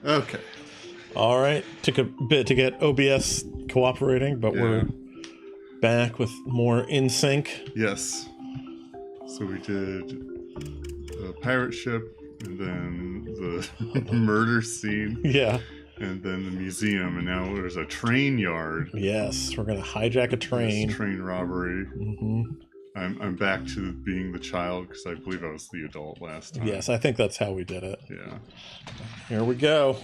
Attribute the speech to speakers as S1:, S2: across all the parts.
S1: Okay.
S2: All right. Took a bit to get OBS cooperating, but
S1: Yeah.
S2: we're back with more in sync.
S1: Yes. So we did the pirate ship, and then the murder scene,
S2: Yeah.
S1: and then the museum, and now there's a train yard.
S2: Yes, we're gonna hijack a train.
S1: Yes, train robbery.
S2: Mm-hmm.
S1: I'm back to being the child because I believe I was the adult last time.
S2: Yes, I think that's how we did it.
S1: Yeah.
S2: Here we go.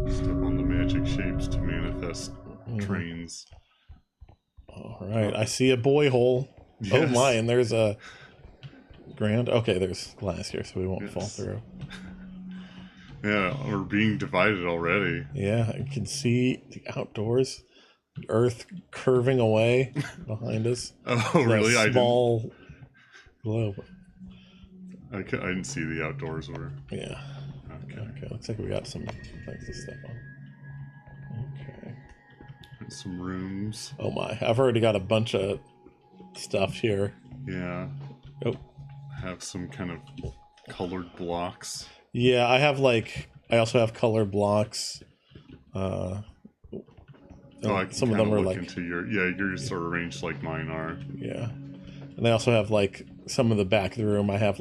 S1: Step on the magic shapes to manifest trains.
S2: All right, I see a boy hole.
S1: Yes.
S2: Oh my, and there's a grand. Okay, there's glass here, so we won't fall through.
S1: Yeah, we're being divided already.
S2: Yeah, I can see the outdoors. Earth curving away behind us.
S1: Oh, really?
S2: A small globe.
S1: I didn't see the outdoors were.
S2: Yeah. Okay. Looks like we got some things to step on. Okay.
S1: Some rooms.
S2: Oh my! I've already got a bunch of stuff here.
S1: Yeah.
S2: Oh.
S1: Have some kind of colored blocks.
S2: Yeah, I have I also have colored blocks.
S1: I
S2: some of them are like
S1: into yours are arranged like mine are.
S2: Yeah, and I also have some of the back of the room. I have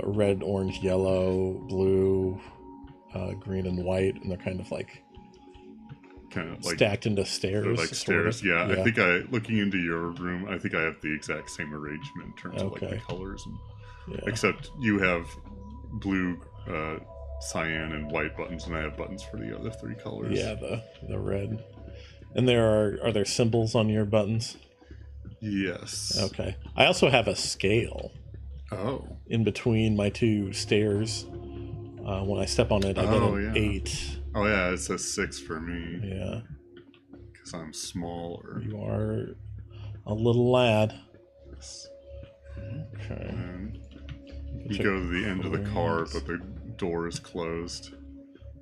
S2: red, orange, yellow, blue, green, and white, and they're kind of stacked into stairs.
S1: They're like stairs. Yeah, I think looking into your room, I think I have the exact same arrangement in terms of the colors, except you have blue, cyan, and white buttons, and I have buttons for the other three colors.
S2: Yeah, the red. And are there symbols on your buttons?
S1: Yes.
S2: Okay. I also have a scale.
S1: Oh.
S2: In between my two stairs. When I step on it, I get an 8.
S1: Oh yeah, it's a 6 for me.
S2: Yeah.
S1: Because I'm smaller.
S2: You are a little lad.
S1: Yes.
S2: Okay.
S1: And you go to the end of the car, but the door is closed.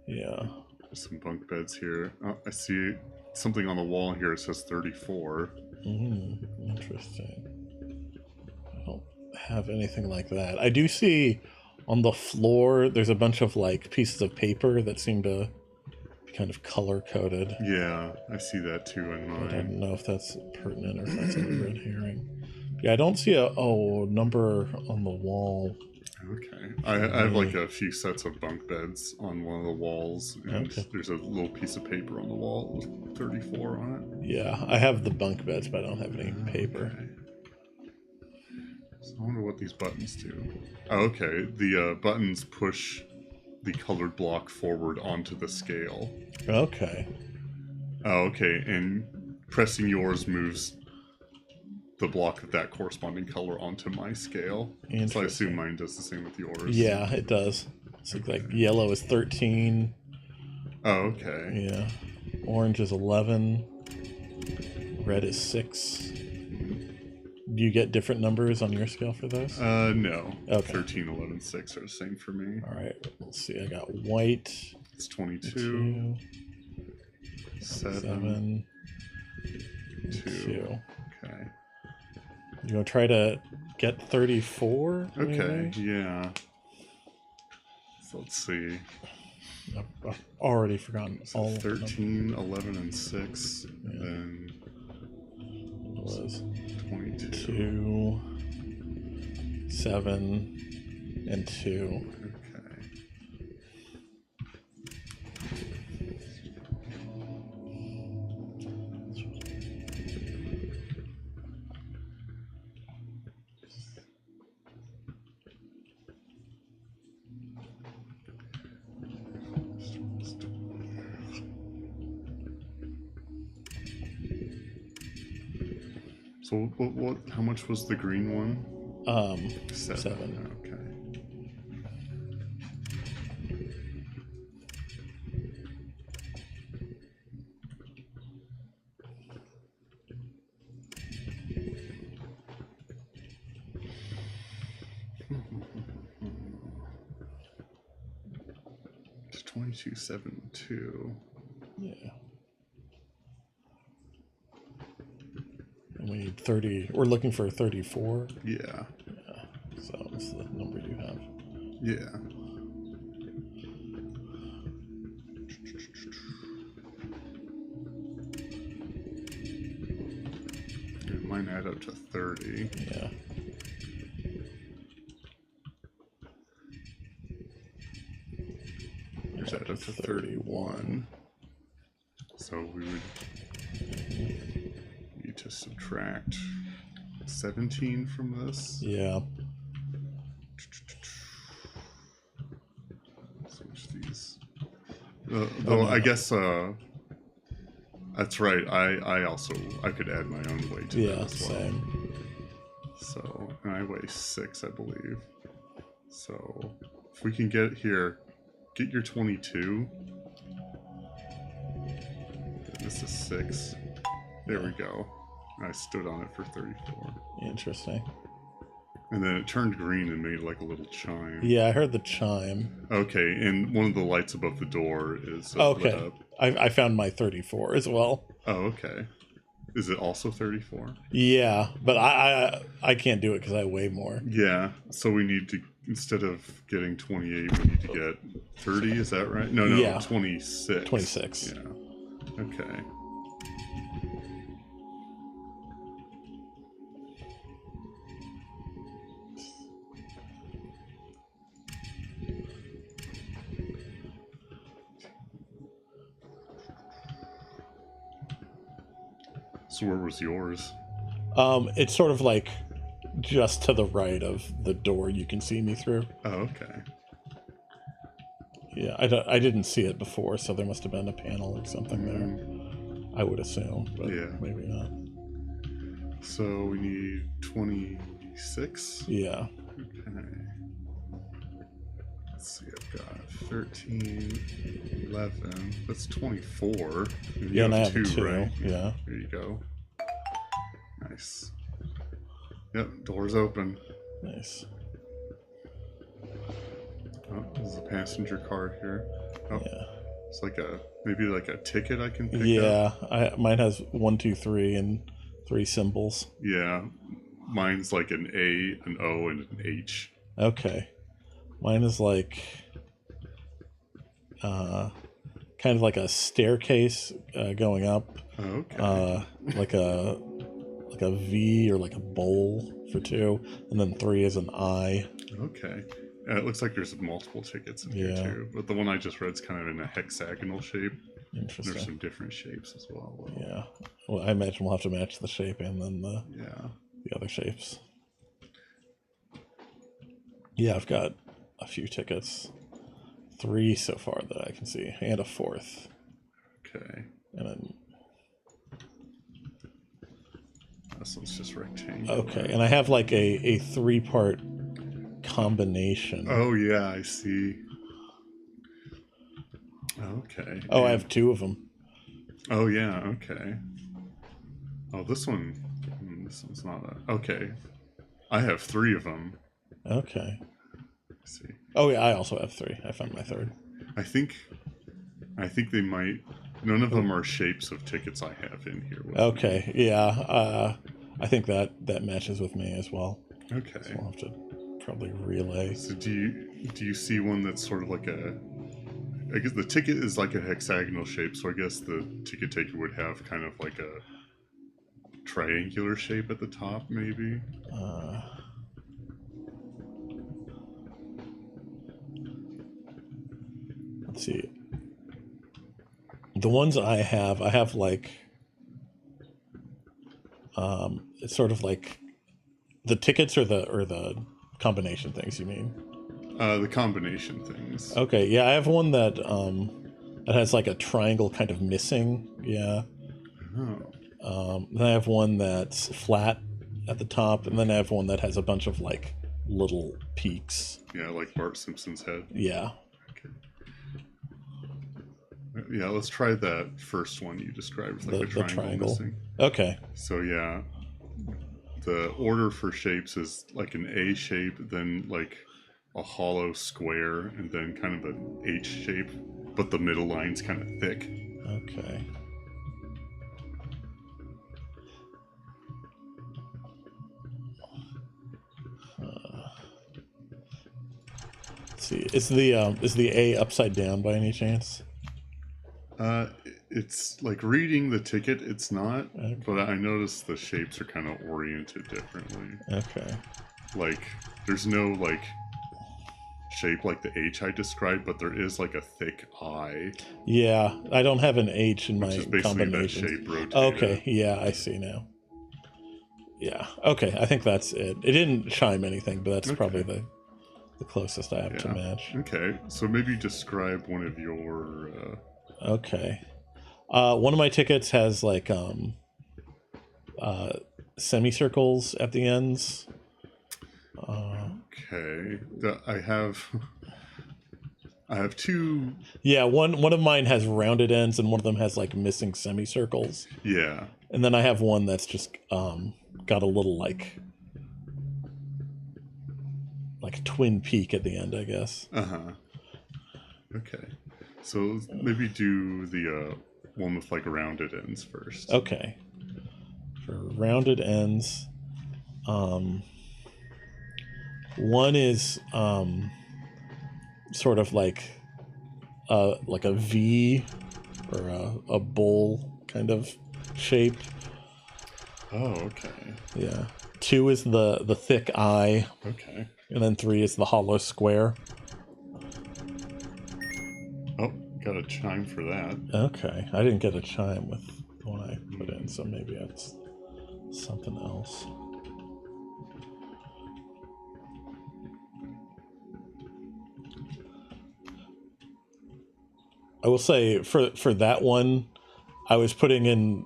S2: Yeah.
S1: There's some bunk beds here. Oh, I see something on the wall here. It says 34.
S2: Interesting. I don't have anything like that. I do see on the floor there's a bunch of pieces of paper that seem to be kind of color coded.
S1: Yeah, I see that too in mine.
S2: I don't know if that's pertinent or if that's a red herring. Yeah, I don't see a number on the wall.
S1: Okay. I have a few sets of bunk beds on one of the walls, and there's a little piece of paper on the wall with 34 on it.
S2: Yeah, I have the bunk beds, but I don't have any paper.
S1: Okay. So I wonder what these buttons do. Oh, okay. The buttons push the colored block forward onto the scale.
S2: Okay.
S1: Oh, okay. And pressing yours moves the block of that corresponding color onto my scale. So I assume mine does the same with yours.
S2: Yeah, it does. So yellow is 13.
S1: Oh, okay.
S2: Yeah. Orange is 11. Red is 6. Do you get different numbers on your scale for those?
S1: No.
S2: Okay.
S1: 13, 11, 6 are the same for me.
S2: All right. Let's see. I got white.
S1: It's 22. 7. 2. Okay.
S2: You want to try to get 34?
S1: Okay, yeah. So let's see.
S2: I've already forgotten
S1: so all 13, 11, and 6. Yeah. And then
S2: it was
S1: 22.
S2: 2, 7, and 2.
S1: So what? How much was the green one?
S2: 7.
S1: Okay. It's 2272.
S2: Yeah. And we need 30. We're looking for 34.
S1: Yeah.
S2: Yeah. So that's the number you have.
S1: Yeah. add up to 30.
S2: Yeah.
S1: There's add up to 31. So we would need to subtract 17 from this.
S2: Yeah.
S1: Switch these. Though I guess that's right. I could add my own weight to that as well.
S2: Same.
S1: So, and I weigh 6, I believe. So if we can get here, get your 22. This is 6. There we go. I stood on it for 34.
S2: Interesting.
S1: And then it turned green and made like a little chime.
S2: Yeah, I heard the chime.
S1: Okay, and one of the lights above the door is lit up.
S2: I found my 34 as well.
S1: Oh, okay. Is it also 34?
S2: Yeah, but I can't do it because I weigh more.
S1: Yeah, so we need to, instead of getting 28, we need to get 30, is that right? No,
S2: Yeah.
S1: 26.
S2: 26.
S1: Yeah. Okay. So where was yours?
S2: It's sort of like just to the right of the door you can see me through.
S1: Oh, okay.
S2: Yeah, I didn't see it before, so there must have been a panel or something there. I would assume, but maybe not.
S1: So we need 26?
S2: Yeah.
S1: Okay. Let's see, I've got 13, 11, that's 24.
S2: Yeah, and I have 2,
S1: right?
S2: Yeah.
S1: There you go. Nice. Yep, door's open.
S2: Nice.
S1: Oh, there's a passenger car here. Oh,
S2: yeah.
S1: It's like maybe like a ticket I can pick up.
S2: Yeah, mine has 1, 2, 3 and 3 symbols.
S1: Yeah, mine's like an A, an O, and an H.
S2: Okay. Mine is like kind of like a staircase going up.
S1: Okay.
S2: Like a V or like a bowl for 2, and then 3 is an I.
S1: Okay. It looks like there's multiple tickets in here too, but the one I just read is kind of in a hexagonal shape.
S2: Interesting.
S1: There's some different shapes as well.
S2: Yeah. Well, I imagine we'll have to match the shape and then the other shapes. Yeah, I've got a few tickets. 3 so far that I can see, and a 4th.
S1: Okay.
S2: And then
S1: this one's just rectangular.
S2: okay, and I have like a 3-part combination.
S1: Oh yeah, I see. Okay.
S2: Oh, I have 2 of them.
S1: Oh yeah, okay. Oh, this one's not okay. I have 3 of them.
S2: Okay.
S1: Let's see.
S2: Oh yeah, I also have 3. I found my 3rd.
S1: I think they might. None of them are shapes of tickets I have in here.
S2: Okay, yeah. I think that matches with me as well.
S1: Okay.
S2: So I'll have to probably relay.
S1: So do you see one that's sort of like I guess the ticket is like a hexagonal shape, so I guess the ticket taker would have kind of like a triangular shape at the top, maybe.
S2: Let's see. The ones I have like it's sort of like the tickets or the combination things, you mean?
S1: The combination things.
S2: Okay, yeah, I have one that has like a triangle kind of missing. Yeah.
S1: Oh.
S2: Then I have one that's flat at the top, and then I have one that has a bunch of like little peaks.
S1: Yeah, like Bart Simpson's head.
S2: Yeah.
S1: Okay. Yeah, let's try that first one you described with like the triangle missing.
S2: Okay.
S1: So yeah, the order for shapes is like an A shape, then like a hollow square, and then kind of an H shape, but the middle line's kind of thick.
S2: Okay. Let's see. Is the A upside down by any chance?
S1: It's like reading the ticket, it's not, okay. But I noticed the shapes are kind of oriented differently.
S2: Okay.
S1: Like, there's no, like, shape like the H I described, but there is, like, a thick I.
S2: Yeah, I don't have an H in my combination.
S1: That shape rotated.
S2: Okay, yeah, I see now. Yeah, okay, I think that's it. It didn't chime anything, but that's probably the closest I have to match.
S1: Okay, so maybe describe one of your...
S2: Okay. One of my tickets has, like, semicircles at the ends.
S1: Okay. I have two... Yeah,
S2: one of mine has rounded ends, and one of them has, like, missing semicircles.
S1: Yeah.
S2: And then I have one that's just got a little, like twin peak at the end, I guess.
S1: Uh-huh. Okay. So maybe do the one with, like, rounded ends first.
S2: Okay. For rounded ends, one is sort of like a V or a bowl kind of shape.
S1: Oh, okay.
S2: Yeah. 2 is the thick I.
S1: Okay.
S2: And then 3 is the hollow square.
S1: Oh, got a chime for that.
S2: Okay. I didn't get a chime with the one I put in, so maybe it's something else. I will say, for that one, I was putting in...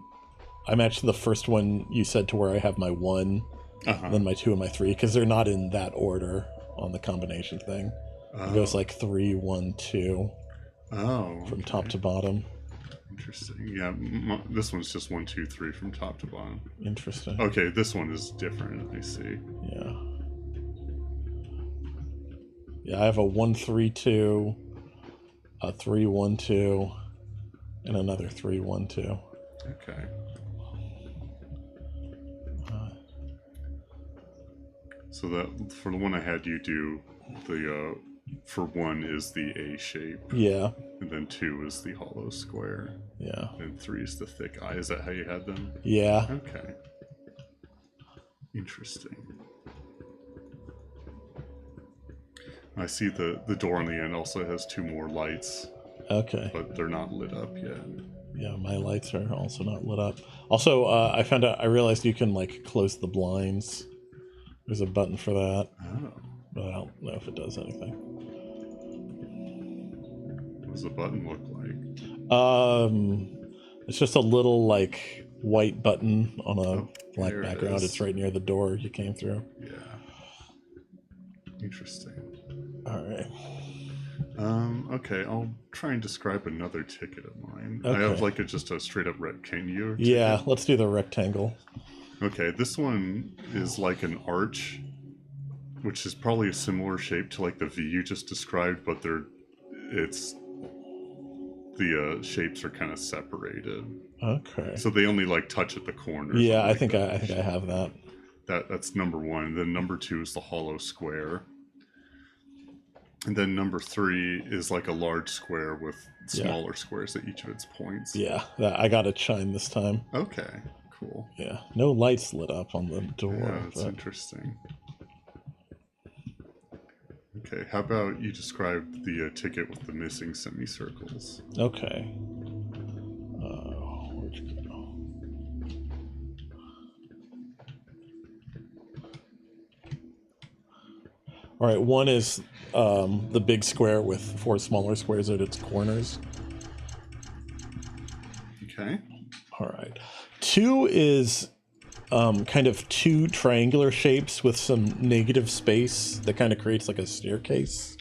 S2: I matched the first one you said to where I have my 1, then my 2 and my 3, because they're not in that order on the combination thing. It goes like 3, 1, 2.
S1: Oh.
S2: From top to bottom.
S1: Interesting. Yeah, this one's just 1, 2, 3 from top to bottom.
S2: Interesting.
S1: Okay, this one is different, I see.
S2: Yeah. Yeah, I have a 1, 3, 2, a 3, 1, 2, and another 3, 1, 2.
S1: Okay. So that for the one I had you do, the for 1 is the A shape.
S2: Yeah.
S1: And then 2 is the hollow square.
S2: Yeah.
S1: And 3 is the thick I. Is that how you had them?
S2: Yeah.
S1: Okay. Interesting. I see the door on the end also has 2 more lights.
S2: Okay.
S1: But they're not lit up yet.
S2: Yeah, my lights are also not lit up. Also, I realized you can, like, close the blinds. There's a button for that.
S1: Oh.
S2: But I don't know if it does anything.
S1: What does the button look like?
S2: It's just a little, like, white button on a black background. It's right near the door you came through.
S1: Yeah. Interesting.
S2: Alright.
S1: Okay, I'll try and describe another ticket of mine.
S2: Okay.
S1: I have, like, just a straight-up rectangular ticket.
S2: Yeah, let's do the rectangle.
S1: Okay, this one is like an arch, which is probably a similar shape to, like, the V you just described, but the shapes are kind of separated.
S2: Okay.
S1: So they only, like, touch at the corners.
S2: Yeah, I think I have that.
S1: That's number 1. And then number 2 is the hollow square. And then number 3 is like a large square with smaller squares at each of its points.
S2: Yeah, I got a chime this time.
S1: Okay, cool.
S2: Yeah, no lights lit up on the door.
S1: Yeah, that's interesting. Okay, how about you describe the ticket with the missing semicircles?
S2: Okay. Where'd you go? All right, 1 is the big square with 4 smaller squares at its corners.
S1: Okay.
S2: All right. 2 is kind of 2 triangular shapes with some negative space that kind of creates like a staircase.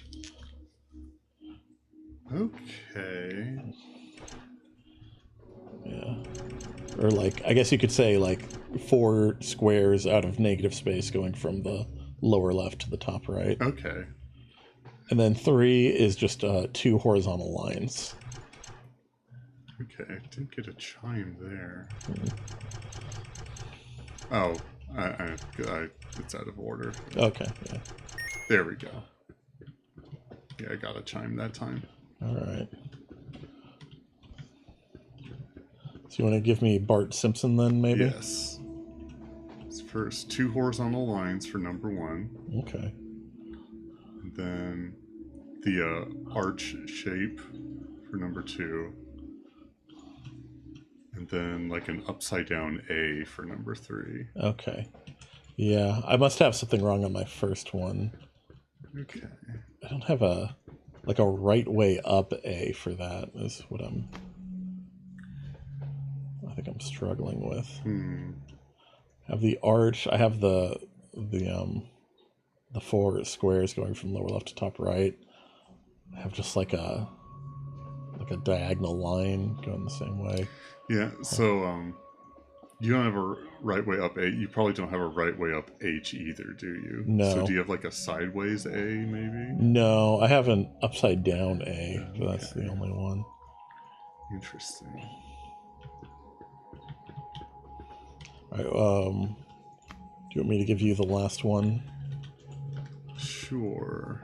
S1: Okay.
S2: Yeah. Or, like, I guess you could say, like, 4 squares out of negative space going from the lower left to the top right.
S1: Okay.
S2: And then 3 is just 2 horizontal lines.
S1: Okay, I didn't get a chime there. Oh, it's out of order.
S2: Okay, yeah.
S1: There we go. Yeah, I got a chime that time.
S2: All right. So you want to give me Bart Simpson then, maybe?
S1: Yes. First, 2 horizontal lines for number 1.
S2: Okay.
S1: And then the arch shape for number 2. And then like an upside down A for number 3.
S2: Okay. Yeah, I must have something wrong on my first one.
S1: Okay.
S2: I don't have a right way up A for that is what I think I'm struggling with. I have the arch. I have the 4 squares going from lower left to top right. I have just like a diagonal line going the same way.
S1: Yeah. So you don't have a right way up A. You probably don't have a right way up H either, do you?
S2: No.
S1: So do you have like a sideways A maybe?
S2: No, I have an upside down A. Okay. That's the only one.
S1: Interesting.
S2: All right, do you want me to give you the last one?
S1: Sure.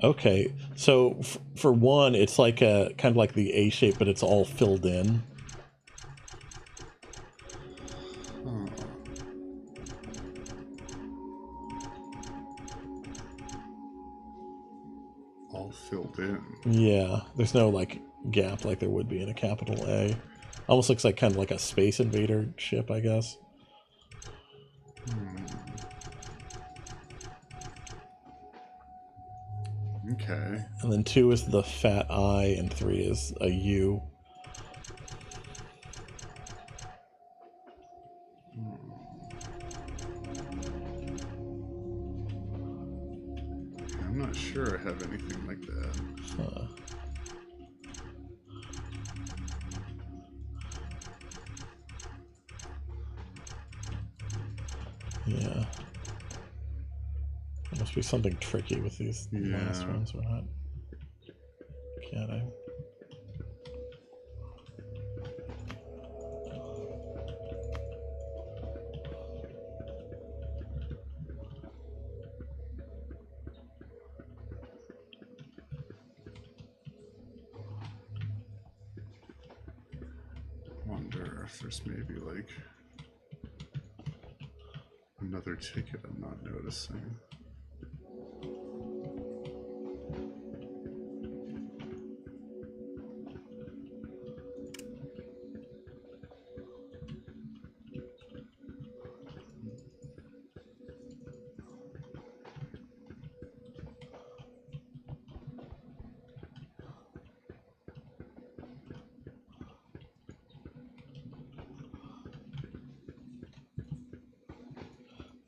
S2: Okay, so for one, it's like a kind of like the A shape, but it's all filled in.
S1: All filled in.
S2: Yeah, there's no like gap like there would be in a capital A. Almost looks like kind of like a Space Invader ship, I guess.
S1: Okay.
S2: And then 2 is the fat I, and 3 is a U.
S1: I'm not sure I have anything like that.
S2: Huh. Yeah. There must be something tricky with these last ones. We're not getting.
S1: Wonder if there's maybe like another ticket I'm not noticing.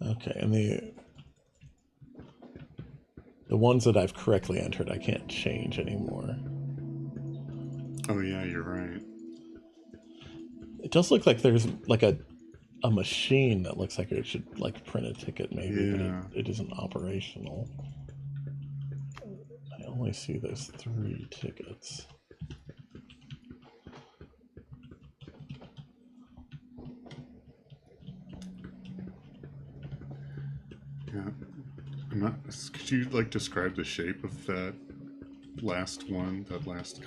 S2: Okay, and the ones that I've correctly entered, I can't change anymore.
S1: Oh yeah, you're right.
S2: It does look like there's like a machine that looks like it should like print a ticket maybe, but it isn't operational. I only see those 3 tickets.
S1: Yeah. Could you like describe the shape of that last one, that last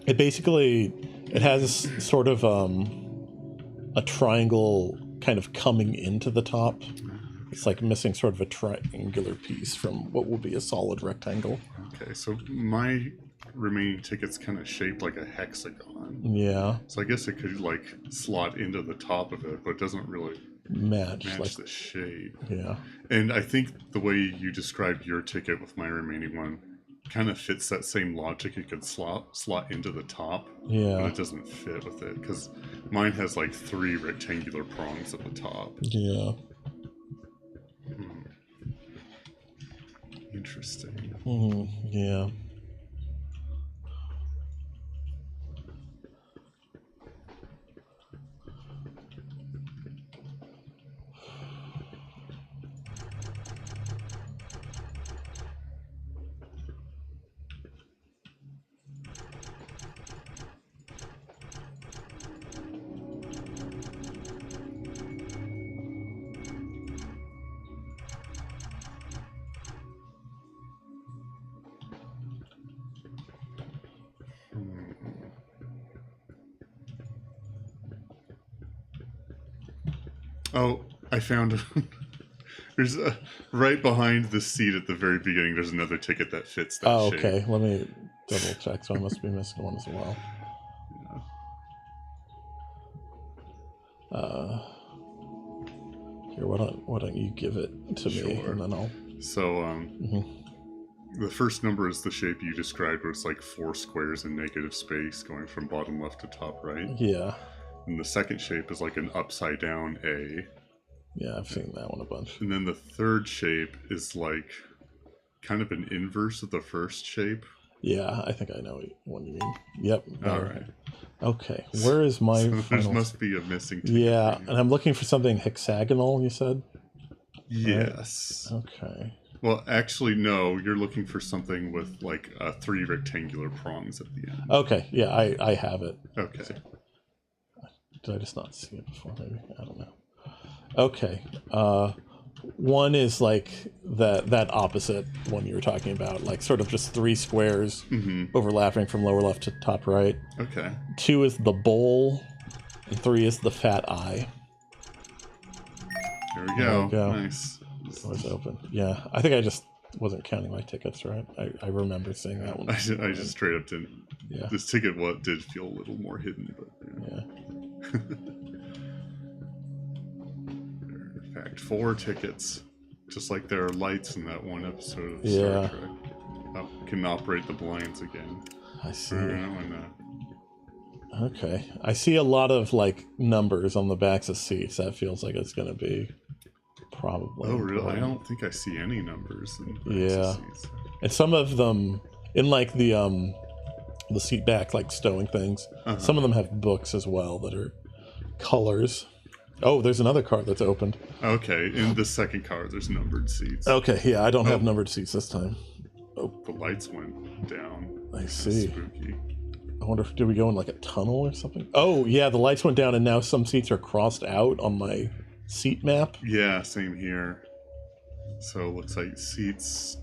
S2: it basically, it has sort of a triangle kind of coming into the top. It's like missing sort of a triangular piece from what will be a solid rectangle.
S1: Okay, so my remaining ticket's kind of shaped like a hexagon.
S2: Yeah.
S1: So I guess it could like slot into the top of it, but it doesn't really match like the shape.
S2: Yeah.
S1: And I think the way you described your ticket with my remaining one kind of fits that same logic. It could slot into the top, but it doesn't fit with it because mine has like 3 rectangular prongs at the top.
S2: Yeah.
S1: Interesting.
S2: Yeah.
S1: Oh, I found there's right behind the seat at the very beginning. There's another ticket that fits that shape.
S2: Okay. Let me double check. So I must be missing one as well.
S1: Yeah.
S2: Here, why don't you give it to me, and then I'll.
S1: So the first number is the shape you described, where it's like 4 squares in negative space going from bottom left to top right.
S2: Yeah.
S1: And the second shape is like an upside down A.
S2: Yeah, I've seen that one a bunch.
S1: And then the third shape is like kind of an inverse of the first shape.
S2: Yeah, I think I know what you mean. Yep.
S1: All right.
S2: Okay, where is my
S1: so
S2: final...
S1: There must be a missing ticket.
S2: Yeah, and I'm looking for something hexagonal, you said?
S1: Yes.
S2: Right? Okay.
S1: Well, actually, no. You're looking for something with like 3 rectangular prongs at the end.
S2: Okay, yeah, I have it.
S1: Okay.
S2: Did I just not see it before, maybe? I don't know. Okay. One is like that opposite one you were talking about, like sort of just 3 squares overlapping from lower left to top right.
S1: Okay.
S2: 2 is the bowl, and 3 is the fat eye.
S1: There we go. Nice.
S2: Door's open. Yeah, I think I just wasn't counting my tickets, right? I remember seeing that one.
S1: I just straight up didn't.
S2: Yeah.
S1: This ticket did feel a little more hidden, but yeah. In fact, 4 tickets, just like there are lights in that one episode of Star Trek. Can operate the blinds again.
S2: I see. Okay, I see a lot of like numbers on the backs of seats. That feels like it's going to be probably.
S1: Oh, really? I don't think I see any numbers in the backs of seats.
S2: And some of them in like the seat back, like stowing things. Some of them have books as well that are colors. Oh, there's another car that's opened.
S1: Okay, in the second car, there's numbered seats.
S2: Okay, yeah, I don't have numbered seats this time.
S1: Oh, the lights went down.
S2: I see.
S1: Spooky.
S2: I wonder if did we go in like a tunnel or something? Oh, yeah, the lights went down and now some seats are crossed out on my seat map.
S1: Yeah, same here. So it looks like seats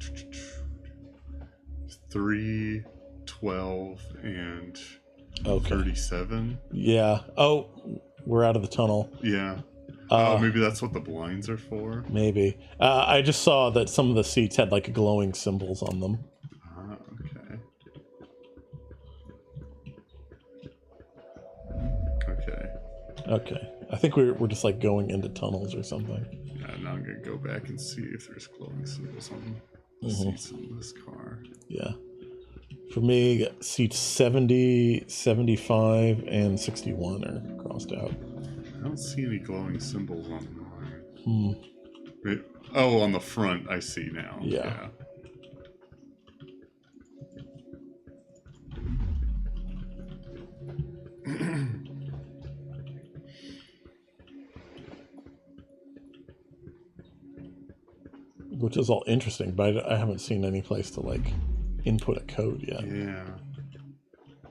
S1: 3, 12, and 37.
S2: Yeah. Oh, we're out of the tunnel.
S1: Yeah. Maybe that's what the blinds are for.
S2: Maybe. I just saw that some of the seats had like glowing symbols on them. Okay. I think we're just like going into tunnels or something.
S1: Yeah, now I'm gonna go back and see if there's glowing symbols on the seats in this car.
S2: Yeah. For me, seats 70, 75, and 61 are crossed out.
S1: I don't see any glowing symbols on mine. Oh, on the front, I see now. Yeah.
S2: Which is all interesting, but I haven't seen any place to like input a code yet.
S1: Yeah.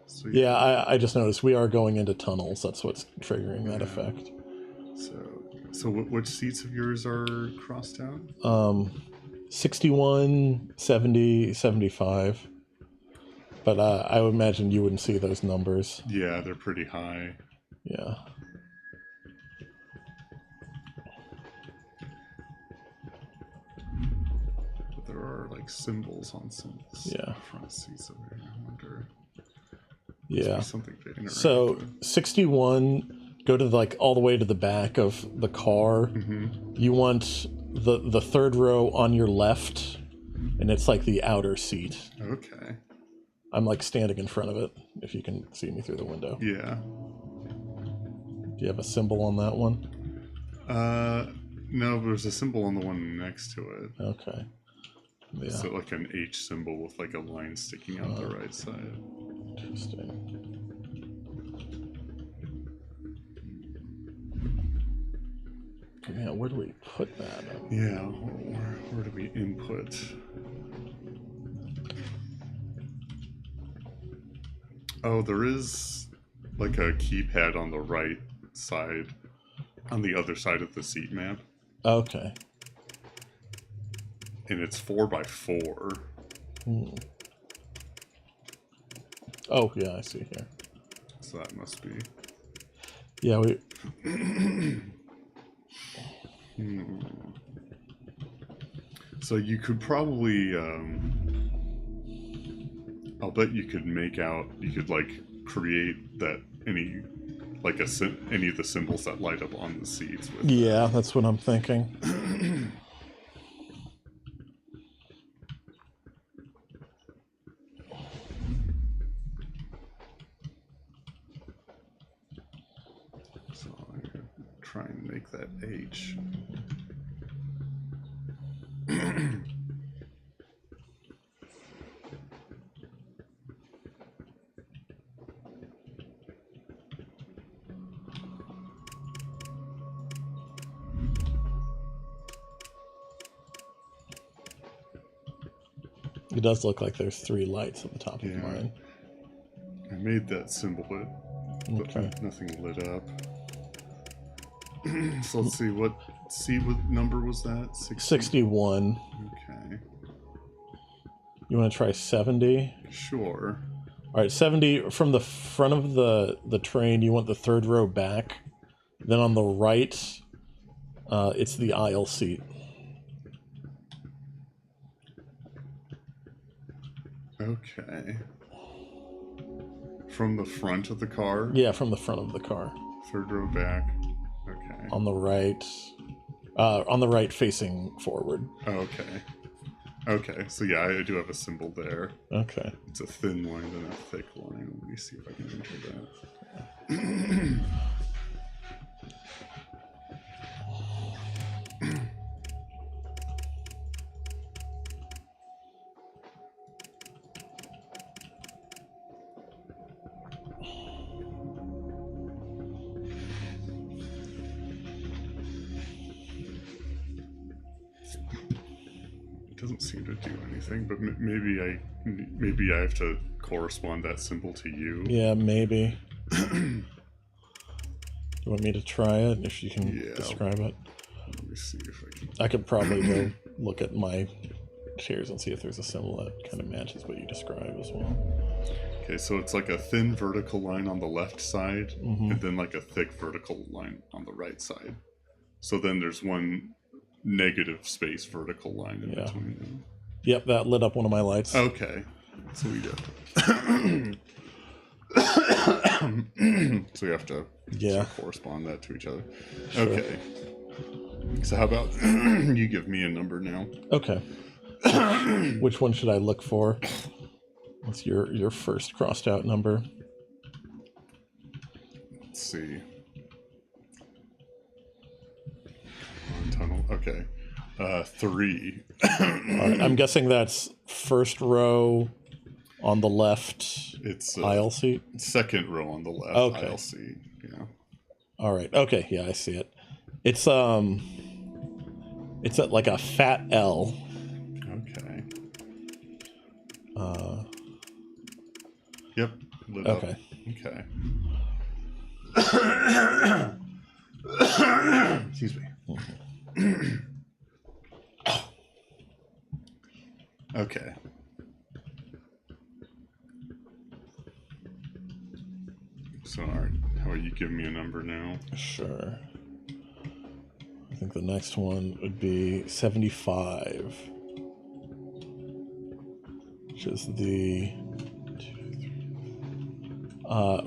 S1: So,
S2: I just noticed we are going into tunnels. That's what's triggering that effect.
S1: So which seats of yours are crossed out?
S2: 61, 70, 75. But I would imagine you wouldn't see those numbers.
S1: Yeah, they're pretty high.
S2: Yeah.
S1: But there are like symbols on some front seats over here. I wonder.
S2: Yeah.
S1: Something fading around.
S2: So 61, go to like all the way to the back of the car. You want the third row on your left, and it's like the outer seat.
S1: Okay.
S2: I'm like standing in front of it, if you can see me through the window.
S1: Yeah.
S2: Do you have a symbol on that one?
S1: No, but there's a symbol on the one next to it.
S2: Okay. Yeah.
S1: So like an H symbol with like a line sticking out the right side.
S2: Interesting. Yeah, where do we put that?
S1: Yeah, where do we input? Oh, there is like a keypad on the right side, on the other side of the seat map.
S2: Okay.
S1: And it's 4x4.
S2: Oh, yeah, I see here.
S1: So that must be.
S2: Yeah, we.
S1: So you could probably, I'll bet you could make out, you could like create that any of the symbols that light up on the seats. With
S2: yeah, that's what I'm thinking.
S1: So I'm gonna try and make that H.
S2: It does look like there's 3 lights at the top of mine.
S1: I made that symbol, but nothing lit up. So let's see what number was that?
S2: 61.
S1: Okay.
S2: You want to try 70?
S1: Sure.
S2: All right, 70 from the front of the train. You want the 3rd row back. Then on the right, it's the aisle seat.
S1: Okay. From the front of the car?
S2: Yeah, from the front of the car.
S1: 3rd row back. Okay.
S2: On the right facing forward.
S1: Okay. Okay, so yeah, I do have a symbol there.
S2: Okay.
S1: It's a thin line and a thick line. Let me see if I can enter that. Doesn't seem to do anything, but maybe I have to correspond that symbol to you.
S2: Yeah, maybe. You want me to try it if you can describe it?
S1: Let me see if I can.
S2: I could probably go look at my shares and see if there's a symbol that kind of matches what you describe as well.
S1: Okay, so it's like a thin vertical line on the left side, and then like a thick vertical line on the right side. So then there's one negative space vertical line in between them.
S2: Yep, that lit up one of my lights.
S1: Okay, so we do. So we have to sort of correspond that to each other. Sure. Okay. So how about you give me a number now?
S2: Okay. Which one should I look for? What's your first crossed out number?
S1: Let's see. Tunnel. Okay. 3.
S2: All right. I'm guessing that's first row on the left.
S1: It's
S2: aisle seat.
S1: Second row on the left. Aisle seat. Yeah.
S2: All right. Okay. Yeah, I see it. It's at like a fat L.
S1: Okay. Yep. Lit up.
S2: Okay.
S1: Excuse me. Okay. So, all right. How about you give me a number now?
S2: Sure. I think the next one would be 75. Which is the...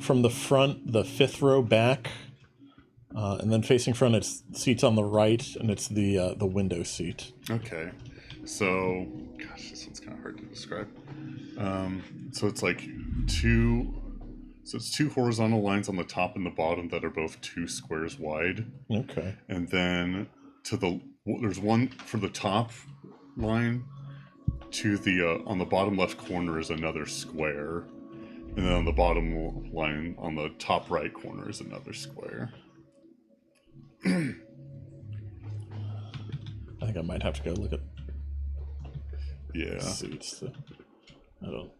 S2: from the front, the 5th row back. And then facing front, it's seats on the right, and it's the window seat.
S1: Okay. So, gosh, this one's kind of hard to describe. So it's like it's 2 horizontal lines on the top and the bottom that are both 2 squares wide.
S2: Okay.
S1: And then there's one for the top line. To the on the bottom left corner is another square, and then on the bottom line on the top right corner is another square.
S2: I think I might have to go look at seats. I don't.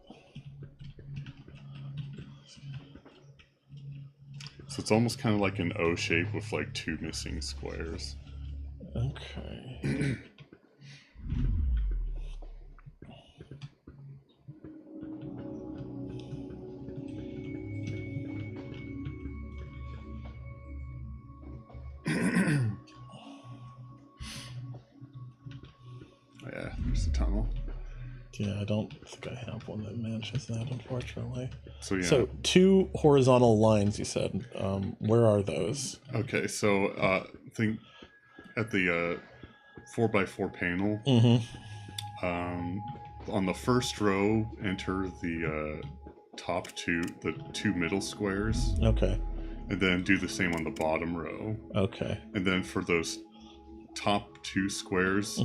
S1: So it's almost kind of like an O shape with like 2 missing squares.
S2: Okay.
S1: Yeah, there's a tunnel.
S2: Yeah, I don't think I have one that matches that, unfortunately.
S1: So yeah.
S2: So 2 horizontal lines, you said. Where are those?
S1: Okay, so I think at the 4x4 panel, on the first row, enter the the 2 middle squares.
S2: Okay.
S1: And then do the same on the bottom row.
S2: Okay.
S1: And then for those top 2 squares,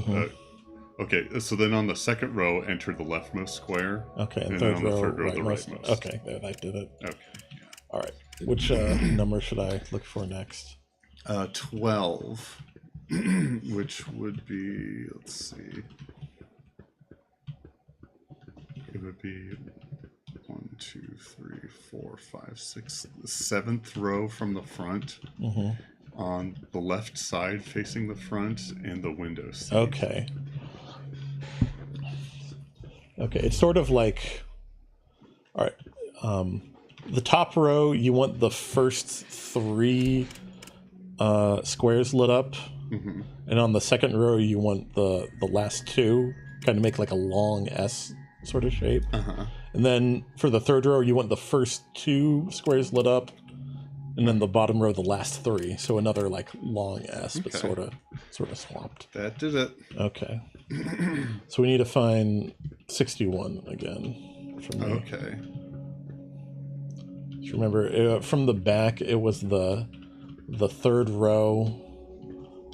S1: okay, so then on the second row, enter the leftmost square.
S2: Okay,
S1: and then on the third row, the rightmost.
S2: Okay, there, that did it.
S1: Okay, yeah.
S2: All right. Which number should I look for next?
S1: 12, which would be, let's see. It would be 1, 2, 3, 4, 5, 6, the 7th row from the front. On the left side facing the front and the window seat.
S2: Okay. Okay, it's sort of like, all right, the top row, you want the first 3 squares lit up, and on the second row, you want the last 2, kind of make like a long S sort of shape. And then for the third row, you want the first 2 squares lit up, and then the bottom row, the last 3. So another like long S, but sort of swapped.
S1: That did it.
S2: Okay. So we need to find 61 again for me.
S1: Okay.
S2: Just remember, from the back, it was the third row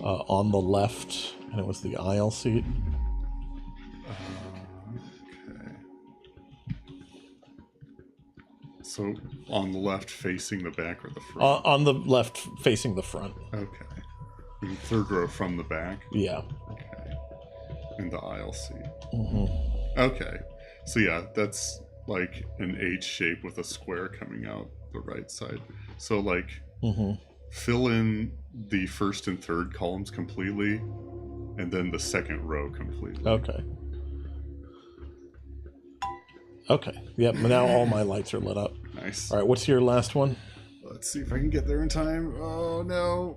S2: on the left, and it was the aisle seat.
S1: Okay. So on the left facing the back or the front?
S2: On the left facing the front.
S1: Okay. And third row from the back?
S2: Yeah.
S1: Okay. In the aisle seat. Okay. So yeah, that's like an H shape with a square coming out the right side. So like fill in the first and third columns completely, and then the second row completely.
S2: Okay. Okay. Yep. Now all my lights are lit up.
S1: Nice.
S2: All right. What's your last one?
S1: Let's see if I can get there in time. Oh no!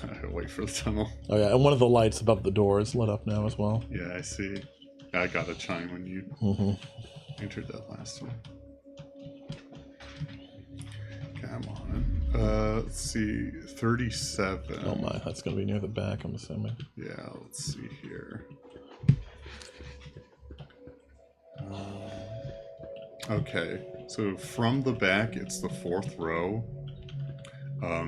S1: I gotta wait for the tunnel.
S2: Oh yeah, and one of the lights above the door is lit up now as well.
S1: Yeah, I see. I got a chime when you entered that last one. Come on. Let's see. 37.
S2: Oh my, that's gonna be near the back, I'm assuming.
S1: Yeah, let's see here. Okay, so from the back, it's the 4th row.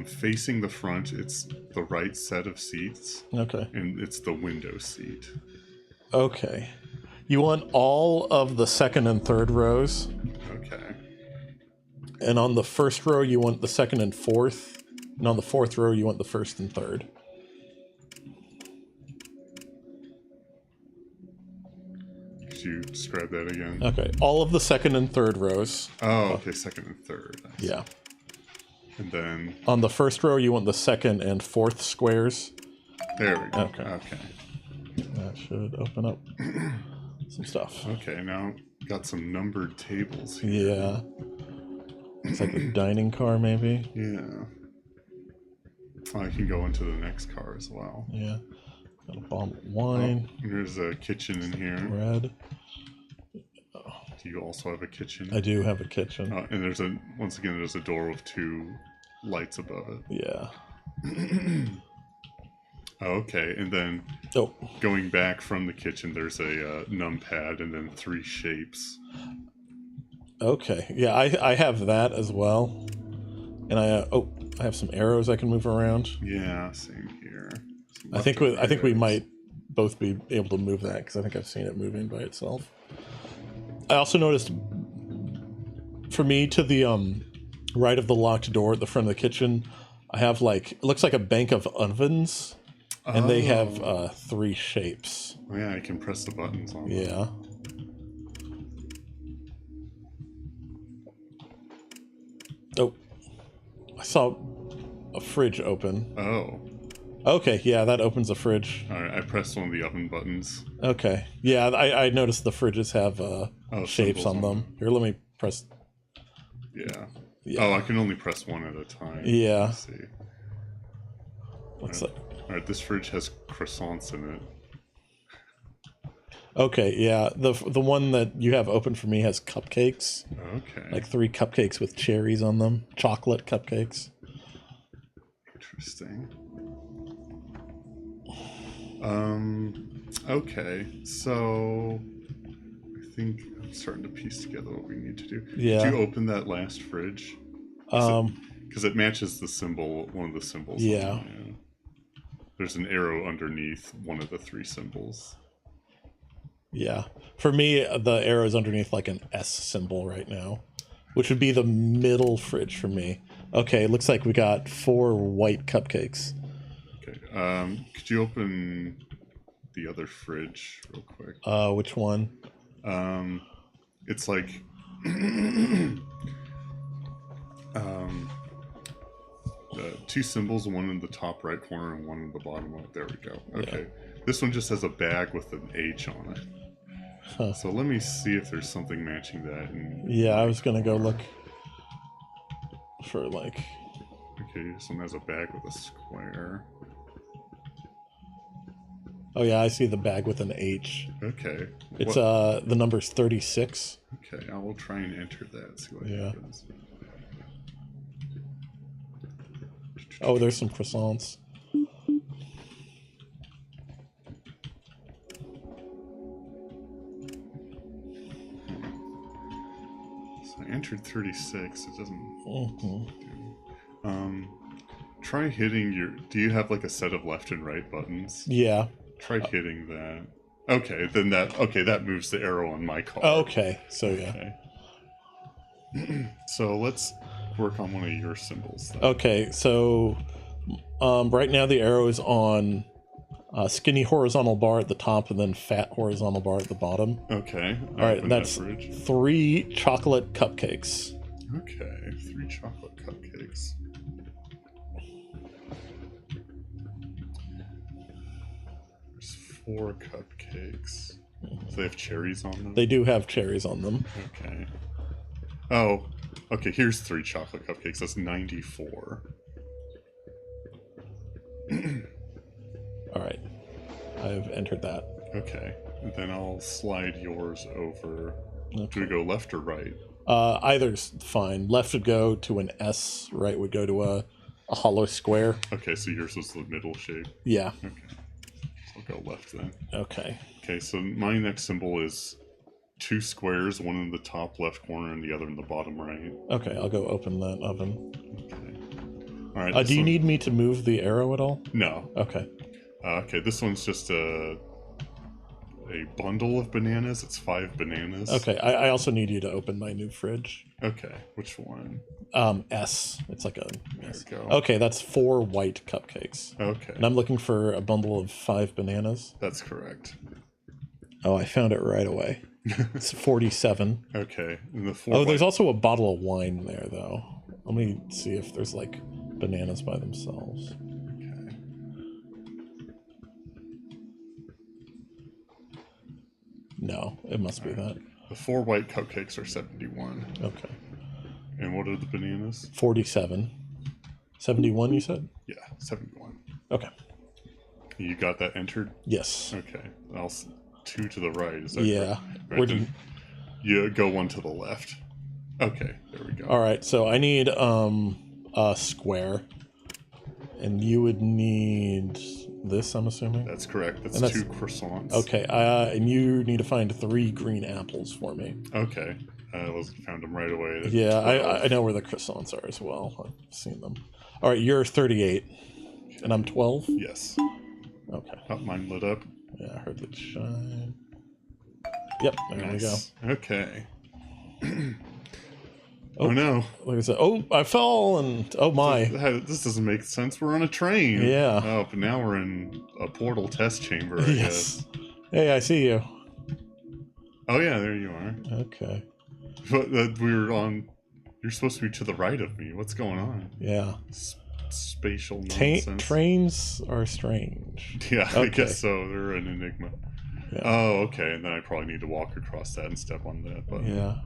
S1: Facing the front, it's the right set of seats.
S2: Okay.
S1: And it's the window seat.
S2: Okay. You want all of the second and third rows.
S1: Okay.
S2: And on the first row, you want the second and fourth. And on the fourth row, you want the first and third.
S1: Could you describe that again?
S2: Okay. All of the second and third rows.
S1: Oh, okay. Second and third.
S2: Yeah.
S1: And then
S2: on the first row, you want the second and fourth squares.
S1: There we go.
S2: Okay. That should open up some stuff.
S1: Okay, now got some numbered tables here.
S2: Yeah. It's like a dining car, maybe.
S1: Yeah. Oh, I can go into the next car as well.
S2: Yeah. Got a bottle of wine.
S1: Oh, there's a kitchen in here.
S2: Bread.
S1: Do you also have a kitchen?
S2: I do have a kitchen.
S1: And there's once again, there's a door with 2 lights above it.
S2: Yeah.
S1: Okay, and then going back from the kitchen, there's a numpad and then 3 shapes. Okay,
S2: yeah, I have that as well, and I have some arrows I can move around.
S1: Yeah, same here.
S2: I think we might both be able to move that because I think I've seen it moving by itself. I also noticed, for me, to the right of the locked door at the front of the kitchen, I have it looks like a bank of ovens. And they have 3 shapes.
S1: Oh, yeah, I can press the buttons on them.
S2: Yeah. Oh. I saw a fridge open.
S1: Oh.
S2: Okay, yeah, that opens a fridge.
S1: Alright, I pressed one of the oven buttons.
S2: Okay. Yeah, I noticed the fridges have shapes on them. Here, let me press...
S1: Yeah. Oh, I can only press one at a time.
S2: Yeah.
S1: Let's see.
S2: Looks like...
S1: Alright, this fridge has croissants in it.
S2: Okay, yeah. The one that you have open for me has cupcakes.
S1: Okay.
S2: Like 3 cupcakes with cherries on them. Chocolate cupcakes.
S1: Interesting. Okay, so I think I'm starting to piece together what we need to do.
S2: Yeah.
S1: Did you open that last fridge? Because it matches the symbol, one of the symbols.
S2: Yeah.
S1: There's an arrow underneath one of the 3 symbols.
S2: Yeah. For me, the arrow is underneath like an S symbol right now, which would be the middle fridge for me. Okay, looks like we got 4 white cupcakes.
S1: Okay. Could you open the other fridge real quick?
S2: Which one?
S1: It's like two symbols, one in the top right corner and one in the bottom right. There we go. Okay. Yeah. This one just has a bag with an H on it. Huh. So let me see if there's something matching that.
S2: Yeah, I was gonna go look for like.
S1: Okay, this one has a bag with a square.
S2: Oh yeah, I see the bag with an H.
S1: Okay.
S2: It's the number's 36.
S1: Okay, I will try and enter that. See what happens.
S2: Oh, there's some croissants.
S1: So I entered 36. It doesn't. Try hitting your. Do you have like a set of left and right buttons?
S2: Yeah.
S1: Try hitting that. Okay, then that. Okay, that moves the arrow on my card.
S2: Okay, so yeah.
S1: Okay. So let's work on one of your symbols then.
S2: Okay, so right now the arrow is on skinny horizontal bar at the top and then fat horizontal bar at the bottom.
S1: Okay.
S2: All right, that's 3 chocolate cupcakes.
S1: Okay, 3 chocolate cupcakes. There's 4 cupcakes. So they have cherries on them?
S2: They do have cherries on them.
S1: Okay. Oh, okay, here's 3 chocolate cupcakes. That's 94.
S2: All right. I've entered that.
S1: Okay. And then I'll slide yours over. Okay. Do we go left or right?
S2: Either's fine. Left would go to an S, right would go to a hollow square.
S1: Okay, so yours was the middle shape?
S2: Yeah.
S1: Okay. So I'll go left then.
S2: Okay.
S1: Okay, so my next symbol is 2 squares, one in the top left corner and the other in the bottom right.
S2: Okay, I'll go open that oven.
S1: Okay. All right.
S2: Do you need me to move the arrow at all?
S1: No.
S2: Okay.
S1: Okay, this one's just a bundle of bananas. It's 5 bananas.
S2: Okay, I also need you to open my new fridge.
S1: Okay, which one?
S2: S. It's like a.
S1: There we go.
S2: Okay, that's 4 white cupcakes.
S1: Okay.
S2: And I'm looking for a bundle of 5 bananas.
S1: That's correct.
S2: Oh, I found it right away. It's 47.
S1: Okay. And the 4
S2: there's also a bottle of wine there, though. Let me see if there's like bananas by themselves.
S1: Okay.
S2: No, it must be that.
S1: The 4 white cupcakes are 71.
S2: Okay.
S1: And what are the bananas?
S2: 47. 71, you said?
S1: Yeah, 71.
S2: Okay.
S1: You got that entered?
S2: Yes.
S1: Okay. 2 to the right. Is that
S2: right?
S1: Then you go 1 to the left. Okay, there we go.
S2: All right, so I need a square, and you would need this, I'm assuming?
S1: That's correct. That's 2 croissants.
S2: Okay, and you need to find 3 green apples for me.
S1: Okay. I found them right away.
S2: Yeah, I know where the croissants are as well. I've seen them. All right, you're 38, and I'm 12?
S1: Yes.
S2: Okay.
S1: Oh, mine lit up.
S2: Yeah, I heard it shine. Yep, there we go.
S1: Okay. Oh no.
S2: Like I said, I fell and oh my.
S1: This doesn't make sense. We're on a train.
S2: Yeah.
S1: Oh, but now we're in a portal test chamber, I guess.
S2: Hey, I see you.
S1: Oh yeah, there you are.
S2: Okay.
S1: But you're supposed to be to the right of me. What's going on?
S2: Yeah.
S1: Spatial nonsense.
S2: Trains are strange.
S1: Yeah, okay. I guess so. They're an enigma.
S2: Yeah.
S1: Oh, okay. And then I probably need to walk across that and step on that. But
S2: yeah.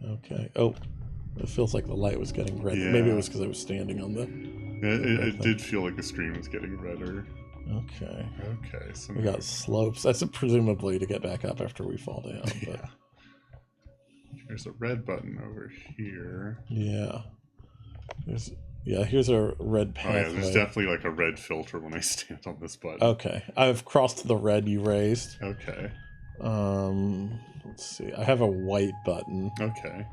S2: Okay. Oh, It feels like the light was getting red.
S1: Yeah.
S2: Maybe it was because I was standing on the...
S1: It did feel like the screen was getting redder.
S2: Okay.
S1: Okay, so
S2: we got slopes. That's presumably to get back up after we fall down.
S1: Yeah.
S2: But...
S1: There's a red button over here.
S2: Yeah. Here's a red pathway.
S1: Oh yeah, there's definitely like a red filter when I stand on this button.
S2: Okay. I've crossed the red you raised.
S1: Okay.
S2: Let's see. I have a white button.
S1: Okay.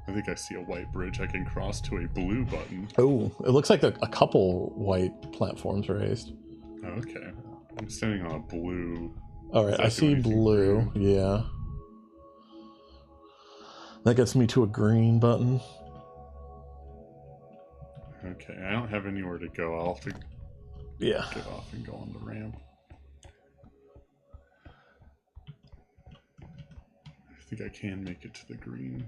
S1: I think I see a white bridge I can cross to a blue button.
S2: Oh, it looks like a couple white platforms raised.
S1: Okay. I'm standing on a blue.
S2: All right, I see blue. Yeah. That gets me to a green button.
S1: Okay, I don't have anywhere to go. I'll have to get off and go on the ramp. I think I can make it to the green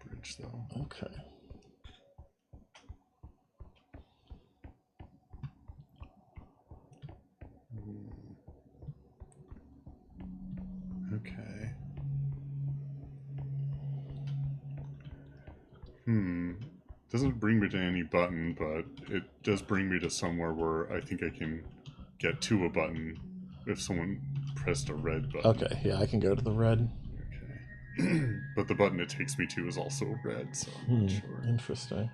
S1: bridge, though.
S2: Okay.
S1: Okay. Doesn't bring me to any button, but it does bring me to somewhere where I think I can get to a button if someone pressed a red button.
S2: Okay, yeah, I can go to the red.
S1: Okay. But the button it takes me to is also red, so I'm not sure.
S2: Interesting.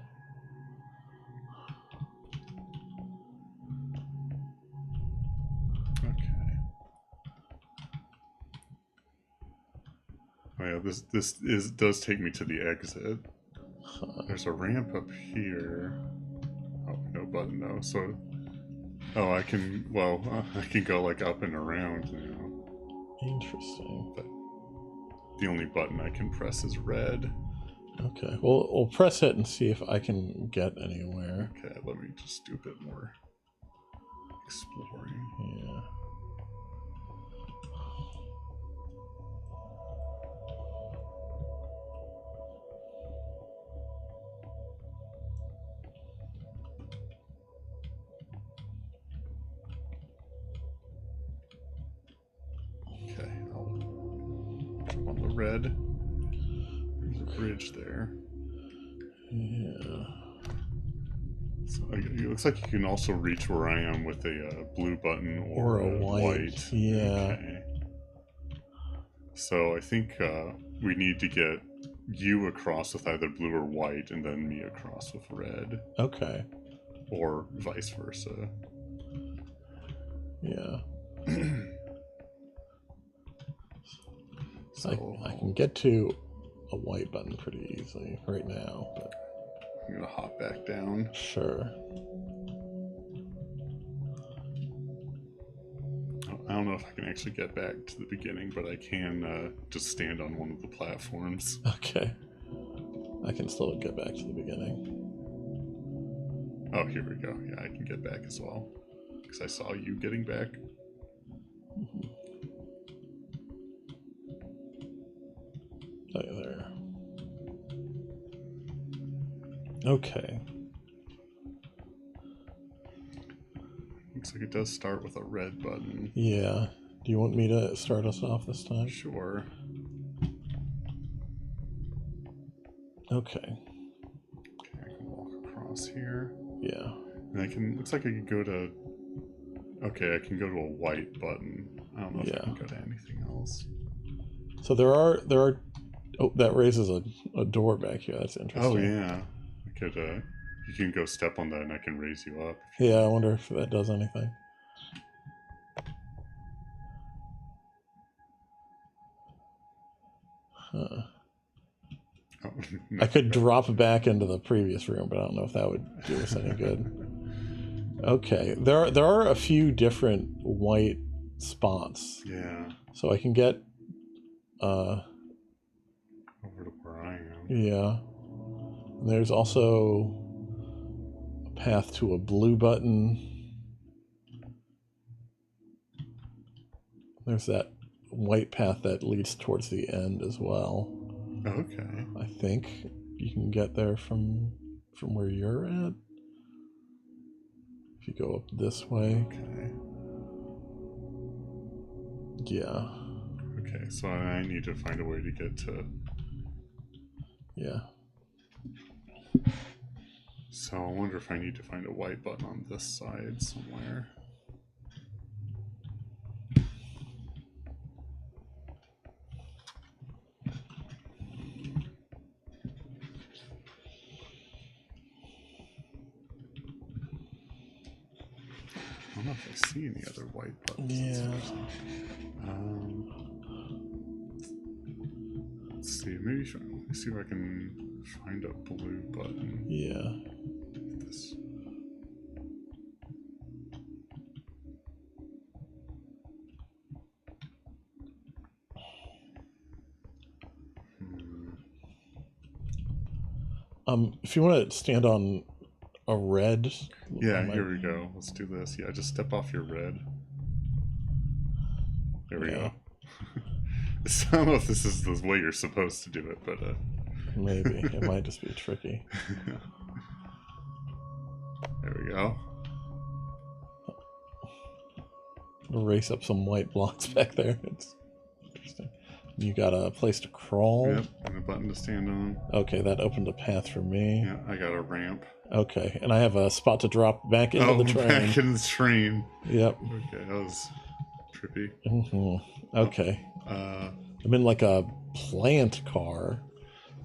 S1: Okay. Oh yeah, this does take me to the exit. There's a ramp up here. Oh, no button though. So, I can. Well, I can go like up and around now.
S2: Interesting.
S1: But the only button I can press is red.
S2: Okay. Well, we'll press it and see if I can get anywhere.
S1: Okay, let me just do a bit more exploring.
S2: Yeah.
S1: Okay, I'll jump on the red. There's a bridge there.
S2: Yeah.
S1: So it looks like you can also reach where I am with a blue button or
S2: a white. Yeah.
S1: Okay. So I think we need to get you across with either blue or white, and then me across with red.
S2: Okay.
S1: Or vice versa.
S2: Yeah.
S1: So
S2: I can get to a white button pretty easily right now. But...
S1: I'm gonna hop back down.
S2: Sure.
S1: I don't know if I can actually get back to the beginning, but I can just stand on one of the platforms.
S2: Okay. I can still get back to the beginning.
S1: Oh, here we go. Yeah, I can get back as well. Because I saw you getting back.
S2: There. Okay.
S1: Looks like it does start with a red button.
S2: Yeah. Do you want me to start us off this time?
S1: Sure.
S2: Okay.
S1: Okay, I can walk across here.
S2: Yeah.
S1: And I can, looks like I can go to, okay, I can go to a white button. I don't know if I can go to anything else.
S2: So there are, oh, that raises a door back here. That's interesting.
S1: Oh, yeah. I could, you can go step on that and I can raise you up.
S2: Yeah, I wonder if that does anything. Huh.
S1: Oh, no,
S2: I could drop back into the previous room, but I don't know if that would do us any good. Okay, there are a few different white spots.
S1: Yeah.
S2: So I can get
S1: over to where I am.
S2: Yeah. And there's also a path to a blue button. There's that white path that leads towards the end as well.
S1: Okay.
S2: I think you can get there from where you're at. If you go up this way.
S1: Okay.
S2: Yeah.
S1: Okay, so I need to find a way to get to...
S2: Yeah.
S1: So I wonder if I need to find a white button on this side somewhere. I don't know if I see any other white buttons.
S2: Yeah.
S1: Let's see. Maybe let me see if I can find a blue button.
S2: Yeah.
S1: This.
S2: If you want to stand on a red.
S1: Yeah, here we go. Let's do this. Yeah, just step off your red. There we go. I don't know if this is the way you're supposed to do it, but
S2: maybe it might just be tricky.
S1: There we go.
S2: Erase up some white blocks back there. It's interesting. You got a place to crawl.
S1: Yep, and a button to stand on.
S2: Okay, that opened a path for me.
S1: Yeah, I got a ramp.
S2: Okay, and I have a spot to drop back into the train.
S1: Back in the train.
S2: Yep.
S1: Okay, that was trippy.
S2: Mm-hmm. Okay. I'm in like a plant car.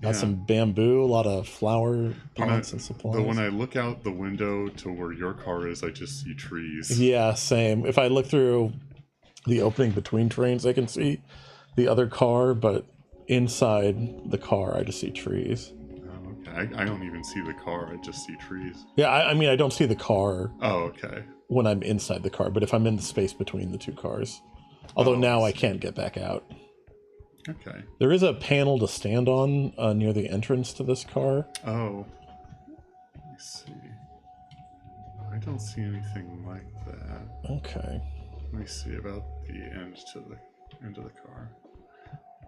S2: Got some bamboo, a lot of flower pots and supplies.
S1: When I look out the window to where your car is, I just see trees.
S2: Yeah, same. If I look through the opening between trains, I can see the other car, but inside the car, I just see trees.
S1: Oh, okay. I don't even see the car. I just see trees.
S2: Yeah, I mean, I don't see the car.
S1: Oh, okay.
S2: When I'm inside the car, but if I'm in the space between the two cars. Although now I can't get back out.
S1: Okay.
S2: There is a panel to stand on near the entrance to this car.
S1: Oh. Let me see. I don't see anything like that.
S2: Okay.
S1: Let me see about the end of the car.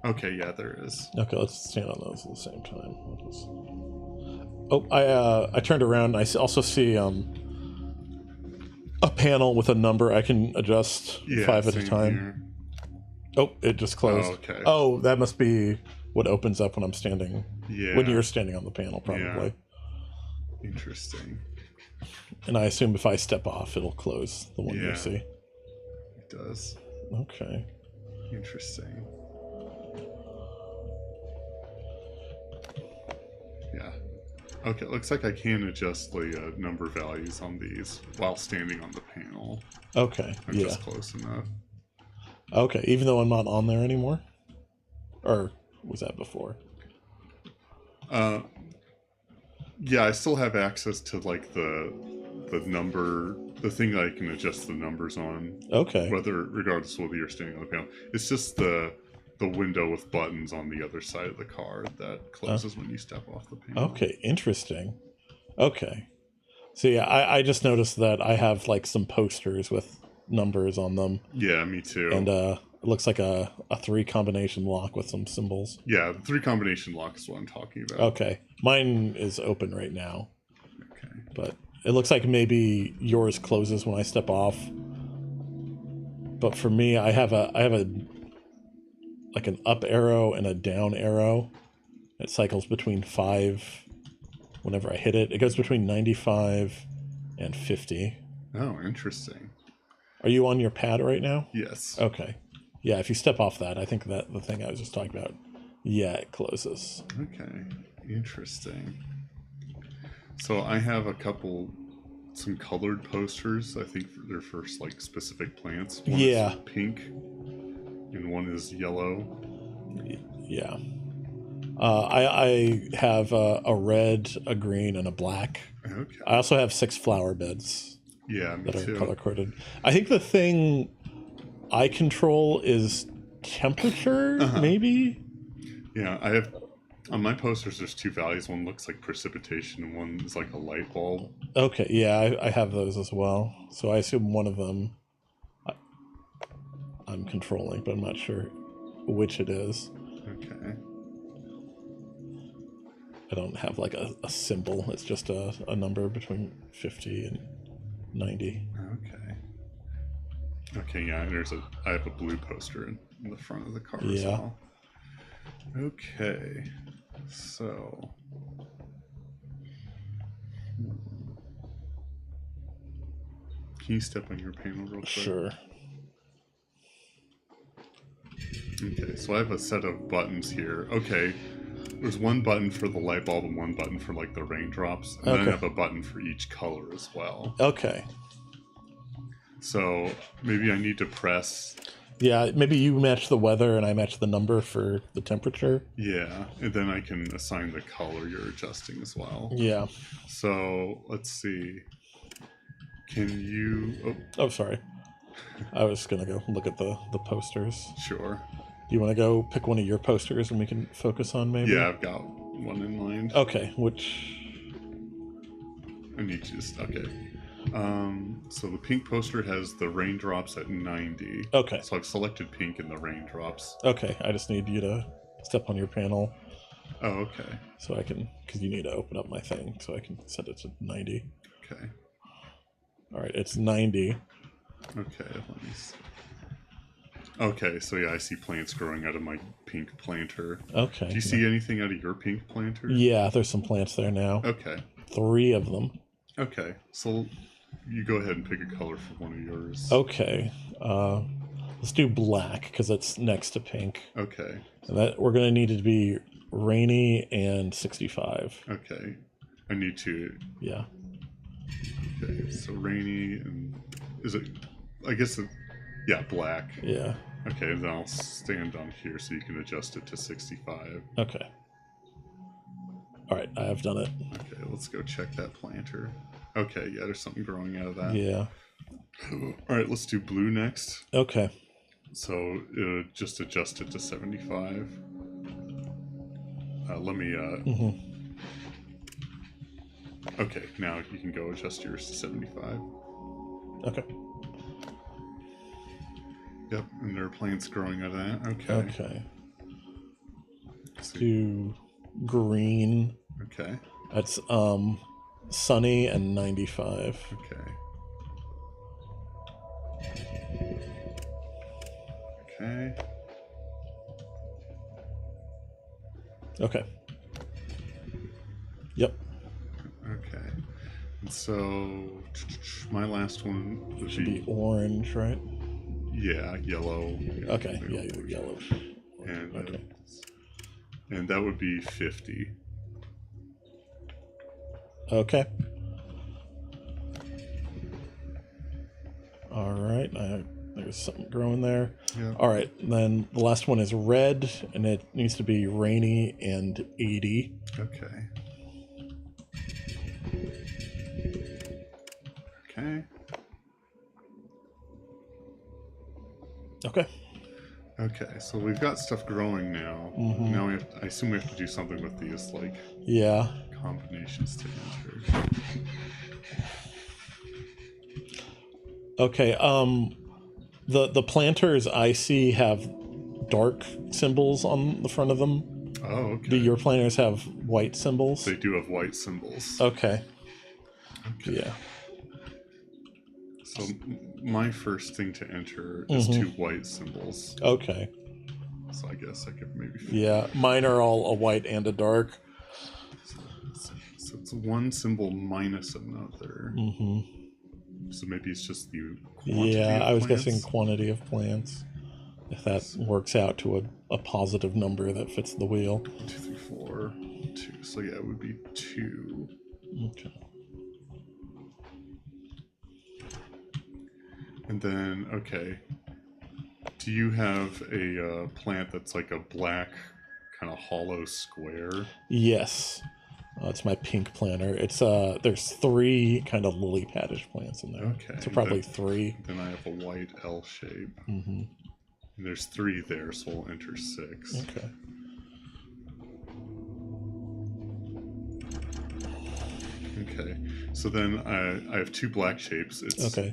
S1: Okay, yeah, there is.
S2: Okay, let's stand on those at the same time. Oh, I turned around. I also see a panel with a number I can adjust 5 at a time. Here. Oh, it just closed.
S1: Oh, okay.
S2: Oh, that must be what opens up when I'm standing.
S1: Yeah.
S2: When you're standing on the panel, probably.
S1: Yeah. Interesting.
S2: And I assume if I step off, it'll close the one you see.
S1: It does.
S2: Okay.
S1: Interesting. Yeah. Okay, it looks like I can adjust the number values on these while standing on the panel.
S2: Okay,
S1: I'm just close enough.
S2: Okay, even though I'm not on there anymore? Or was that before?
S1: Yeah, I still have access to like the number, the thing that I can adjust the numbers on.
S2: Okay.
S1: Regardless of whether you're standing on the panel. It's just the window with buttons on the other side of the car that closes when you step off the panel.
S2: Okay, interesting. Okay. So yeah, I just noticed that I have like some posters with numbers on them.
S1: Yeah, me too.
S2: And it looks like a 3 combination lock with some symbols.
S1: Yeah, the 3 combination lock is what I'm talking about.
S2: Okay. Mine is open right now.
S1: Okay.
S2: But it looks like maybe yours closes when I step off. But for me, I have a like an up arrow and a down arrow. It cycles between 5 whenever I hit it. It goes between 95 and 50.
S1: Oh, interesting.
S2: Are you on your pad right now?
S1: Yes.
S2: Okay. Yeah, if you step off that, I think that the thing I was just talking about, yeah, it closes.
S1: Okay. Interesting. So I have some colored posters, I think they're for like specific plants. One is pink and one is yellow.
S2: Yeah. I have a red, a green, and a black.
S1: Okay.
S2: I also have 6 flower beds.
S1: Yeah, me too.
S2: Color coded. I think the thing I control is temperature, maybe?
S1: Yeah, I have on my posters there's 2 values. One looks like precipitation and one is like a light bulb.
S2: Okay, yeah, I have those as well. So I assume one of them I'm controlling, but I'm not sure which it is.
S1: Okay.
S2: I don't have like a symbol. It's just a number between 50 and 90.
S1: Okay. Okay, yeah, I have a blue poster in the front of the car as well. Okay. So can you step on your panel real quick?
S2: Sure.
S1: Okay, so I have a set of buttons here. Okay, there's one button for the light bulb and one button for like the raindrops, and then I have a button for each color as well.
S2: Okay.
S1: So maybe I need to press.
S2: Yeah, maybe you match the weather and I match the number for the temperature.
S1: Yeah, and then I can assign the color you're adjusting as well.
S2: Yeah.
S1: So let's see. Can you?
S2: Oh, sorry. I was gonna go look at the posters.
S1: Sure.
S2: Do you want to go pick one of your posters and we can focus on maybe?
S1: Yeah, I've got one in mind.
S2: Okay, which?
S1: I need to just okay. So the pink poster has the raindrops at 90.
S2: Okay.
S1: So I've selected pink in the raindrops.
S2: Okay, I just need you to step on your panel.
S1: Oh, okay.
S2: So I can, because you need to open up my thing, so I can set it to 90.
S1: Okay.
S2: All right, it's 90.
S1: Okay, let me see. Okay, so yeah, I see plants growing out of my pink planter.
S2: Okay.
S1: Do you see anything out of your pink planter?
S2: Yeah, there's some plants there now.
S1: Okay.
S2: 3 of them.
S1: Okay, so you go ahead and pick a color for one of yours.
S2: Okay. Let's do black because it's next to pink.
S1: Okay.
S2: And that we're gonna need it to be rainy and 65.
S1: Okay. I need to.
S2: Yeah.
S1: Okay, so rainy and is it? I guess it. Yeah, black.
S2: Yeah.
S1: Okay, then I'll stand on here so you can adjust it to 65.
S2: Okay. All right, I have done it.
S1: Okay, let's go check that planter. Okay, yeah, there's something growing out of that.
S2: Yeah.
S1: All right, let's do blue next.
S2: Okay.
S1: So just adjust it to 75. Let me. Okay, now you can go adjust yours to 75.
S2: Okay.
S1: Yep, and there are plants growing out of that. Okay.
S2: Okay. Let's do green.
S1: Okay.
S2: That's sunny and 95.
S1: Okay. Okay.
S2: Okay. Yep.
S1: Okay. And so my last one would
S2: Should be orange, right?
S1: Yeah, yellow.
S2: Okay. Yeah, yellow.
S1: And
S2: okay.
S1: And that would be 50.
S2: Okay. All right. There's something growing there.
S1: Yeah.
S2: All right. Then the last one is red, and it needs to be rainy and 80.
S1: Okay. Okay.
S2: Okay.
S1: Okay, so we've got stuff growing now.
S2: Mm-hmm.
S1: Now I assume we have to do something with these, like,
S2: yeah,
S1: combinations to enter.
S2: Okay. The planters I see have dark symbols on the front of them.
S1: Oh, okay.
S2: Do your planters have white symbols?
S1: They do have white symbols.
S2: Okay.
S1: Okay.
S2: Yeah.
S1: So my first thing to enter is 2 white symbols.
S2: Okay.
S1: So I guess I could maybe.
S2: Yeah, mine are all a white and a dark.
S1: So it's one symbol minus another.
S2: Mm-hmm.
S1: So maybe it's just the quantity.
S2: Yeah,
S1: of
S2: I was
S1: plants?
S2: guessing quantity of plants. If that works out to a positive number that fits the wheel.
S1: 1, 2, 3, 4, 2. So yeah, it would be 2.
S2: Okay.
S1: And then, okay, do you have a plant that's like a black kind of hollow square?
S2: Yes. It's my pink planter. It's there's 3 kind of lily paddish plants in there.
S1: Okay.
S2: So probably 3.
S1: Then I have a white L shape.
S2: Mm-hmm.
S1: And there's 3 there, so we'll enter 6.
S2: Okay.
S1: Okay. So then I have 2 black shapes. It's
S2: Okay.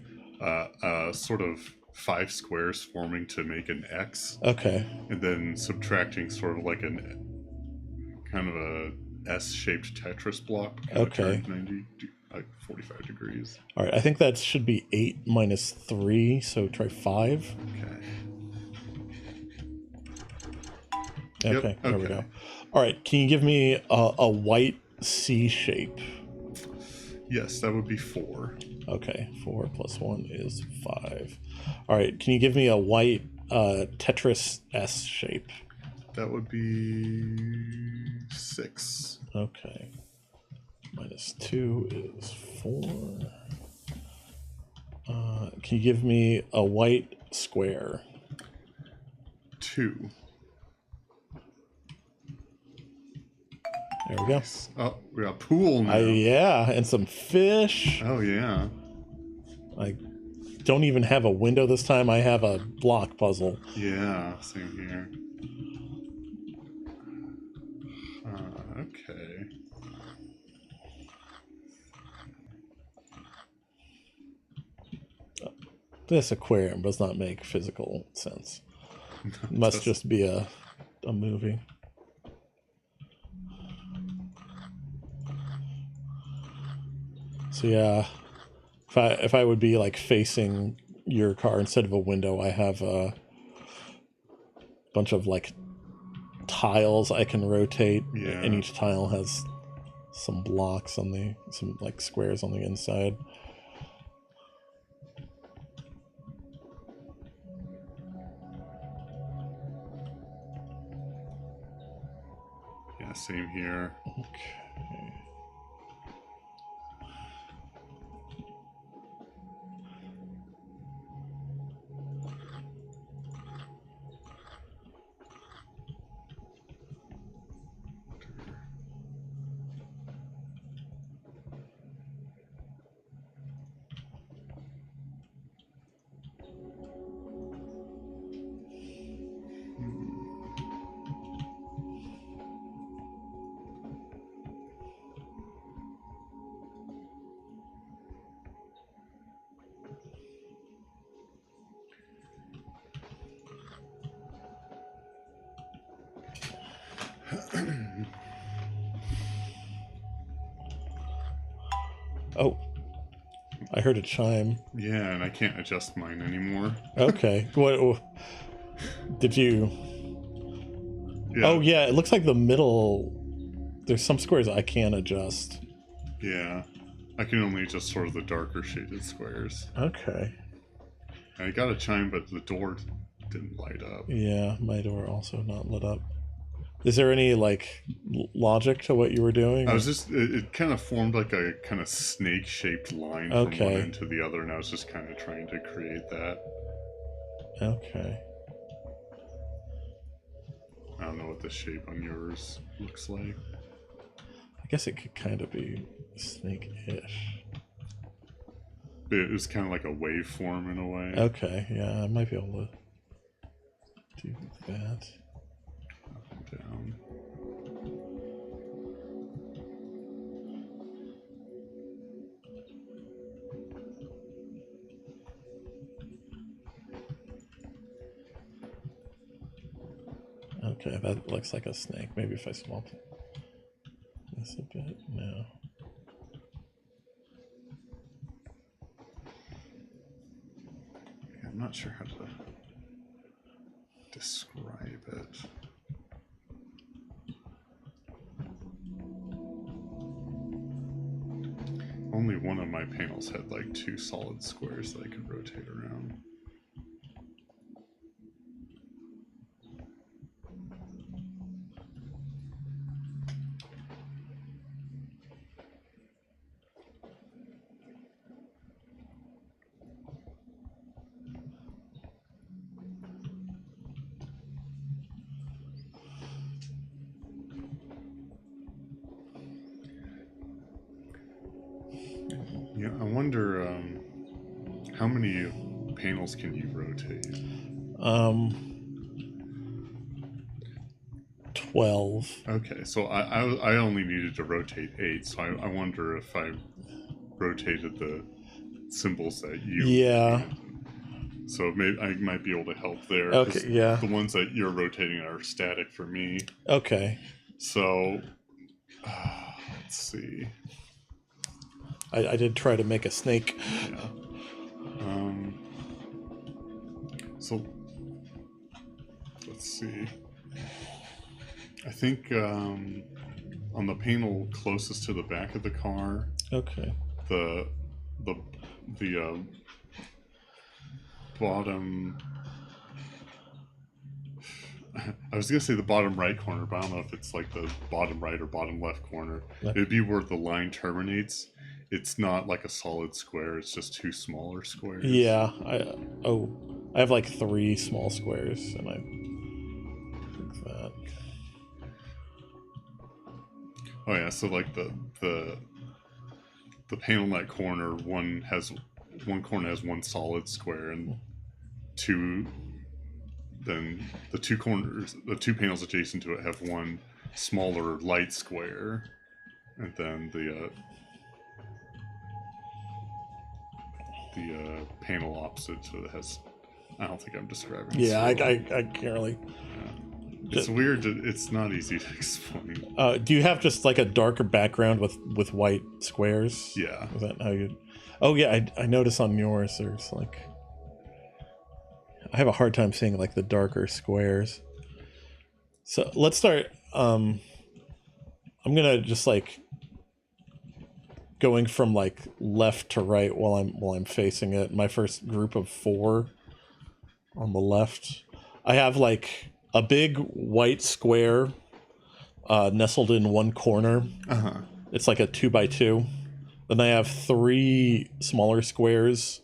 S1: Sort of 5 squares forming to make an X.
S2: Okay.
S1: And then subtracting sort of like an kind of a S-shaped Tetris block.
S2: Okay.
S1: 45 degrees.
S2: All right. I think that should be 8 minus 3. So try 5.
S1: Okay.
S2: Okay.
S1: Yep,
S2: There we go. All right. Can you give me a white C shape?
S1: Yes, that would be 4.
S2: Okay, 4 plus 1 is 5. All right, can you give me a white Tetris S shape?
S1: That would be 6.
S2: Okay. Minus 2 is 4. Can you give me a white square?
S1: 2.
S2: There we go.
S1: Oh, we got a pool now.
S2: Yeah, and some fish.
S1: Oh, yeah.
S2: I don't even have a window this time. I have a block puzzle.
S1: Yeah, same here. Okay.
S2: This aquarium does not make physical sense. It must just be a movie. So yeah, if I would be like facing your car instead of a window, I have a bunch of like tiles I can rotate, and each tile has some blocks on some like squares on the inside.
S1: Yeah, same here.
S2: Okay. Oh, I heard a chime.
S1: Yeah, and I can't adjust mine anymore.
S2: Okay. What did you? Yeah. Oh yeah, it looks like the middle. There's some squares I can adjust.
S1: Yeah, I can only adjust sort of the darker shaded squares.
S2: Okay.
S1: I got a chime, but the door didn't light up.
S2: Yeah, my door also not lit up. Is there any like logic to what you were doing?
S1: I was just it kind of formed like a kind of snake shaped line from one end to the other, and I was just kind of trying to create that.
S2: Okay.
S1: I don't know what the shape on yours looks like.
S2: I guess it could kind of be snake-ish.
S1: It was kind of like a waveform in a way.
S2: Okay, yeah, I might be able to do that.
S1: Up and down.
S2: Okay, that looks like a snake. Maybe if I swamp this a bit. No.
S1: I'm not sure how to describe it. Only one of my panels had like 2 solid squares that I could rotate around. Yeah, I wonder how many panels can you rotate?
S2: 12.
S1: Okay, so I only needed to rotate 8, so I wonder if I rotated the symbols that you...
S2: Yeah.
S1: So maybe I might be able to help there.
S2: Okay, yeah.
S1: The ones that you're rotating are static for me.
S2: Okay.
S1: So, let's see.
S2: I did try to make a snake.
S1: Yeah. So, let's see. I think on the panel closest to the back of the car,
S2: okay,
S1: the bottom. I was gonna say the bottom right corner, but I don't know if it's like the bottom right or bottom left corner. It'd be where the line terminates. It's not like a solid square. It's just two smaller squares.
S2: Yeah. I have like 3 small squares, and I think that.
S1: Oh yeah, so like the panel in that corner, one corner has one solid square, and then the two panels adjacent to it have one smaller light square, and then the panel opposite to it has. I don't think I'm describing.
S2: Yeah, I can't really.
S1: It's weird. It's not easy to explain.
S2: Do you have just like a darker background with white squares?
S1: Yeah.
S2: Is that how you? Oh yeah, I notice on yours there's like. I have a hard time seeing like the darker squares. So let's start. I'm gonna just like going from like left to right while I'm facing it. My first group of 4 on the left. I have like a big white square nestled in one corner. It's like a 2x2. Then I have 3 smaller squares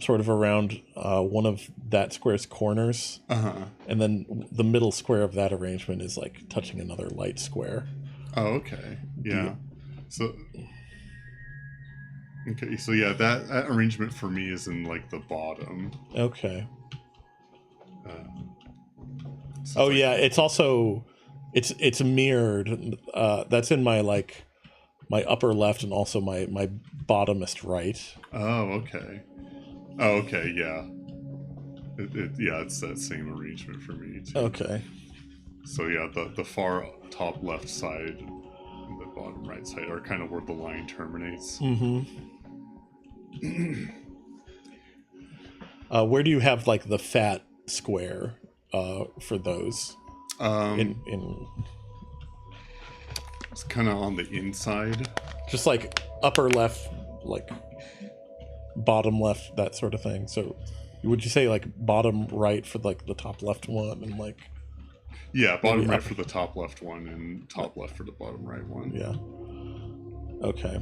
S2: sort of around one of that square's corners. And then the middle square of that arrangement is like touching another light square.
S1: Oh, okay. Yeah. So yeah, that arrangement for me is in like the bottom.
S2: Okay. So yeah, it's also it's mirrored. That's in my like my upper left and also my bottomest right.
S1: Oh, okay. Oh, okay, yeah. It's that same arrangement for me too.
S2: Okay.
S1: So yeah, the far top left side and the bottom right side are kind of where the line terminates.
S2: Where do you have like the fat square for those?
S1: It's kind of on the inside.
S2: Just like upper left, like bottom left, that sort of thing. So would you say like bottom right for like the top left one and like...
S1: Yeah, bottom right for the top left one and top left for the bottom right one.
S2: Yeah. Okay.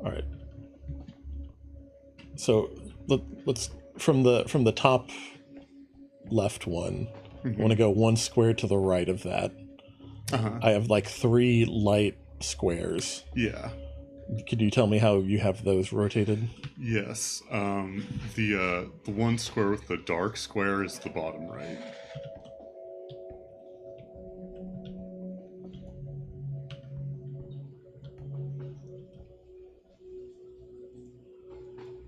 S2: All right. So let's from the top left one. I want to go one square to the right of that. I have like 3 light squares.
S1: Yeah.
S2: Could you tell me how you have those rotated?
S1: Yes. The one square with the dark square is the bottom right.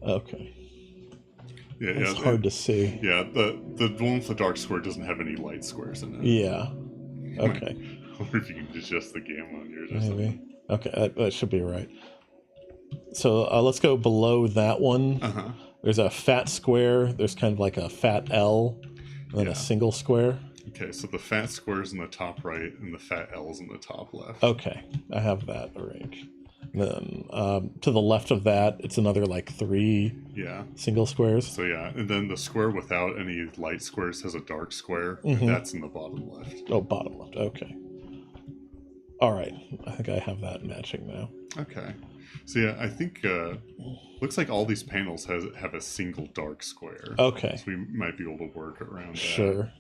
S2: Okay.
S1: Yeah,
S2: it's hard to see.
S1: Yeah, the one with the dark square doesn't have any light squares in it.
S2: Yeah. Okay.
S1: I wonder if you can adjust the gamma on yours or
S2: Maybe.
S1: something.
S2: Okay, that should be right. So let's go below that one. There's a fat square. There's kind of like a fat L, and then a single square.
S1: Okay, so the fat square is in the top right, and the fat L is in the top left.
S2: Okay, I have that arranged. Then to the left of that, it's another like 3 single squares.
S1: So yeah, and then the square without any light squares has a dark square, and that's in the bottom left.
S2: Oh, bottom left. Okay. All right, I think I have that matching now.
S1: Okay, so yeah, I think looks like all these panels have a single dark square.
S2: Okay,
S1: so we might be able to work around that.
S2: Sure.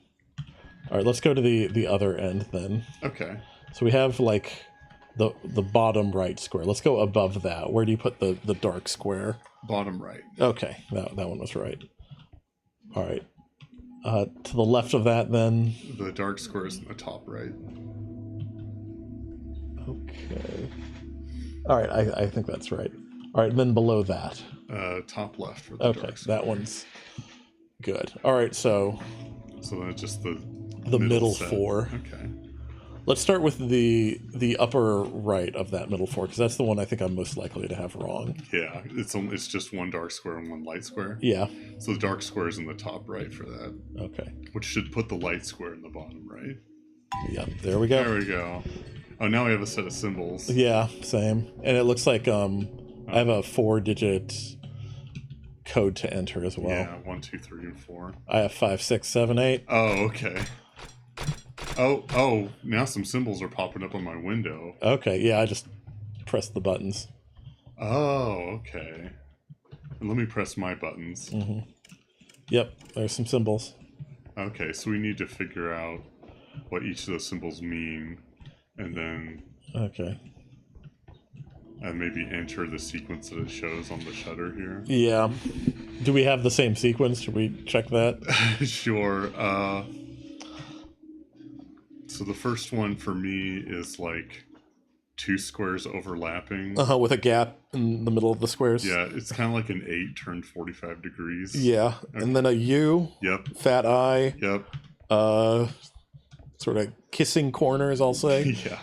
S2: All right, let's go to the other end then.
S1: Okay.
S2: So we have like the bottom right square. Let's go above that. Where do you put the dark square?
S1: Bottom right.
S2: Okay, that one was right. All right. To the left of that then?
S1: The dark square is in the top right.
S2: Okay. All right, I think that's right. All right, and then below that?
S1: Top left for the dark square.
S2: That one's good. All right, so
S1: then it's just the
S2: middle
S1: set.
S2: 4.
S1: Okay.
S2: Let's start with the upper right of that middle 4, because that's the one I think I'm most likely to have wrong.
S1: Yeah, it's just one dark square and one light square.
S2: Yeah.
S1: So the dark square is in the top right for that.
S2: Okay.
S1: Which should put the light square in the bottom right.
S2: Yeah, there we go.
S1: There we go. Oh, now we have a set of symbols.
S2: Yeah, same. And it looks like I have a 4-digit code to enter as well.
S1: Yeah, 1, 2, 3, and 4.
S2: I have 5, 6, 7, 8.
S1: Oh, okay. Oh, now some symbols are popping up on my window.
S2: Okay, yeah, I just pressed the buttons.
S1: Oh, okay. And let me press my buttons.
S2: Mm-hmm. Yep, there's some symbols.
S1: Okay, so we need to figure out what each of those symbols mean, and then...
S2: Okay.
S1: And maybe enter the sequence that it shows on the shutter here.
S2: Yeah. Do we have the same sequence? Should we check that?
S1: Sure. So the first one for me is like 2 squares overlapping.
S2: With a gap in the middle of the squares.
S1: Yeah, it's kind of like an 8 turned 45 degrees.
S2: Yeah, okay. And then a U.
S1: Yep.
S2: Fat I.
S1: Yep.
S2: Sort of kissing corners, I'll say.
S1: Yeah.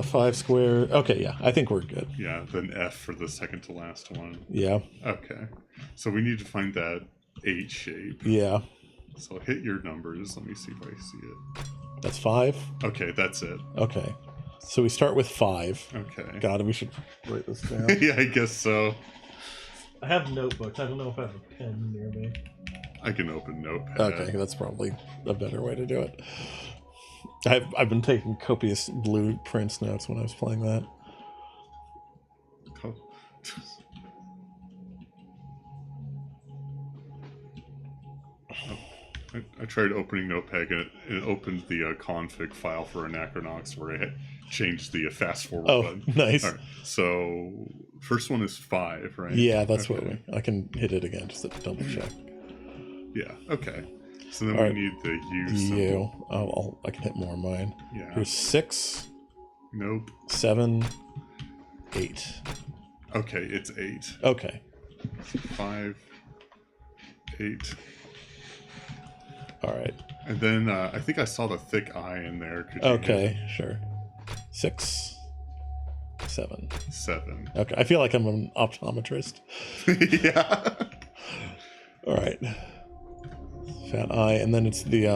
S2: 5 square. Okay, yeah, I think we're good.
S1: Yeah, then F for the second to last one.
S2: Yeah.
S1: Okay. So we need to find that 8 shape.
S2: Yeah.
S1: So hit your numbers. Let me see if I see it.
S2: That's 5?
S1: Okay, that's it.
S2: Okay. So we start with 5.
S1: Okay.
S2: God, we should write this down.
S1: Yeah, I guess so.
S2: I have notebooks. I don't know if I have a pen near me.
S1: I can open Notepad.
S2: Okay, that's probably a better way to do it. I've been taking copious blueprints notes when I was playing that.
S1: Oh. I tried opening Notepad and it opened the config file for Anachronox where I had changed the fast forward button.
S2: Nice.
S1: All right. So first one is 5, right?
S2: Yeah, that's what I can hit it again just to double check.
S1: Yeah. Okay. So then we need the U symbol.
S2: U. Oh, I can hit more of mine.
S1: Yeah.
S2: Here's 6.
S1: Nope.
S2: 7. 8.
S1: Okay, it's 8.
S2: Okay.
S1: 5. 8.
S2: All right.
S1: And then I think I saw the thick I in there. Could you
S2: okay, sure. 6. 7.
S1: 7.
S2: Okay, I feel like I'm an optometrist.
S1: Yeah.
S2: All right. Fat I, and then it's the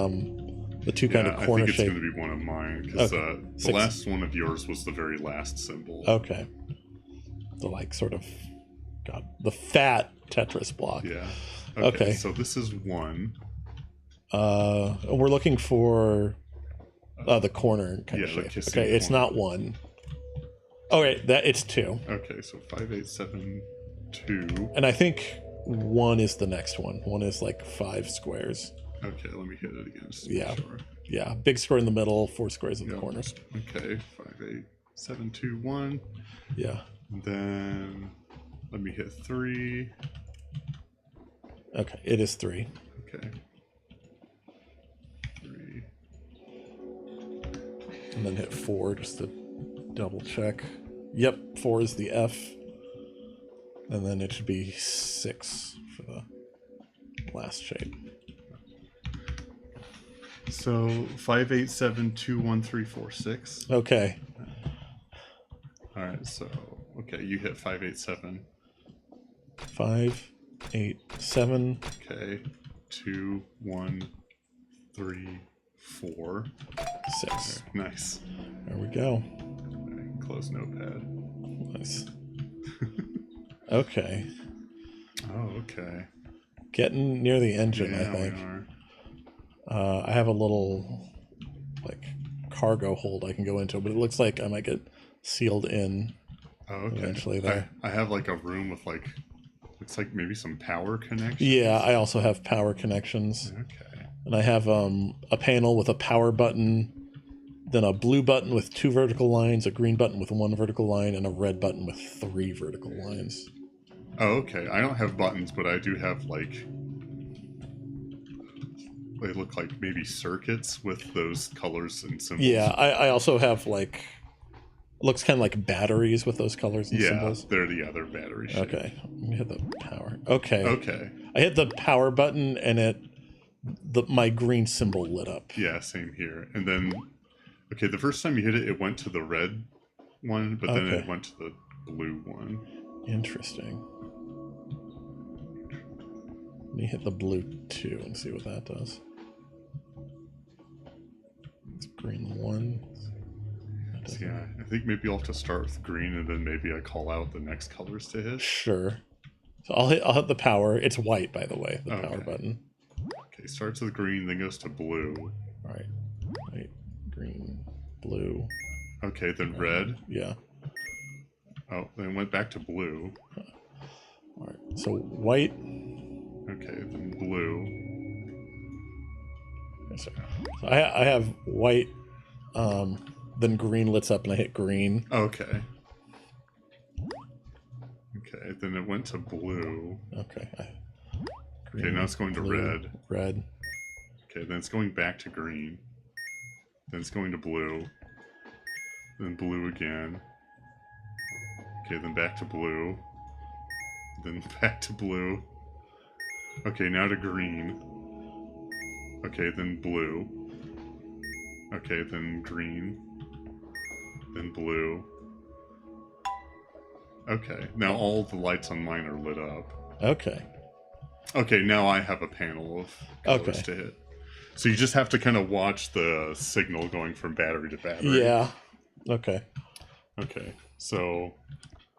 S2: 2 kind of corner shape.
S1: I think it's going to be one of mine because the last one of yours was the very last symbol.
S2: Okay. The the fat Tetris block.
S1: Yeah.
S2: Okay.
S1: So this is 1.
S2: We're looking for the corner kind of shape. Okay, it's not 1. Oh wait, it's 2.
S1: Okay, so 5, 8, 7, 2.
S2: And I think 1 is the next one. 1 is like 5 squares.
S1: Okay, let me hit it again.
S2: Yeah.
S1: Sure.
S2: Yeah, big square in the middle, 4 squares in the corners.
S1: Okay, 5, 8, 7, 2, 1.
S2: Yeah.
S1: And then let me hit 3.
S2: Okay, it is 3.
S1: Okay. 3.
S2: And then hit 4 just to double check. Yep, 4 is the F. And then it should be 6 for the last shape.
S1: So 5, 8, 7, 2, 1, 3, 4, 6.
S2: Okay.
S1: All right. So you hit 5, 8, 7.
S2: 5, 8, 7.
S1: Okay. 2, 1, 3, 4,
S2: 6.
S1: Okay, nice.
S2: There we go.
S1: Okay, close Notepad.
S2: Nice. Okay.
S1: Oh, okay.
S2: Getting near the engine, I think.
S1: We are.
S2: I have a little cargo hold I can go into, but it looks like I might get sealed in.
S1: Oh, okay.
S2: Eventually there.
S1: I have a room with looks like maybe some power connections.
S2: Yeah, I also have power connections.
S1: Okay.
S2: And I have a panel with a power button, then a blue button with 2 vertical lines, a green button with 1 vertical line, and a red button with 3 vertical lines.
S1: Oh, okay. I don't have buttons, but I do have they look like maybe circuits with those colors and symbols.
S2: Yeah, I also have looks kind of like batteries with those colors and symbols.
S1: They're battery shaped.
S2: Okay, let me hit the power. Okay.
S1: Okay.
S2: I hit the power button and my green symbol lit up.
S1: Yeah, same here. And then Okay, the first time you hit it, it went to the red one, but then it went to the blue one.
S2: Interesting. Let me hit the blue 2 and see what that does. It's green 1.
S1: Yeah, I think maybe I'll have to start with green, and then maybe I call out the next colors to hit.
S2: Sure. So I'll hit the power. It's white, by the way, the power button.
S1: Okay, starts with green, then goes to blue.
S2: All right. White, green, blue.
S1: Okay, then red.
S2: Yeah.
S1: Oh, then went back to blue.
S2: All right. So white.
S1: Okay, then blue.
S2: Okay, sorry. So I have white. Then green lights up, and I hit green.
S1: Okay. Okay, then it went to blue.
S2: Okay.
S1: Green, okay, now it's going
S2: blue,
S1: to red.
S2: Red.
S1: Okay, then it's going back to green. Then it's going to blue. Then blue again. Okay, then back to blue. Then back to blue. Okay, now to green. Okay, then blue. Okay, then green. Then blue. Okay, now all the lights on mine are lit up.
S2: Okay.
S1: Okay, now I have a panel of colors to hit. So you just have to kind of watch the signal going from battery to battery.
S2: Yeah. Okay.
S1: Okay, so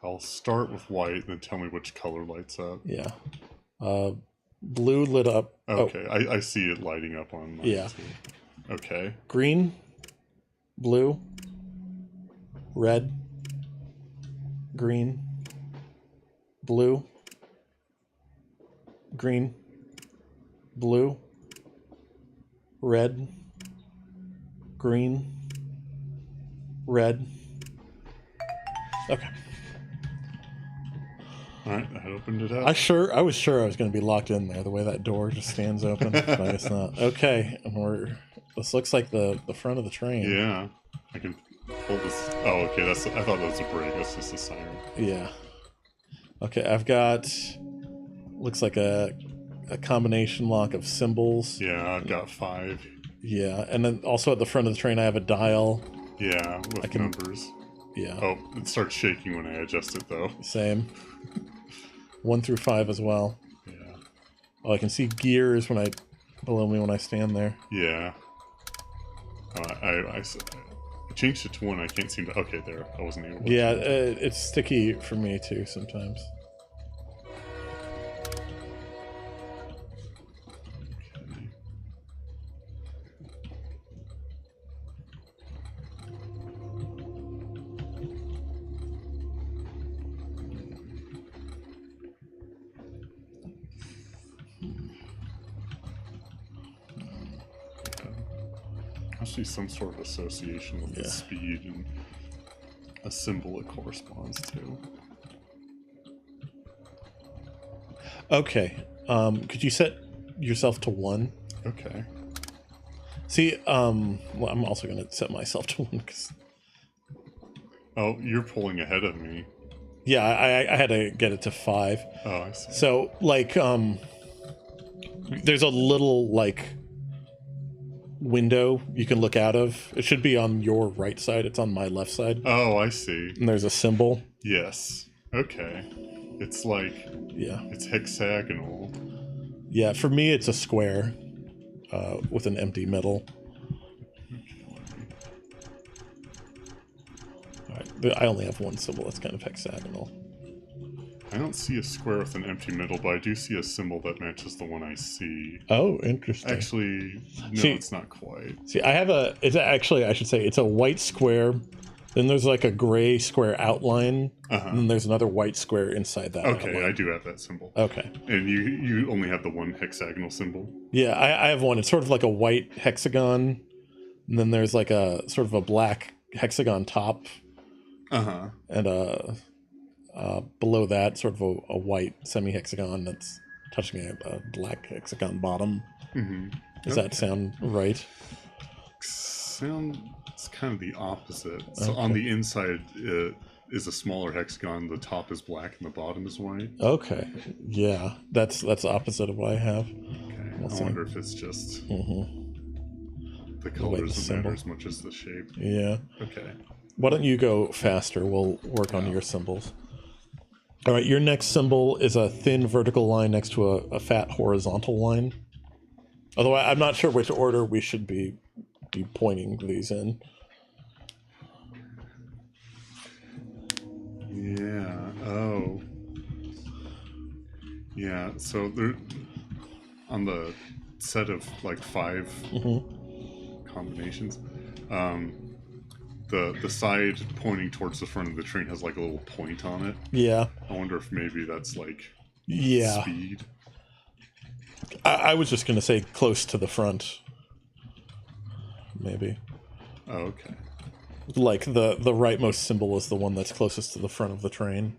S1: I'll start with white, then tell me which color lights up.
S2: Yeah. Blue lit up.
S1: Okay, I see it lighting up on mine too. Okay.
S2: Green, blue, red, green, blue, green, blue, red, green, red. Okay.
S1: All right, that opened it up.
S2: I was sure I was going to be locked in there. The way that door just stands open, but I guess not. Okay, and this looks like the front of the train.
S1: Yeah, I can pull this. Oh, okay. I thought that was a brake. That's just a siren.
S2: Yeah. Okay, I've got. Looks like a combination lock of symbols.
S1: Yeah, I've got 5.
S2: Yeah, and then also at the front of the train, I have a dial.
S1: Yeah, with numbers.
S2: Yeah.
S1: Oh, it starts shaking when I adjust it, though.
S2: Same. 1 through 5 as well.
S1: Yeah.
S2: Oh, I can see gears below me when I stand there.
S1: Yeah. I changed it to 1. I can't seem to. Okay, there. I wasn't able to.
S2: Yeah, it's sticky for me too sometimes.
S1: Must be some sort of association with the speed and a symbol it corresponds to.
S2: Okay. Could you set yourself to 1?
S1: Okay.
S2: See, well, I'm also going to set myself to 1 because...
S1: Oh, you're pulling ahead of me.
S2: Yeah, I had to get it to 5.
S1: Oh, I see.
S2: So, like, there's a little, like, window you can look out of. It should be on your right side. It's on my left side.
S1: Oh, I see.
S2: And there's a symbol.
S1: Yes. Okay. It's like...
S2: Yeah.
S1: It's hexagonal.
S2: Yeah, for me it's a square with an empty middle. Alright, I only have one symbol that's kind of hexagonal.
S1: I don't see a square with an empty middle, but I do see a symbol that matches the one I see.
S2: Oh, interesting.
S1: Actually, no, it's not quite.
S2: See, I should say, it's a white square. Then there's like a gray square outline. And then there's another white square inside that outline.
S1: I do have that symbol.
S2: Okay.
S1: And you only have the one hexagonal symbol?
S2: Yeah, I have one. It's sort of like a white hexagon. And then there's like a sort of a black hexagon top. And below that, sort of a white semi-hexagon that's touching a black hexagon bottom. Does that sound right?
S1: It's kind of the opposite. So on the inside is a smaller hexagon. The top is black and the bottom is white.
S2: Okay. Yeah, that's the opposite of what I have.
S1: Okay. I wonder if it's just... the color doesn't matter as much as the shape.
S2: Yeah.
S1: Okay.
S2: Why don't you go faster? We'll work on your symbols. All right, your next symbol is a thin vertical line next to a fat horizontal line. Although I'm not sure which order we should be pointing these in.
S1: Yeah. Oh. Yeah. So there, on the set of like 5 combinations, the side pointing towards the front of the train has like a little point on it.
S2: Yeah.
S1: I wonder if maybe that's like speed.
S2: I was just going to say close to the front. Maybe.
S1: Oh, okay.
S2: Like the rightmost symbol is the one that's closest to the front of the train.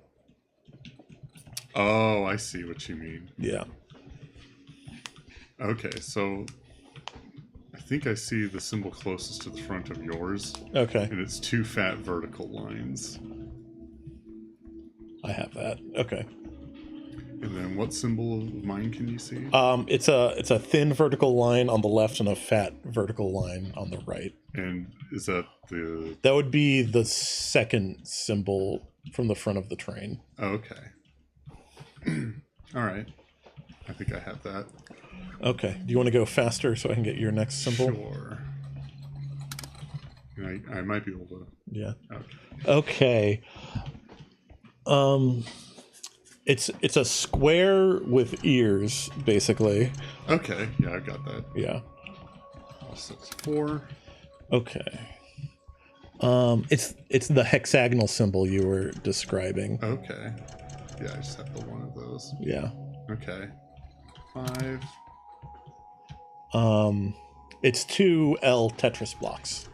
S1: Oh, I see what you mean.
S2: Yeah.
S1: Okay, so I think I see the symbol closest to the front of yours.
S2: Okay.
S1: And it's 2 fat vertical lines.
S2: I have that. Okay.
S1: And then what symbol of mine can you see?
S2: It's a thin vertical line on the left and a fat vertical line on the right.
S1: And is that the...
S2: That would be the second symbol from the front of the train.
S1: Okay. All right. I think I have that.
S2: Okay. Do you want to go faster so I can get your next symbol?
S1: Sure. I might be able to...
S2: Yeah.
S1: Okay.
S2: It's a square with ears, basically.
S1: Okay. Yeah, I got that.
S2: Yeah.
S1: 4.
S2: Okay. It's the hexagonal symbol you were describing.
S1: Okay. Yeah, I just have the one of those.
S2: Yeah.
S1: Okay. 5.
S2: It's 2 L Tetris blocks.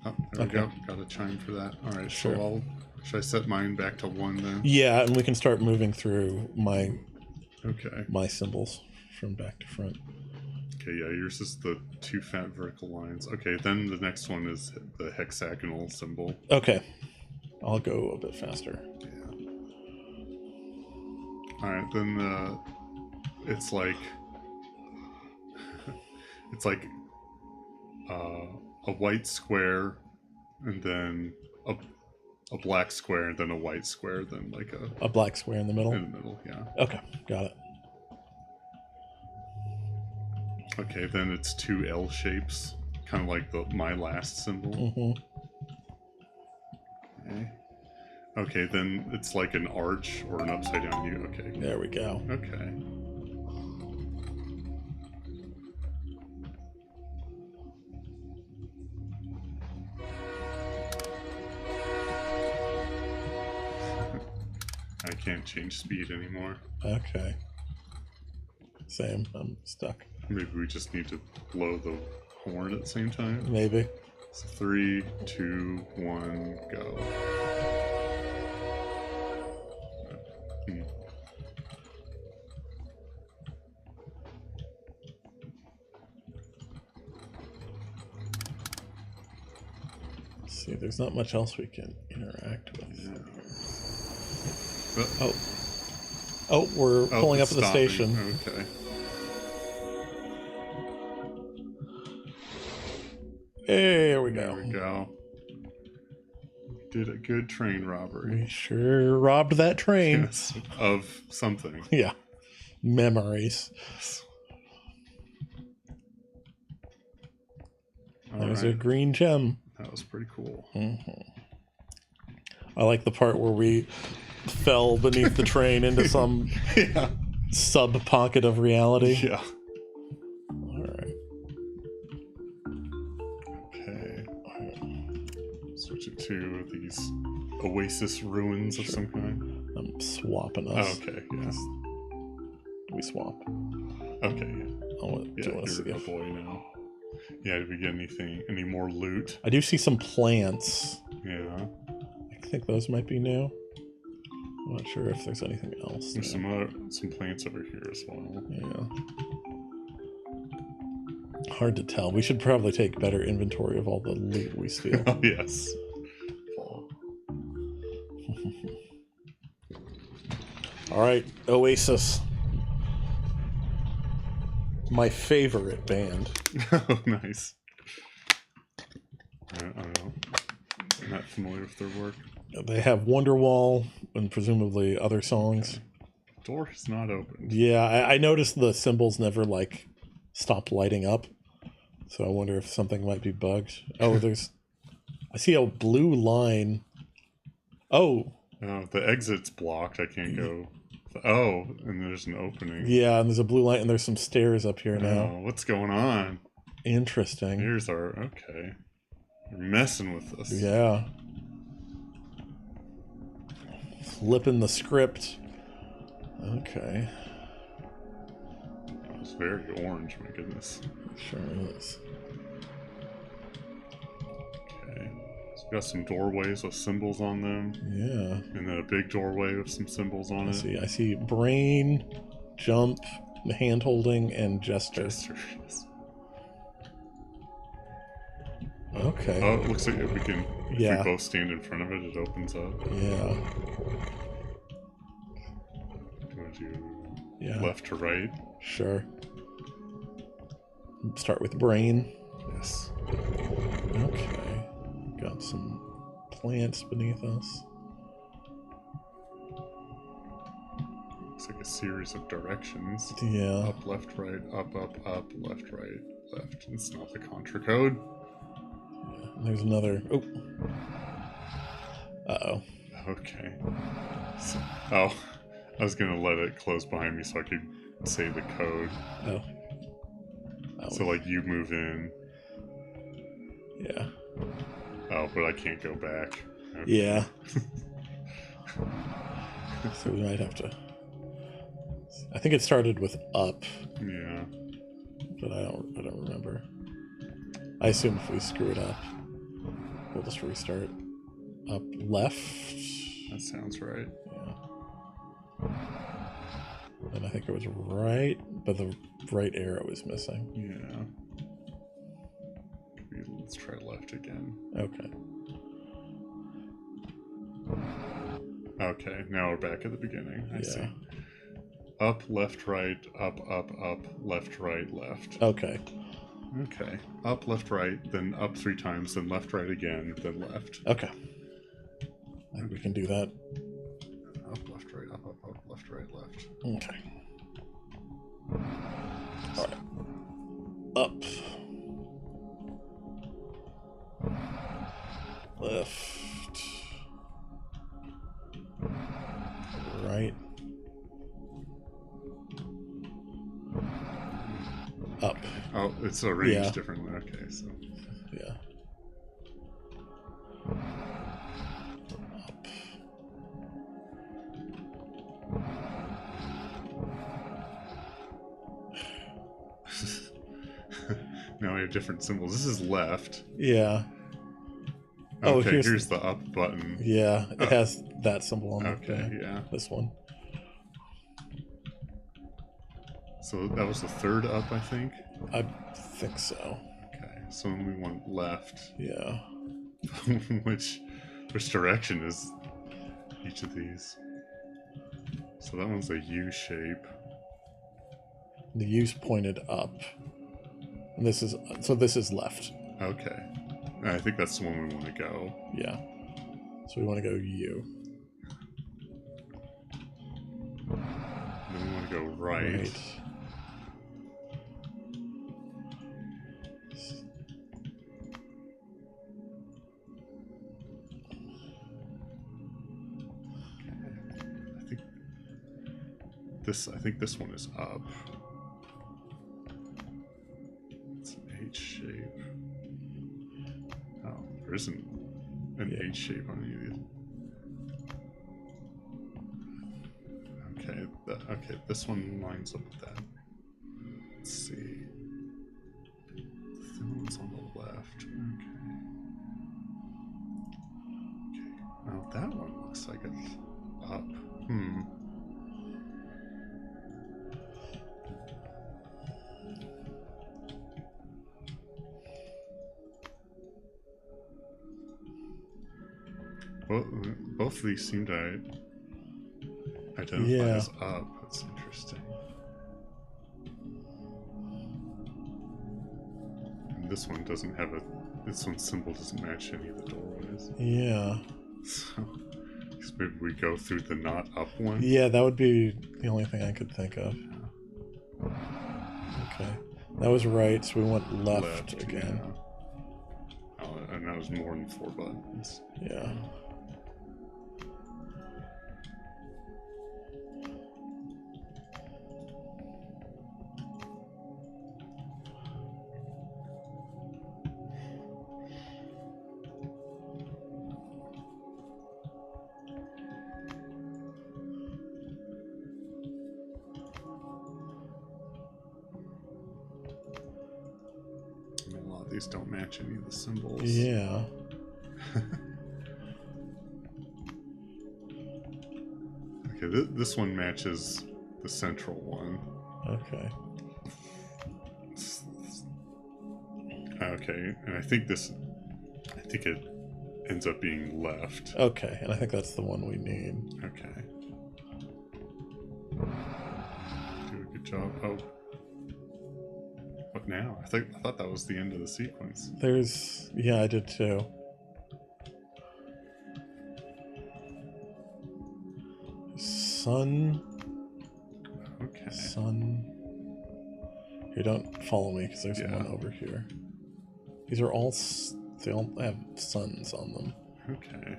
S1: Oh, there we go. Got a chime for that. All right,
S2: sure.
S1: So should I set mine back to 1 then?
S2: Yeah, and we can start moving through my symbols from back to front.
S1: Okay, yeah, yours is the 2 fat vertical lines. Okay, then the next one is the hexagonal symbol.
S2: Okay. I'll go a bit faster.
S1: Yeah. Alright, then it's like a white square and then a black square and then a white square, then like
S2: a black square in the middle?
S1: In the middle, yeah.
S2: Okay, got it.
S1: Okay, then it's 2 L shapes, kind of like my last symbol. Okay. Okay, then it's like an arch or an upside down U. Okay.
S2: There we go.
S1: Okay. I can't change speed anymore.
S2: Okay. Same. I'm stuck.
S1: Maybe we just need to blow the horn at the same time?
S2: Maybe.
S1: So 3, 2, 1, go.
S2: Let's see, there's not much else we can interact with.
S1: Yeah.
S2: Oh, we're pulling up at the station.
S1: Okay.
S2: There we go.
S1: There we go. Did a good train robbery.
S2: We sure robbed that train.
S1: Yes, of something.
S2: Yeah. Memories. That was a green gem.
S1: That was pretty cool.
S2: I like the part where we fell beneath the train into some sub pocket of reality.
S1: Yeah.
S2: Alright.
S1: Okay. Switch it to these oasis ruins of some kind.
S2: I'm swapping us.
S1: Oh, okay, yes.
S2: We swap.
S1: Okay, yeah.
S2: Do you want to see
S1: a boy now. Yeah, did we get any more loot?
S2: I do see some plants.
S1: Yeah.
S2: I think those might be new. I'm not sure if there's anything else.
S1: There's some plants over here as well.
S2: Yeah. Hard to tell. We should probably take better inventory of all the loot we steal.
S1: Oh, yes.
S2: All right, Oasis. My favorite band.
S1: Oh, nice. I don't know. I'm not familiar with their work.
S2: They have Wonderwall and presumably other songs.
S1: Okay. Door is not open.
S2: Yeah, I noticed the symbols never like stopped lighting up, so I wonder if something might be bugged. Oh, I see a blue line. Oh.
S1: Oh, the exit's blocked. I can't go. Oh, and there's an opening.
S2: Yeah, and there's a blue light, and there's some stairs up here now.
S1: Oh, what's going on?
S2: Interesting.
S1: Here's our... Okay. They're messing with us.
S2: Yeah. Flipping the script. Okay.
S1: It's very orange, my goodness.
S2: It sure is.
S1: Okay. So we got some doorways with symbols on them.
S2: Yeah.
S1: And then a big doorway with some symbols on it.
S2: I see brain, jump, hand holding, and gesture.
S1: Yes.
S2: Okay.
S1: Oh, it looks like if we can... If
S2: Yeah.
S1: we both stand in front of it, it opens up.
S2: Yeah.
S1: Do you want to do
S2: Yeah.
S1: left to right?
S2: Sure. Start with brain.
S1: Yes.
S2: Okay. Got some plants beneath us.
S1: Looks like a series of directions.
S2: Yeah.
S1: Up, left, right, up, left, right, left. It's not the Contra code.
S2: Yeah. There's another. Oh. Uh-oh.
S1: Okay. So, oh, I was gonna let it close behind me so I could say the code.
S2: Oh.
S1: So like you move in.
S2: Yeah.
S1: Oh, but I can't go back. Okay.
S2: Yeah. So we might have to. I think it started with up.
S1: Yeah.
S2: But I don't remember. I assume if we screw it up, we'll just restart. Up left.
S1: That sounds right.
S2: Yeah. And I think it was right, but the right arrow is missing.
S1: Yeah. Let's try left again.
S2: Okay.
S1: Okay, now we're back at the beginning. I see.
S2: Yeah.
S1: Up, left, right, up, left, right, left.
S2: Okay.
S1: Okay. Up, left, right, then up 3 times, then left, right again, then left.
S2: Okay. I think we can do that.
S1: Up, left, right, up, left, right, left.
S2: Okay. All right. Up. Left. Right. Up.
S1: Oh, it's arranged
S2: Yeah.
S1: differently. Okay, so.
S2: Yeah. Up.
S1: Now we have different symbols. This is left.
S2: Yeah.
S1: Okay,
S2: Oh,
S1: here's the up button.
S2: Yeah, it has that symbol on it.
S1: Okay, yeah.
S2: This one.
S1: So that was the third up, I think?
S2: I think so.
S1: Okay, so then we want left.
S2: Yeah.
S1: which direction is each of these? So that one's a U shape.
S2: The U's pointed up. And this is left.
S1: Okay. I think that's the one we want to go.
S2: Yeah. So we want to go U.
S1: Then we want to go right. I think this one is up. It's an H shape. Oh, there isn't an H shape on any of these. Okay, okay, this one lines up with that. Let's see. The thin one's on the left. Okay. Now that one looks like it's up. Both of these seem to identify as up. That's interesting. And this one doesn't have this one's symbol doesn't match any of the doorways.
S2: Yeah.
S1: So, maybe we go through the not up one?
S2: Yeah, that would be the only thing I could think of. Okay. That was right, so we went left again.
S1: Yeah. Oh, and that was more than 4 buttons.
S2: Yeah.
S1: These don't match any of the symbols.
S2: Yeah.
S1: Okay, this one matches the central one.
S2: Okay.
S1: Okay, and I think it ends up being left.
S2: Okay, and I think that's the one we need.
S1: Okay. Do a good job. Oh. What now? I thought that was the end of the sequence.
S2: Yeah, I did too. Sun.
S1: Okay.
S2: Sun. Here, don't follow me because there's one over here. These are all. They all have suns on them.
S1: Okay.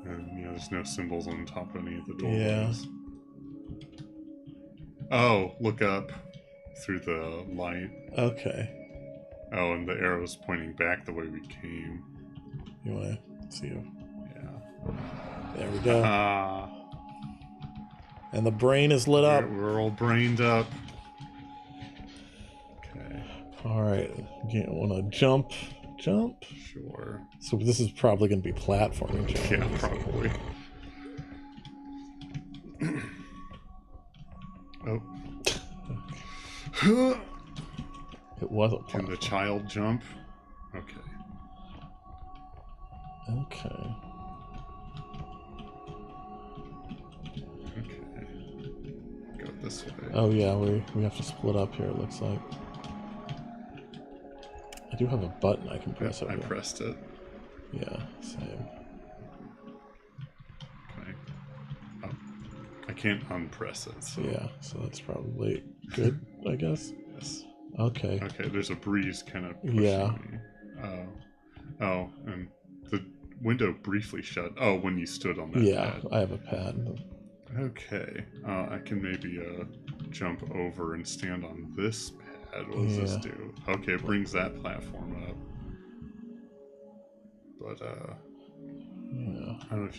S1: And there's no symbols on top of any of the doorways. Yeah. Oh, look up. Through the light.
S2: Okay.
S1: Oh, and the arrow's pointing back the way we came.
S2: You want to see you?
S1: Yeah.
S2: There we go. And the brain is lit up.
S1: We're all brained up. Okay.
S2: All right. You want to jump? Jump?
S1: Sure.
S2: So this is probably going to be platforming.
S1: Yeah, probably. Oh.
S2: It wasn't.
S1: Can the child jump? Okay.
S2: Okay.
S1: Okay. Go this way.
S2: Oh yeah, we have to split up here. It looks like. I do have a button I can press over.
S1: I pressed it.
S2: Yeah, same.
S1: Okay. Oh. I can't unpress it. So.
S2: Yeah, so that's probably good, I guess.
S1: Yes.
S2: Okay.
S1: Okay, there's a breeze kind of pushing me. Oh, and the window briefly shut. Oh, when you stood on that pad.
S2: I have a pad.
S1: Okay. I can maybe jump over and stand on this pad. What does this do? Okay, it brings that platform up. But,
S2: yeah.
S1: I don't know if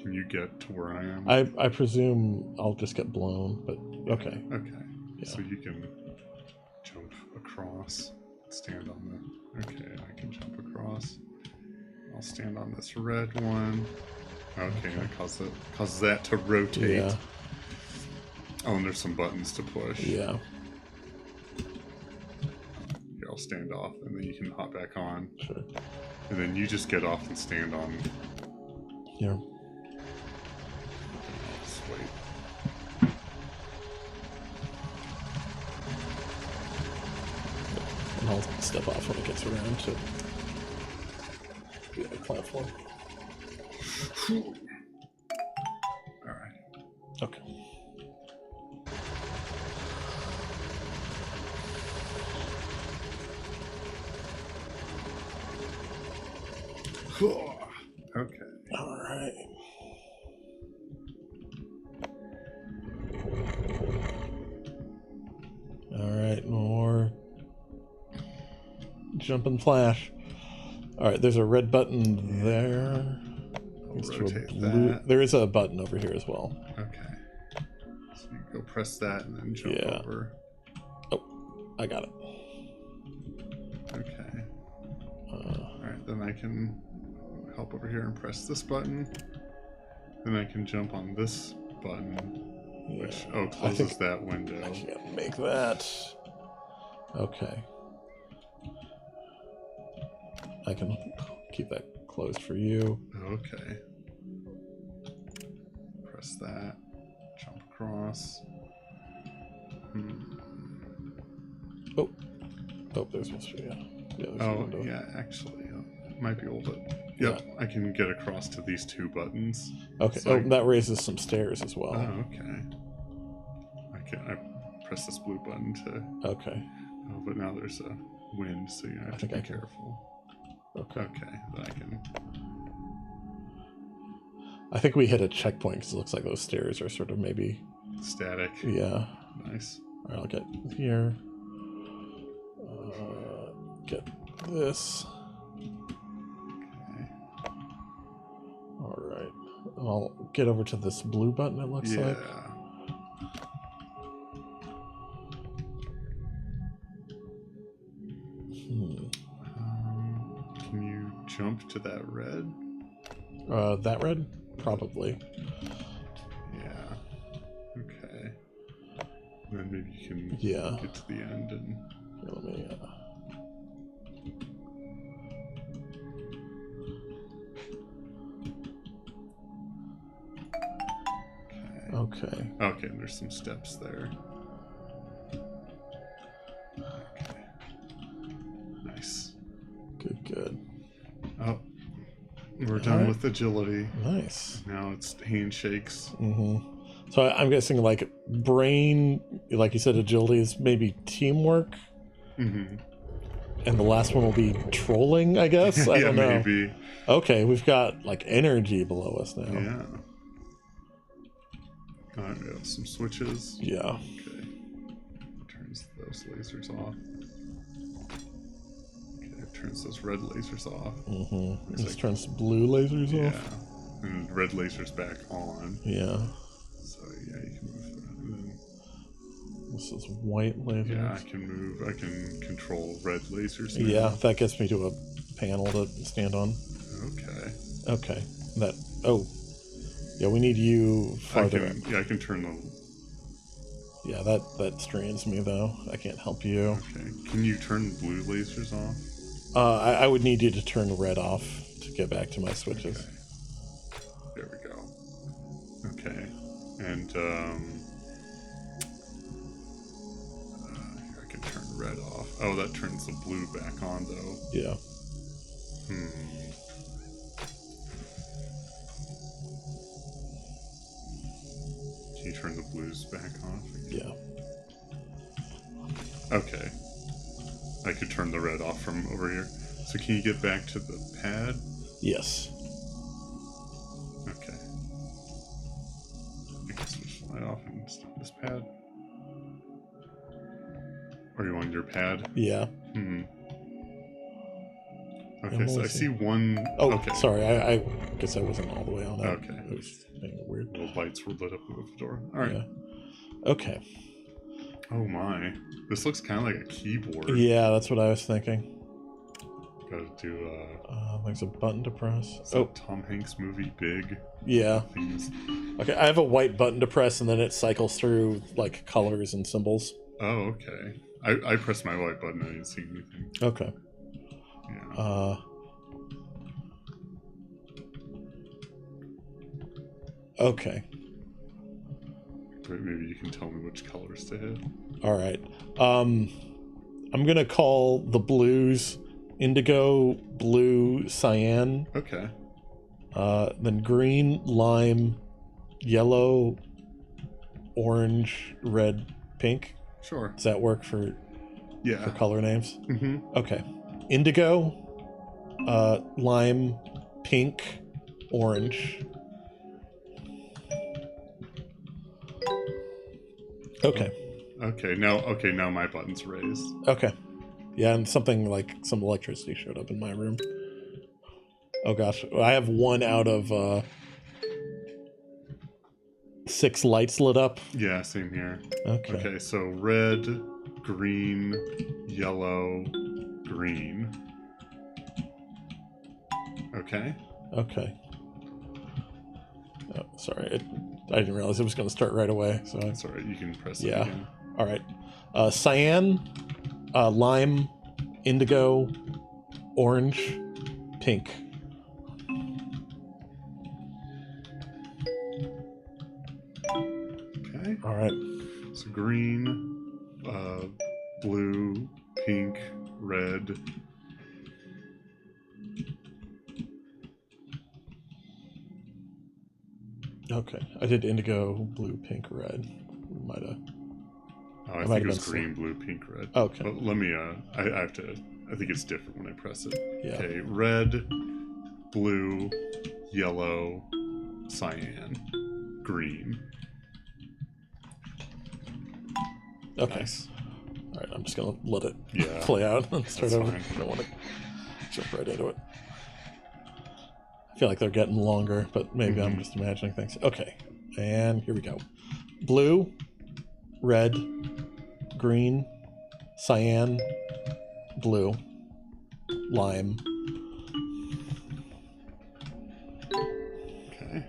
S1: can you get to where I am?
S2: I presume I'll just get blown, but okay.
S1: Okay.
S2: Yeah.
S1: So you can jump across, stand on the... Okay, I can jump across. I'll stand on this red one. Okay, and it causes that to rotate.
S2: Yeah.
S1: Oh, and there's some buttons to push.
S2: Yeah.
S1: Here, I'll stand off, and then you can hop back on.
S2: Sure.
S1: And then you just get off and stand on.
S2: Yeah.
S1: Just wait.
S2: And I'll step off when it gets around to the other platform.
S1: Alright.
S2: Okay.
S1: Okay.
S2: Alright. Alright, more jump and flash. Alright, there's a red button there.
S1: Rotate that.
S2: There is a button over here as well.
S1: Okay. So you go press that and then jump over.
S2: Oh, I got it.
S1: Okay. Alright, then I can help over here and press this button. Then I can jump on this button, which closes that window.
S2: I can't make that. Okay. I can keep that closed for you.
S1: Okay. Press that. Jump across.
S2: Oh. Oh, there's supposed to be, yeah. There's
S1: Oh, yeah, actually, it might be able to... Yep, yeah. I can get across to these 2 buttons.
S2: Okay, so that raises some stairs as well.
S1: Oh, okay. I press this blue button to...
S2: Okay.
S1: Oh, but now there's a wind, so you have to be careful.
S2: Okay.
S1: Okay, then I can...
S2: I think we hit a checkpoint because it looks like those stairs are sort of maybe...
S1: static.
S2: Yeah.
S1: Nice.
S2: All right, I'll get here. Get this.
S1: Okay.
S2: All right. I'll get over to this blue button, it looks like.
S1: Can you jump to that red?
S2: That red? Probably.
S1: Yeah. Okay. Then maybe you can get to the end and...
S2: Here, let me... Okay.
S1: Okay, and there's some steps there. Okay. Nice.
S2: Good.
S1: Oh, we're done with agility.
S2: Nice.
S1: Now it's handshakes.
S2: So I'm guessing like brain, like you said, agility is maybe teamwork. And the last one will be trolling, I guess. I don't know.
S1: Maybe.
S2: Okay, we've got like energy below us now.
S1: Yeah. Alright, we have some switches.
S2: Yeah.
S1: Okay. Turns those lasers off. Okay, it turns those red lasers off.
S2: This turns blue lasers off.
S1: Yeah. And red lasers back on.
S2: Yeah.
S1: So yeah, you can move that. And then
S2: this is white lasers.
S1: Yeah, I can move. I can control red lasers now.
S2: Yeah, that gets me to a panel to stand on.
S1: Okay.
S2: Okay. That. Oh. Yeah, we need you farther.
S1: I can turn the...
S2: Yeah, that strains me, though. I can't help you.
S1: Okay. Can you turn blue lasers off?
S2: I would need you to turn red off to get back to my switches.
S1: Okay. There we go. Okay. And, I can turn red off. Oh, that turns the blue back on, though.
S2: Yeah.
S1: Can you turn the blues back off?
S2: Yeah.
S1: Okay. I could turn the red off from over here. So can you get back to the pad?
S2: Yes.
S1: Okay. I can switch the light off and stop this pad. Are you on your pad?
S2: Yeah.
S1: Okay, so I see one...
S2: Oh,
S1: okay.
S2: Sorry, I guess I wasn't all the way on that.
S1: Okay.
S2: It was weird.
S1: Little lights were lit up above the door. Alright.
S2: Yeah. Okay.
S1: Oh my. This looks kind of like a keyboard.
S2: Yeah, that's what I was thinking.
S1: Gotta do,
S2: there's a button to press.
S1: Is that Tom Hanks movie, Big?
S2: Yeah.
S1: Things.
S2: Okay, I have a white button to press, and then it cycles through, like, colors and symbols.
S1: Oh, okay. I pressed my white button, I didn't see anything.
S2: Okay.
S1: Yeah.
S2: Okay.
S1: Maybe you can tell me which colors to hit.
S2: All right. I'm gonna call the blues indigo, blue, cyan.
S1: Okay.
S2: Then green, lime, yellow, orange, red, pink.
S1: Sure.
S2: Does that work for color names? Okay. Indigo, lime, pink, orange. Okay.
S1: Okay, now my button's raised.
S2: Okay. Yeah, and something like some electricity showed up in my room. Oh gosh, I have 1 out of 6 lights lit up.
S1: Yeah, same here.
S2: Okay.
S1: Okay, so red, green, yellow, green. Okay.
S2: Okay. Oh, sorry, I didn't realize it was going to start right away. So
S1: that's all right. You can press it again.
S2: All right. Cyan, lime, indigo, orange, pink.
S1: Okay.
S2: All right.
S1: So green, blue, pink, red.
S2: Okay, I did indigo, blue, pink, red. Might have.
S1: Oh, I think it was green, blue, pink, red.
S2: Okay.
S1: But let me. I have to. I think it's different when I press it.
S2: Yeah.
S1: Okay, red, blue, yellow, cyan, green.
S2: Okay.
S1: Nice.
S2: All right, I'm just gonna let it
S1: Yeah,
S2: play out and start over.
S1: fine.
S2: I don't want to jump right into it. I feel like they're getting longer, but maybe I'm just imagining things. Okay, and here we go. Blue, red, green, cyan, blue, lime.
S1: Okay.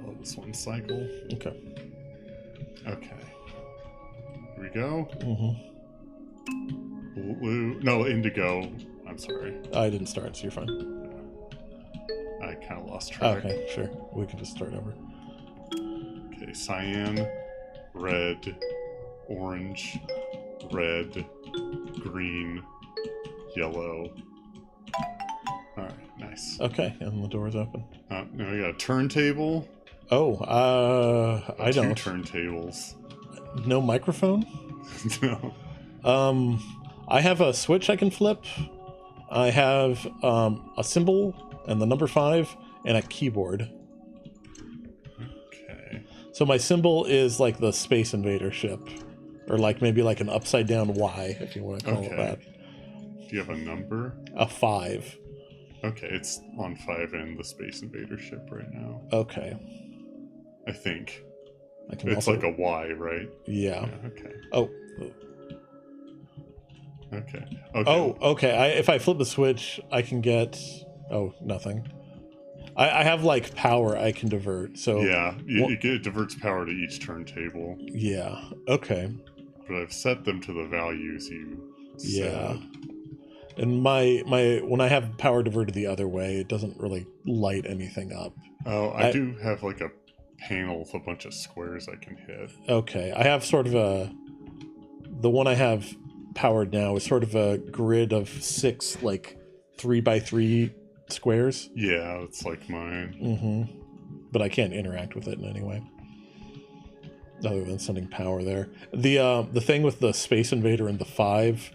S1: Oh, this one cycle.
S2: Okay.
S1: Okay. Here we go.
S2: Mm-hmm.
S1: Blue. No, indigo. I'm sorry.
S2: I didn't start, so you're fine.
S1: I kind of lost track.
S2: Okay, sure. We can just start over.
S1: Okay, cyan, red, orange, red, green, yellow. Alright, nice.
S2: Okay, and the door's open.
S1: Now we got a turntable.
S2: Oh, I
S1: Two
S2: don't.
S1: turntables.
S2: No microphone?
S1: No.
S2: I have a switch I can flip. I have a symbol and the number 5 and a keyboard.
S1: Okay.
S2: So my symbol is like the Space Invader ship, or like maybe like an upside down Y, if you want to call it that.
S1: Do you have a number?
S2: A 5.
S1: Okay, it's on 5 in the Space Invader ship right now.
S2: Okay.
S1: I think.
S2: I can
S1: It's
S2: also...
S1: like a Y, right?
S2: Yeah.
S1: Okay.
S2: Oh.
S1: Okay.
S2: Oh, okay. If I flip the switch, I can get... Oh, nothing. I have, like, power I can divert, so...
S1: Yeah, it diverts power to each turntable.
S2: Yeah, okay.
S1: But I've set them to the values you said.
S2: Yeah. And my when I have power diverted the other way, it doesn't really light anything up.
S1: Oh, I do have, like, a panel with a bunch of squares I can hit.
S2: Okay, I have sort of a... The one I have powered now is sort of a grid of 6, like, 3x3 squares.
S1: Yeah, it's like mine.
S2: Mm-hmm. But I can't interact with it in any way, other than sending power there. The thing with the Space Invader and the 5,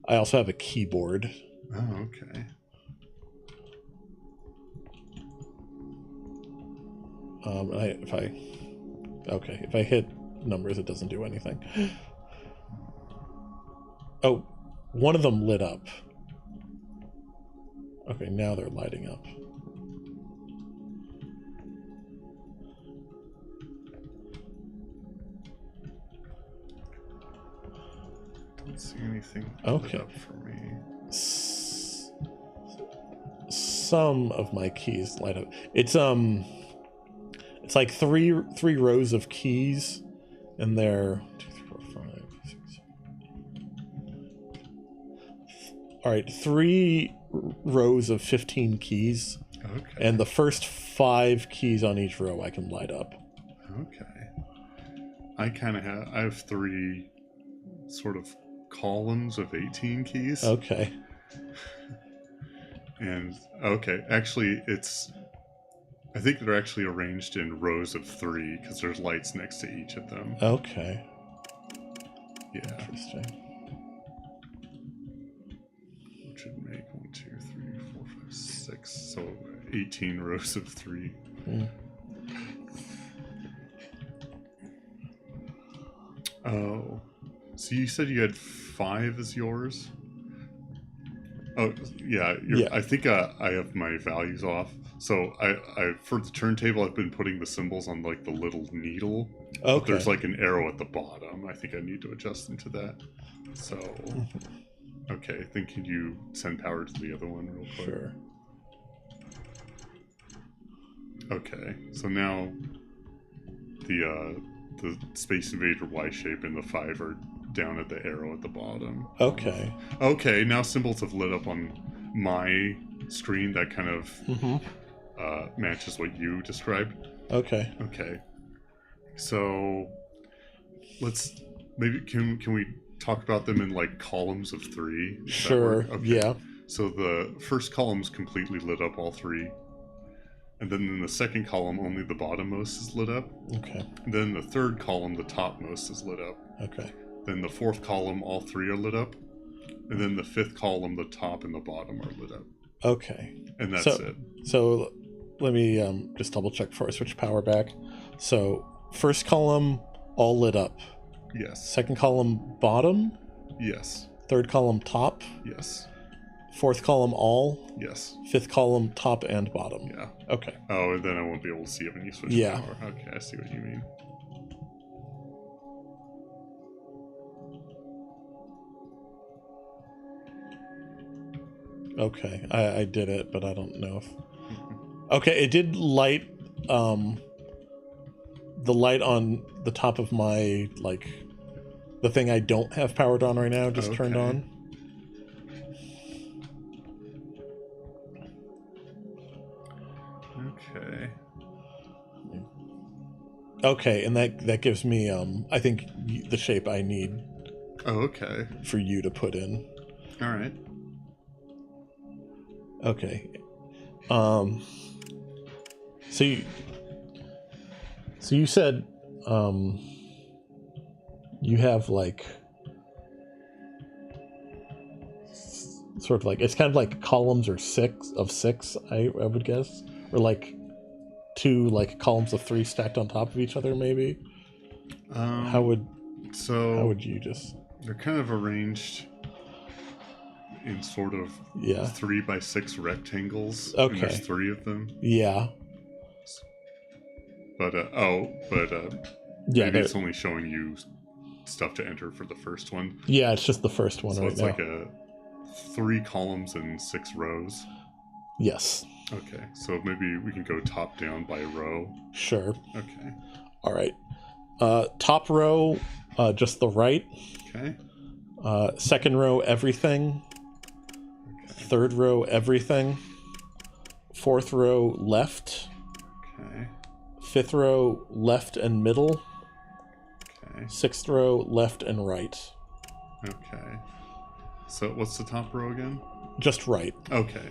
S2: I also have a keyboard.
S1: Oh, okay.
S2: If I hit numbers, it doesn't do anything. Oh, one of them lit up. Okay, now they're lighting up.
S1: Don't see anything
S2: lit
S1: up for me.
S2: Some of my keys light up. It's like three rows of keys, and they're 2, 3, 4, 5, 6. All right, 3 rows of 15 keys.
S1: Okay.
S2: And the first 5 keys on each row I can light up.
S1: Okay. I have 3 sort of columns of 18 keys.
S2: Okay.
S1: And actually I think they're actually arranged in rows of 3 because there's lights next to each of them.
S2: Okay.
S1: Yeah.
S2: Interesting.
S1: Which would make 1, 2, 3, 4, 5, 6. So 18 rows of 3.
S2: Hmm.
S1: Oh. So you said you had 5 as yours? Oh, yeah. I think I have my values off. So I for the turntable, I've been putting the symbols on like the little needle.
S2: Okay.
S1: But there's like an arrow at the bottom. I think I need to adjust them to that. So, okay. Then can you send power to the other one real quick?
S2: Sure.
S1: Okay. So now the Space Invader Y shape and the 5 are down at the arrow at the bottom.
S2: Okay.
S1: Okay. Now symbols have lit up on my screen that kind of matches what you described.
S2: Okay.
S1: Okay. So let's maybe can we talk about them in like columns of 3?
S2: Sure. Okay. Yeah.
S1: So the first column's completely lit up, all 3. And then in the second column, only the bottommost is lit up.
S2: Okay.
S1: And then the third column, the topmost is lit up.
S2: Okay.
S1: Then the fourth column, all 3 are lit up. And then the fifth column, the top and the bottom are lit up.
S2: Okay.
S1: And that's it.
S2: So let me just double check before I switch power back. So first column, all lit up.
S1: Yes.
S2: Second column, bottom.
S1: Yes.
S2: Third column, top.
S1: Yes.
S2: Fourth column, all.
S1: Yes.
S2: Fifth column, top and bottom.
S1: Yeah.
S2: Okay.
S1: Oh, and then I won't be able to see it when you switch power. Okay, I see what you mean.
S2: Okay, I did it, but I don't know if... Okay, it did light, the light on the top of my, like, the thing I don't have powered on right now just turned on.
S1: Okay.
S2: Okay, and that gives me, I think, the shape I need.
S1: Oh, okay.
S2: For you to put in.
S1: All right.
S2: Okay. So you said you have like sort of like, it's kind of like columns or 6 of 6, I would guess, or like 2 like columns of 3 stacked on top of each other, maybe. How would you just...
S1: They're kind of arranged in sort of 3 by 6 rectangles.
S2: Okay.
S1: And there's 3 of them.
S2: Yeah.
S1: But maybe it's only showing you stuff to enter for the first one.
S2: Yeah, it's just the first one.
S1: So
S2: right
S1: it's
S2: now.
S1: like 3 columns and 6 rows.
S2: Yes.
S1: Okay, so maybe we can go top down by row.
S2: Sure.
S1: Okay.
S2: All right. Top row, just the right.
S1: Okay.
S2: Second row, everything. Okay. Third row, everything. Fourth row, left.
S1: Okay.
S2: Fifth row, left and middle.
S1: Okay.
S2: Sixth row, left and right.
S1: Okay. So what's the top row again?
S2: Just right.
S1: Okay.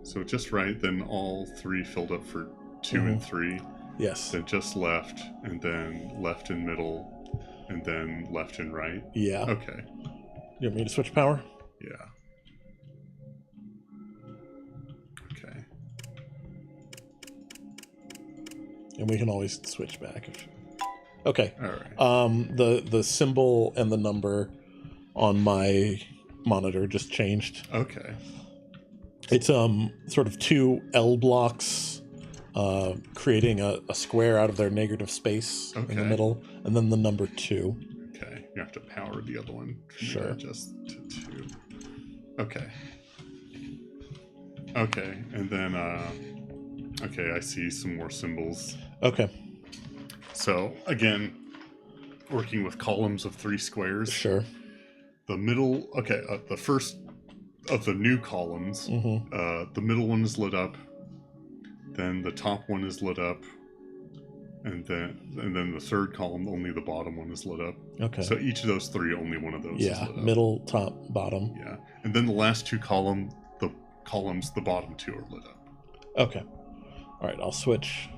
S1: So just right, then all 3 filled up for 2 and 3.
S2: Yes.
S1: Then just left, and then left and middle, and then left and right.
S2: Yeah.
S1: Okay.
S2: You want me to switch power?
S1: Yeah. Okay.
S2: And we can always switch back if... Okay.
S1: All right.
S2: The symbol and the number on my monitor just changed.
S1: Okay.
S2: It's sort of 2 L blocks, creating a square out of their negative space in the middle, and then the number 2.
S1: Okay, you have to power the other one.
S2: Sure.
S1: Just to 2. Okay. Okay, and then okay, I see some more symbols.
S2: Okay.
S1: So again, working with columns of 3 squares.
S2: Sure.
S1: The middle. Okay, the first of the new columns, the middle one is lit up, then the top one is lit up, and then the third column, only the bottom one is lit up.
S2: Okay.
S1: So each of those 3, only one of those is lit up.
S2: Middle, top, bottom.
S1: Yeah. And then the last 2 columns, the bottom 2 are lit up.
S2: Okay. All right, I'll switch.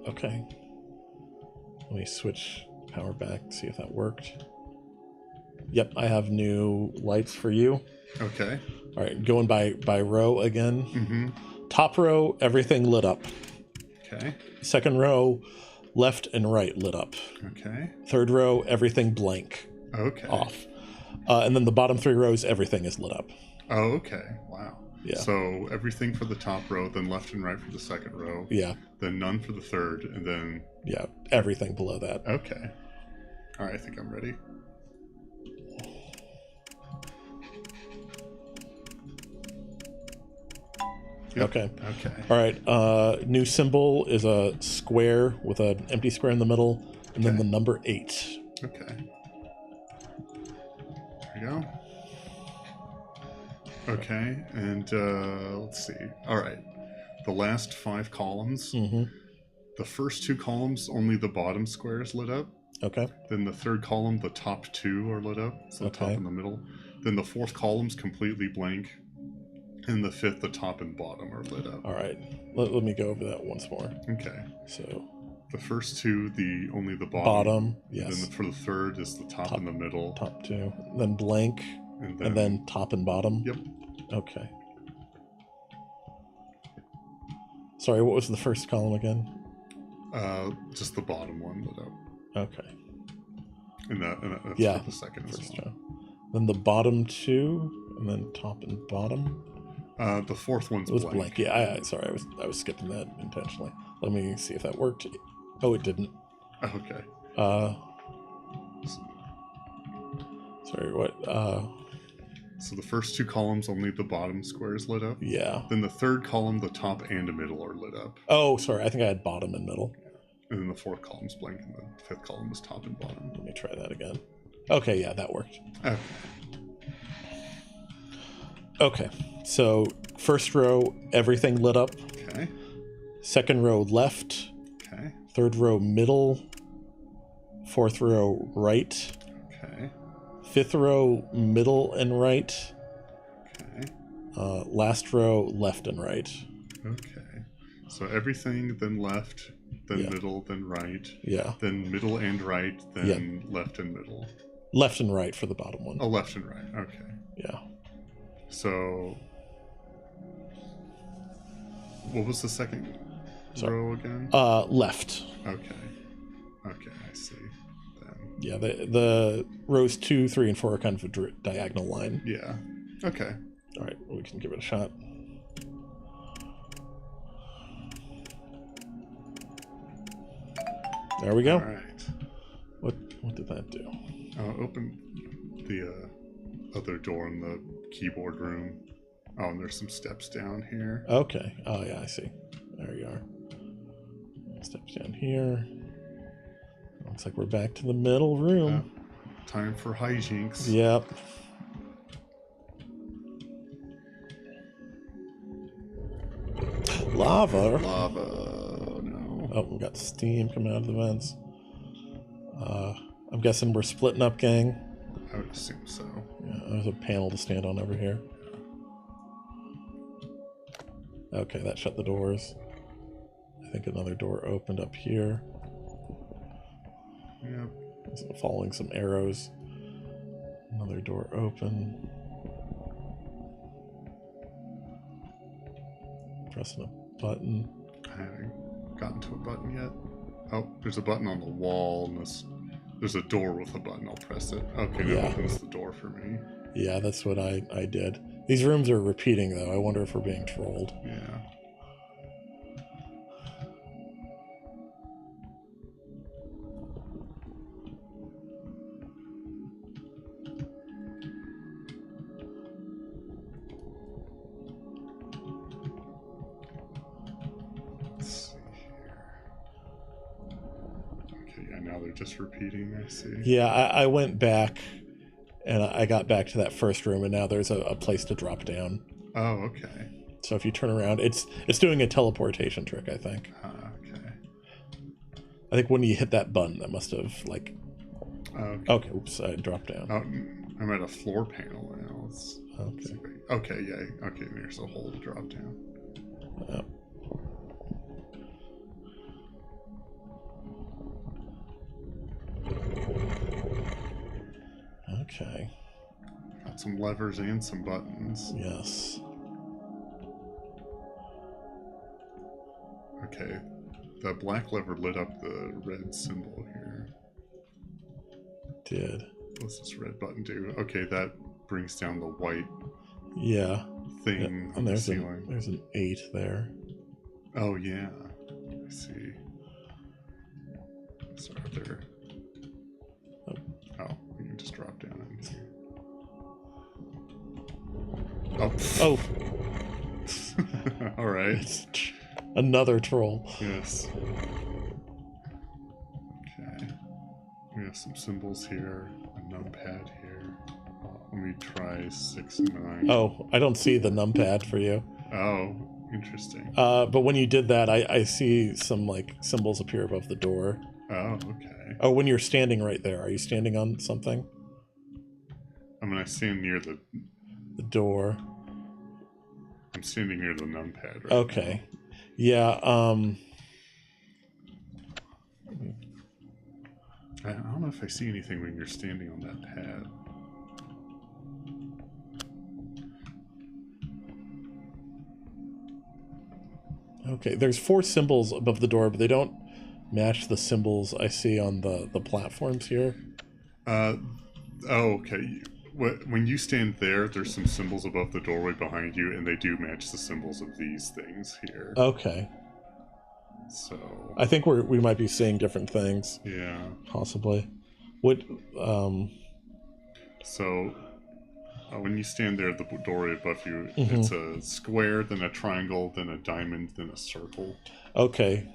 S2: Okay. Let me switch power back, see if that worked. Yep, I have new lights for you.
S1: Okay.
S2: All right, going by row again.
S1: Mm-hmm.
S2: Top row, everything lit up.
S1: Okay.
S2: Second row, left and right lit up.
S1: Okay.
S2: Third row, everything blank.
S1: Okay.
S2: Off. And then the bottom 3 rows, everything is lit up.
S1: Oh, okay. Wow.
S2: Yeah.
S1: So everything for the top row, then left and right for the second row.
S2: Yeah.
S1: Then none for the third, and then...
S2: Yeah, everything below that.
S1: Okay. All right, I think I'm ready. Yep.
S2: Okay.
S1: Okay.
S2: All right. New symbol is a square with an empty square in the middle, and then the number 8.
S1: Okay. There we go. Okay, and let's see. All right. the last 5 columns.
S2: Mm-hmm.
S1: The first 2 columns, only the bottom square is lit up.
S2: Okay.
S1: Then the third column, the top 2 are lit up. So the top and the middle. Then the fourth column's completely blank. And the fifth, the top and bottom are lit up.
S2: All right. Let me go over that once more.
S1: Okay.
S2: So
S1: the first 2, only the bottom.
S2: Bottom, yes.
S1: And then for the third is the top and the middle.
S2: Top 2. Then blank. And then top and bottom.
S1: Yep.
S2: Okay. Sorry, what was the first column again?
S1: Just the bottom one lit up.
S2: Okay.
S1: And that's for the second as well.
S2: Then the bottom 2, and then top and bottom.
S1: The fourth one's blank.
S2: Yeah, sorry, I was skipping that intentionally. Let me see if that worked. Oh, it didn't.
S1: Okay.
S2: Sorry, what?
S1: So the first 2 columns, only the bottom square is lit up.
S2: Yeah.
S1: Then the third column, the top and the middle are lit up.
S2: Oh, sorry, I think I had bottom and middle.
S1: And then the fourth column's blank, and the fifth column is top and bottom.
S2: Let me try that again. Okay, yeah, that worked. Okay, so first row, everything lit up.
S1: Okay.
S2: Second row, left.
S1: Okay.
S2: Third row, middle. Fourth row, right.
S1: Okay.
S2: Fifth row, middle and right.
S1: Okay.
S2: Last row, left and right.
S1: Okay. So everything, then left, then middle, then right.
S2: Yeah.
S1: Then middle and right, then left and middle.
S2: Left and right for the bottom one.
S1: Oh, left and right. Okay.
S2: Yeah.
S1: So, what was the second row again?
S2: Left.
S1: Okay. Okay, I see. Then.
S2: Yeah, the rows 2, 3, and 4 are kind of a diagonal line.
S1: Yeah. Okay.
S2: All right, we can give it a shot. There we go.
S1: All right.
S2: What did that do?
S1: Open the other door in the keyboard room. Oh, and there's some steps down here.
S2: Okay. Oh, yeah, I see. There you are. Steps down here. Looks like we're back to the middle room.
S1: Time for hijinks.
S2: Yep. Lava.
S1: No.
S2: Oh, we got steam coming out of the vents. I'm guessing we're splitting up, gang.
S1: I would assume so.
S2: Yeah, there's a panel to stand on over here. Okay, that shut the doors. I think another door opened up here.
S1: Yep.
S2: Following some arrows. Another door open. Pressing a button.
S1: I haven't gotten to a button yet. Oh, there's a button on the wall, and there's a door with a button. I'll press it. Okay, that opens the door for me.
S2: Yeah, that's what I did. These rooms are repeating, though. I wonder if we're being trolled.
S1: Yeah. Just repeating, I see.
S2: Yeah, I went back and I got back to that first room, and now there's a place to drop down.
S1: Oh, okay.
S2: So if you turn around, it's doing a teleportation trick, I think.
S1: Okay.
S2: I think when you hit that button, that must have, like...
S1: Okay.
S2: Oops, I dropped down.
S1: Oh, I'm at a floor panel now.
S2: Okay.
S1: Okay, yeah. Okay, there's a hole to drop down.
S2: Yep. Okay.
S1: Got some levers and some buttons.
S2: Yes.
S1: Okay. The black lever lit up the red symbol here.
S2: Did.
S1: What's this red button do? Okay, that brings down the white thing on the ceiling.
S2: There's an 8 there.
S1: Oh, yeah. I see. Sorry, there. Oh, we can just drop down in here. Oh. All right.
S2: It's another troll.
S1: Yes. Okay. We have some symbols here. A numpad here. Let me try 6 and 9.
S2: Oh, I don't see the numpad for you.
S1: Oh. Interesting.
S2: But when you did that, I see some like symbols appear above the door.
S1: Oh, okay.
S2: Oh, when you're standing right there, are you standing on something?
S1: I mean, I stand near the
S2: door.
S1: I'm standing near the numpad right
S2: Okay.
S1: now.
S2: Yeah,
S1: I don't know if I see anything when you're standing on that pad.
S2: Okay, there's 4 symbols above the door, but they don't match the symbols I see on the platforms here.
S1: Oh, okay. When you stand there, there's some symbols above the doorway behind you, and they do match the symbols of these things here.
S2: Okay.
S1: So
S2: I think we might be seeing different things.
S1: Yeah.
S2: Possibly. What?
S1: So when you stand there at the doorway above you, it's a square, then a triangle, then a diamond, then a circle.
S2: Okay.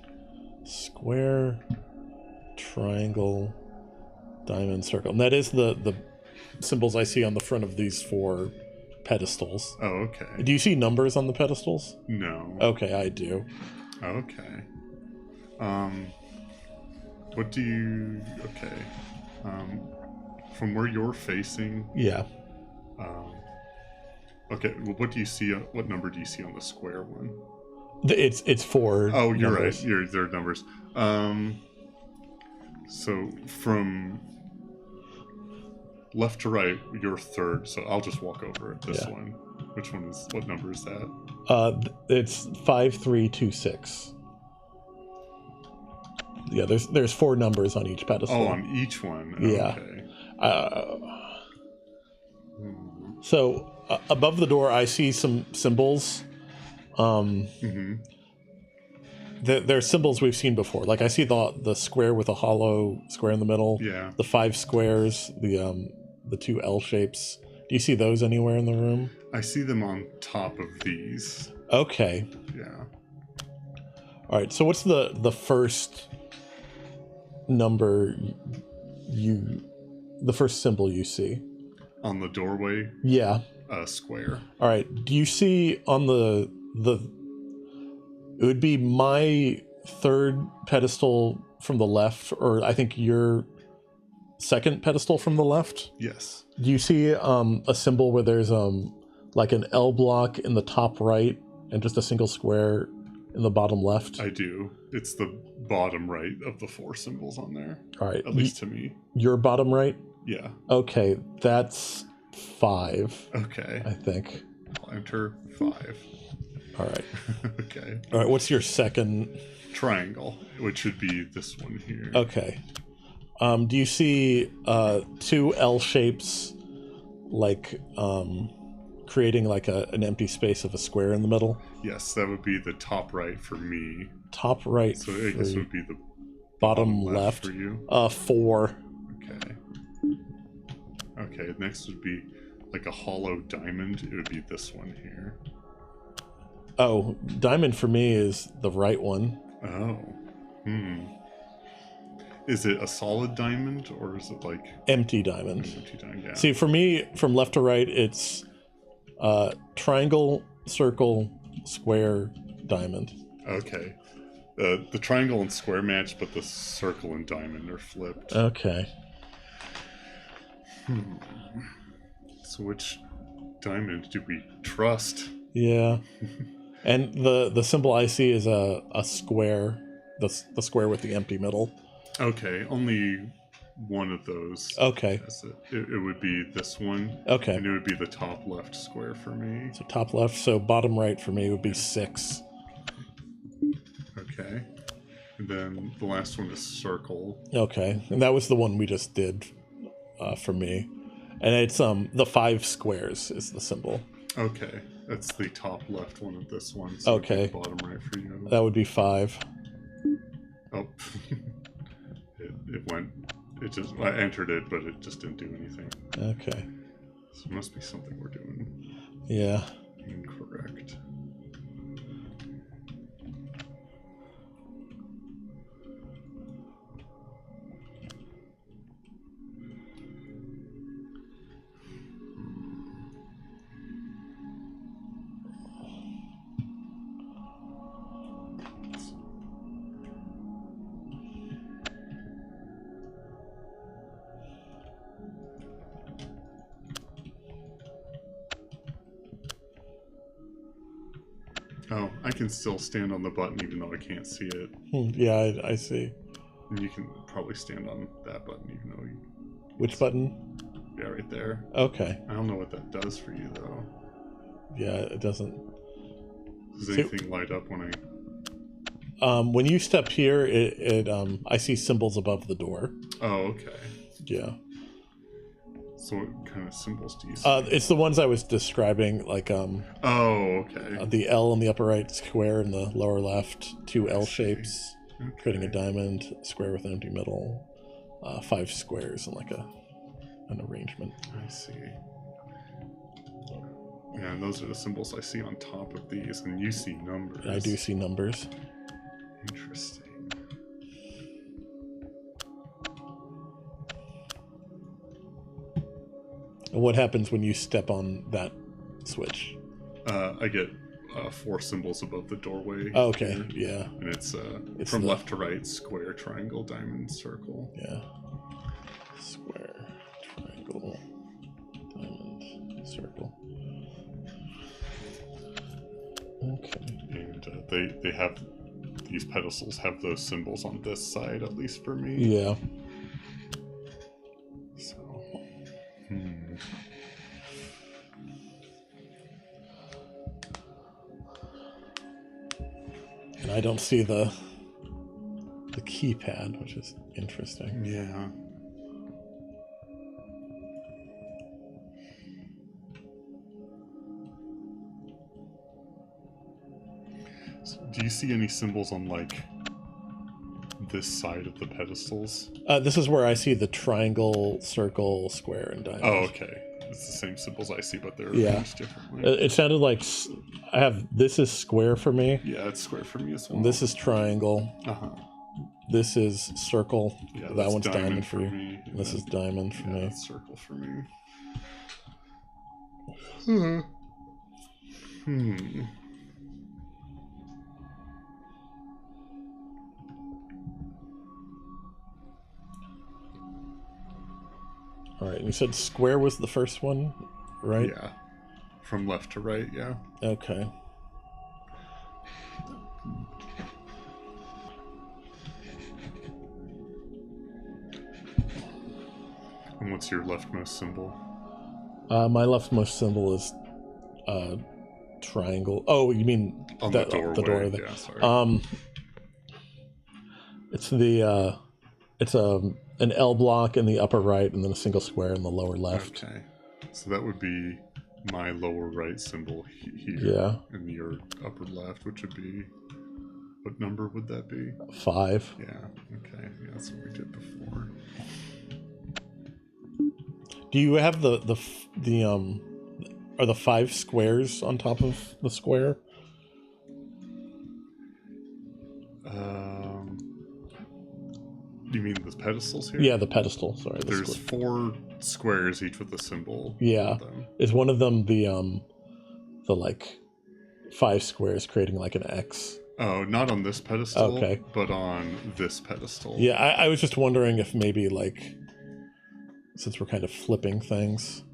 S2: Square, triangle, diamond, circle. And that is the symbols I see on the front of these 4 pedestals.
S1: Oh, okay.
S2: Do you see numbers on the pedestals?
S1: No.
S2: Okay, I do.
S1: Okay. What do you... Okay. From where you're facing...
S2: Yeah.
S1: Okay, well, what do you see? What number do you see on the square one?
S2: It's 4.
S1: Oh, you're
S2: numbers.
S1: Right. There are numbers. So from left to right, you're third. So I'll just walk over it. This one. Which one is? What number is that?
S2: It's 5326. Yeah, there's 4 numbers on each pedestal.
S1: Oh, on each one.
S2: Yeah.
S1: Okay.
S2: So above the door, I see some symbols. They're symbols we've seen before. Like I see the square with a hollow square in the middle.
S1: Yeah.
S2: The 5 squares. The 2 L shapes. Do you see those anywhere in the room?
S1: I see them on top of these.
S2: Okay.
S1: Yeah.
S2: All right. So what's the first number the first symbol you see?
S1: On the doorway?
S2: Yeah.
S1: Square.
S2: All right. Do you see on the it would be my 3rd pedestal from the left, or I think your 2nd pedestal from the left?
S1: Yes.
S2: Do you see a symbol where there's like an L block in the top right and just a single square in the bottom left?
S1: I do. It's the bottom right of the 4 symbols on there.
S2: All right.
S1: At least to me.
S2: Your bottom right?
S1: Yeah.
S2: Okay, that's 5.
S1: Okay.
S2: I think.
S1: I'll enter 5.
S2: All right.
S1: Okay.
S2: All right, what's your 2nd?
S1: Triangle, which should be this one here.
S2: Okay. Do you see 2 L shapes, like creating like an empty space of a square in the middle?
S1: Yes, that would be the top right for me.
S2: Top right.
S1: So I guess it would be the
S2: bottom left
S1: for you.
S2: 4.
S1: Okay. Okay. Next would be like a hollow diamond. It would be this one here.
S2: Oh, diamond for me is the right one.
S1: Oh. Is it a solid diamond or is it like
S2: empty diamond?
S1: Empty diamond, yeah.
S2: See, for me, from left to right, it's triangle, circle, square, diamond. Okay.
S1: The triangle and square match, but the circle and diamond are flipped.
S2: Okay.
S1: So which diamond do we trust?
S2: Yeah. And the symbol I see is a square, the square with the empty middle.
S1: Okay, only one of those.
S2: Okay.
S1: It would be this one.
S2: Okay.
S1: And it would be the top left square for me.
S2: So top left, so bottom right for me would be 6.
S1: Okay. And then the last one is circle.
S2: Okay. And that was the one we just did for me. And it's the 5 squares is the symbol.
S1: Okay. That's the top left one of this one. So
S2: okay.
S1: Bottom right for you.
S2: That would be 5.
S1: Oh. I entered it, but it just didn't do anything.
S2: Okay.
S1: So it must be something we're doing.
S2: Yeah.
S1: Incorrect. Oh, I can still stand on the button even though I can't see it.
S2: Yeah, I see.
S1: And you can probably stand on that button even though you...
S2: Which button?
S1: Yeah, right there.
S2: Okay.
S1: I don't know what that does for you, though.
S2: Yeah, it doesn't...
S1: Does anything light up when
S2: I... when you step here, I see symbols above the door.
S1: Oh, okay.
S2: Yeah.
S1: So what kind of symbols do you see?
S2: It's the ones I was describing, like,
S1: Oh, okay.
S2: The L in the upper right square in the lower left, 2 L shapes, creating a diamond, square with an empty middle, 5 squares, and like an arrangement.
S1: I see. Yeah, and those are the symbols I see on top of these, and you see numbers.
S2: I do see numbers.
S1: Interesting.
S2: And what happens when you step on that switch?
S1: I get 4 symbols above the doorway.
S2: Oh, okay,
S1: here.
S2: yeah.
S1: And it's from left to right, square, triangle, diamond, circle.
S2: Yeah. Square, triangle, diamond, circle. Okay.
S1: And they have, these pedestals have those symbols on this side, at least for me.
S2: Yeah.
S1: So,
S2: And I don't see the keypad, which is interesting.
S1: Yeah. So do you see any symbols on, like, this side of the pedestals?
S2: This is where I see the triangle, circle, square, and diamond.
S1: Oh, okay. It's the same symbols I see, but they're arranged differently.
S2: It sounded like this is square for me.
S1: Yeah, it's square for me as well.
S2: This is triangle.
S1: Uh-huh.
S2: This is circle.
S1: Yeah,
S2: that one's
S1: diamond
S2: for you.
S1: Me.
S2: This is diamond for me.
S1: That's circle for me.
S2: All right, and you said square was the first one, right?
S1: Yeah. From left to right, yeah.
S2: Okay.
S1: And what's your leftmost symbol?
S2: My leftmost symbol is triangle. Oh, you mean
S1: on the doorway?
S2: The door there.
S1: Yeah, sorry.
S2: It's an L block in the upper right, and then a single square in the lower left.
S1: Okay, so that would be my lower right symbol here.
S2: Yeah.
S1: And your upper left, which would be, what number would that be?
S2: 5.
S1: Yeah. Okay. Yeah, that's what we did before.
S2: Do you have are the 5 squares on top of the square?
S1: You mean the pedestals here?
S2: Yeah, the pedestal. Sorry.
S1: There's 4 squares, each with a symbol.
S2: Yeah. Is one of them the like 5 squares creating like an X?
S1: Oh, not on this pedestal.
S2: Okay.
S1: But on this pedestal.
S2: Yeah, I was just wondering if maybe like, since we're kind of flipping things.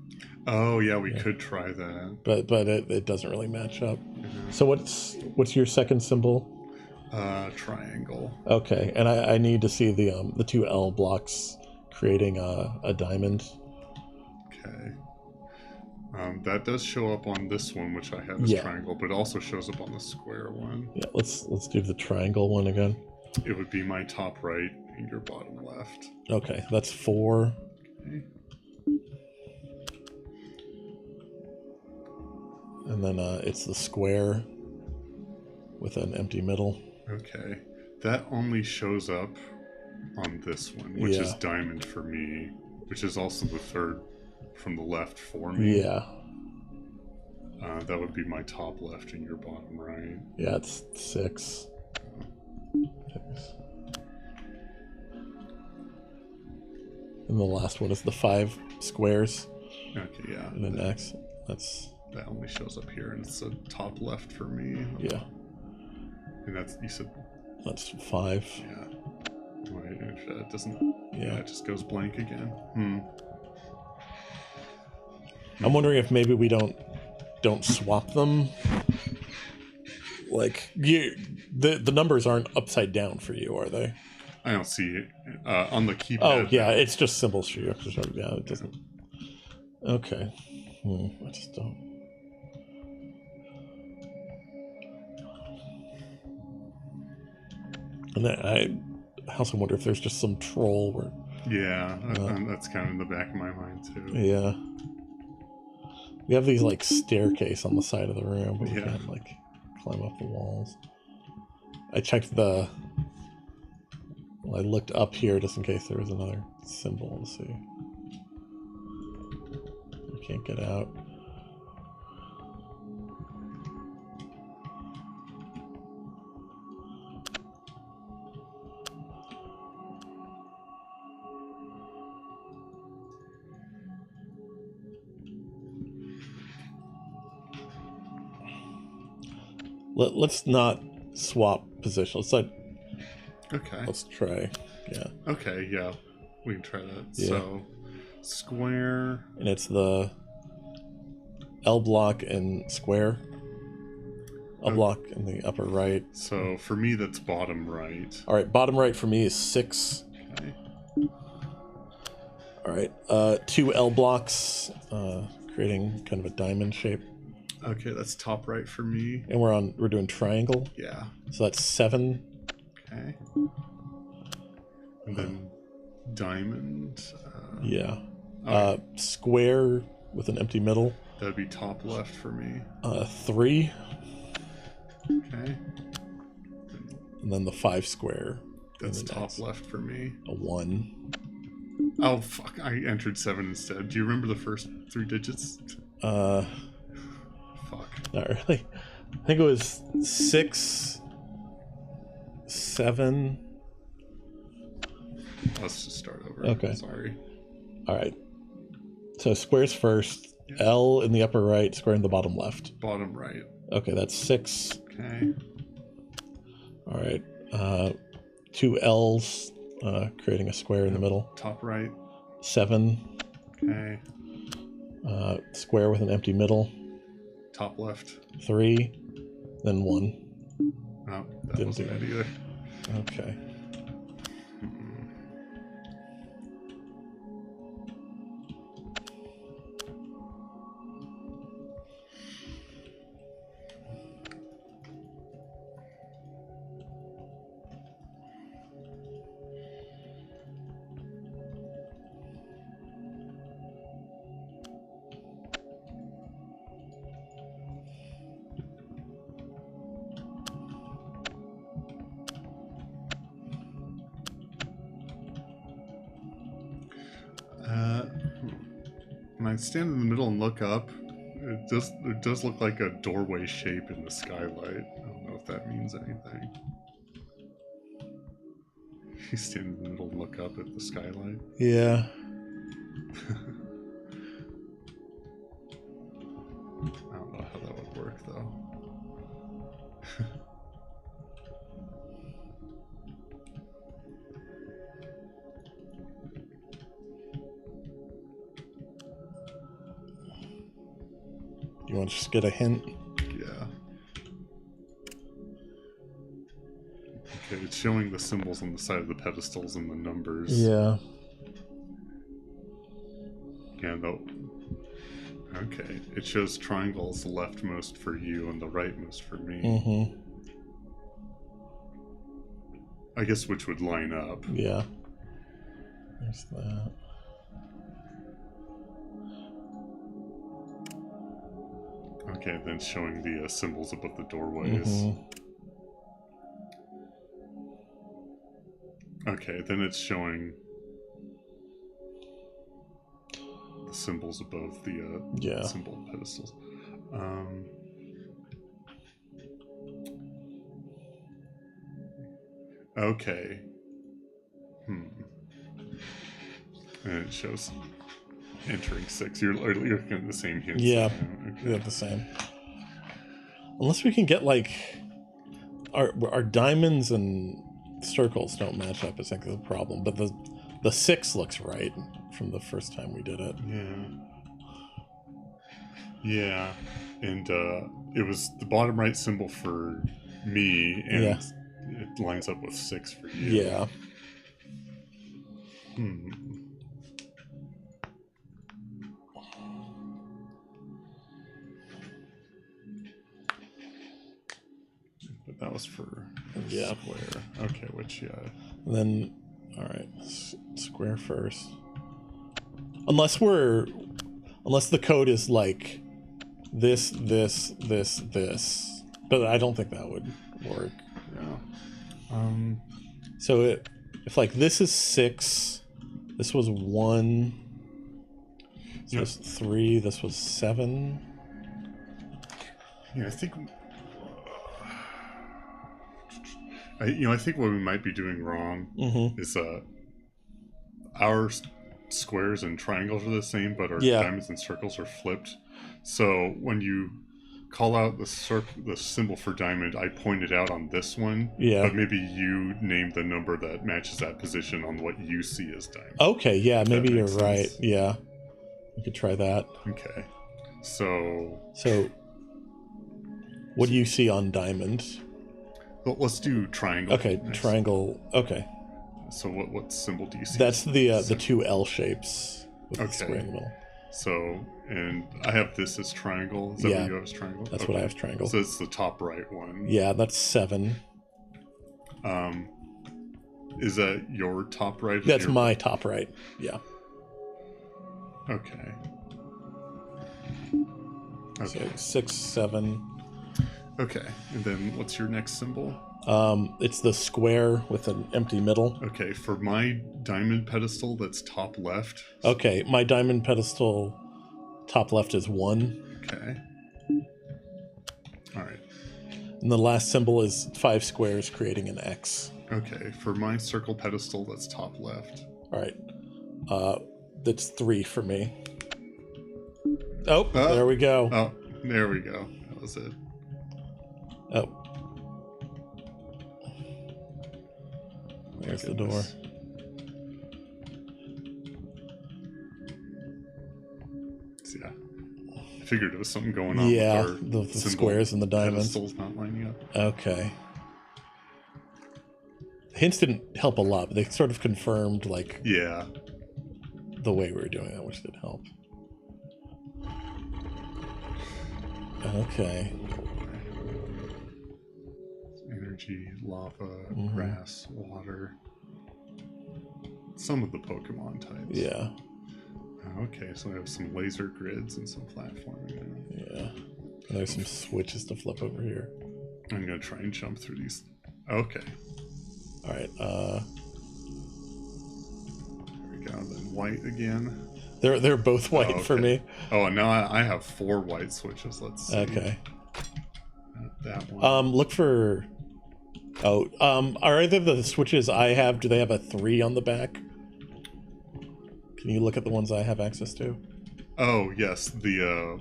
S1: Oh yeah, we could try that.
S2: But it doesn't really match up.
S1: Mm-hmm.
S2: So what's your second symbol?
S1: Triangle.
S2: Okay, and I need to see the 2 L blocks creating a diamond.
S1: Okay. That does show up on this one, which I have as triangle, but it also shows up on the square one.
S2: Yeah, let's do the triangle one again.
S1: It would be my top right and your bottom left.
S2: Okay, that's 4.
S1: Okay.
S2: And then it's the square with an empty middle.
S1: Okay. That only shows up on this one, which is diamond for me, which is also the 3rd from the left for me.
S2: Yeah.
S1: That would be my top left and your bottom right.
S2: Yeah, it's 6. And the last one is the 5 squares.
S1: Okay, yeah.
S2: And then X.
S1: That only shows up here, and it's the top left for me.
S2: Yeah.
S1: And you said...
S2: That's 5.
S1: Yeah. Right, if that doesn't...
S2: Yeah.
S1: It just goes blank again.
S2: I'm wondering if maybe we don't swap them. like the numbers aren't upside down for you, are they?
S1: I don't see it on the keypad.
S2: Oh yeah, it's just symbols for you. Yeah, it doesn't. Okay. I just don't. And I also wonder if there's just some troll where.
S1: Yeah, that's kind of in the back of my mind too.
S2: Yeah. We have these like staircase on the side of the room, but we can't like climb up the walls. I checked I looked up here just in case there was another symbol to see. I can't get out. Let's not swap positions.
S1: Okay.
S2: Let's try. Yeah.
S1: Okay, yeah. We can try that.
S2: Yeah.
S1: So, square.
S2: And it's the L block and square. L block in the upper right.
S1: So, for me, that's bottom right.
S2: All right, bottom right for me is 6.
S1: Okay.
S2: All right, 2 L blocks, creating kind of a diamond shape.
S1: Okay, that's top right for me.
S2: And we're doing triangle.
S1: Yeah.
S2: So that's 7.
S1: Okay. And then diamond.
S2: Yeah. Square with an empty middle.
S1: That'd be top left for me.
S2: 3.
S1: Okay.
S2: And then the 5 square.
S1: That's top left for me.
S2: A 1.
S1: Oh fuck! I entered 7 instead. Do you remember the first 3 digits? Fuck.
S2: Not really. I think it was 6, 7.
S1: Let's just start over.
S2: Okay.
S1: Sorry.
S2: All right. So squares first. Yeah. L in the upper right, square in the bottom left.
S1: Bottom right.
S2: Okay, that's 6.
S1: Okay.
S2: All right. 2 L's, creating a square in the middle.
S1: Top right.
S2: 7.
S1: Okay.
S2: Square with an empty middle.
S1: Top left.
S2: 3. Then 1.
S1: Oh, that wasn't it either.
S2: Okay.
S1: When I stand in the middle and look up, it does look like a doorway shape in the skylight. I don't know if that means anything. You stand in the middle and look up at the skylight.
S2: Yeah.
S1: I don't know how that would work though.
S2: You want to just get a hint?
S1: Yeah. Okay, it's showing the symbols on the side of the pedestals and the numbers.
S2: Yeah.
S1: Yeah, no. Okay, it shows triangles leftmost for you and the rightmost for me.
S2: Mm-hmm.
S1: I guess which would line up.
S2: Yeah. There's that.
S1: Okay, then showing the symbols above the doorways.
S2: Mm-hmm.
S1: Okay, then it's showing the symbols above the symbol pedestals. Okay. And it shows entering 6. You're looking at the same hints.
S2: Yeah,
S1: okay.
S2: We have the same. Unless we can get like our diamonds and circles don't match up. I think is a problem. But the 6 looks right from the first time we did it.
S1: Yeah. Yeah. and it was the bottom right symbol for me, and it lines up with 6 for you.
S2: Yeah.
S1: But that was for square. Okay, which
S2: And then, all right, square first. Unless the code is like this, but I don't think that would work.
S1: Yeah.
S2: So if like this is 6, this was 1, this was 3, this was 7.
S1: Yeah, I think. I think what we might be doing wrong is our squares and triangles are the same, but our diamonds and circles are flipped. So when you call out the symbol for diamond, I pointed out on this one.
S2: Yeah.
S1: But maybe you named the number that matches that position on what you see as diamond.
S2: Okay, yeah, maybe you're right. Yeah. We could try that.
S1: Okay. So
S2: what do you see on diamond?
S1: Well, let's do triangle.
S2: Okay,
S1: next.
S2: Triangle. Okay.
S1: So what symbol do you see?
S2: That's the 2 L shapes with the square in the middle.
S1: So, and I have this as triangle. Is that what you have as triangle?
S2: That's what I have as triangle.
S1: So it's the top right one.
S2: Yeah, that's 7.
S1: Is that your top right?
S2: That's my top right. Yeah.
S1: Okay.
S2: So 6, 7.
S1: Okay, and then what's your next symbol?
S2: It's the square with an empty middle.
S1: Okay, for my diamond pedestal, that's top left.
S2: Okay, my diamond pedestal top left is 1.
S1: Okay. All right.
S2: And the last symbol is 5 squares creating an X.
S1: Okay, for my circle pedestal, that's top left.
S2: All right. That's 3 for me. Oh, there we go.
S1: Oh, there we go. That was it.
S2: Oh. There's the door.
S1: Yeah. I figured there was something going on with
S2: the squares and the diamonds.
S1: Pedestals not lining up.
S2: Okay. Hints didn't help a lot, but they sort of confirmed, like...
S1: Yeah.
S2: The way we were doing that, which did help. Okay.
S1: Energy, lava, grass, water. Some of the Pokemon types.
S2: Yeah.
S1: Okay, so I have some laser grids and some platforming.
S2: Yeah. And there's some switches to flip over here.
S1: I'm going to try and jump through these. Okay.
S2: All right.
S1: There we go. Then white again.
S2: They're both white for me.
S1: Oh, and now I have 4 white switches. Let's see.
S2: Okay.
S1: That one.
S2: Look for... Oh, are either of the switches I have, do they have a 3 on the back? Can you look at the ones I have access to?
S1: Oh, yes. The,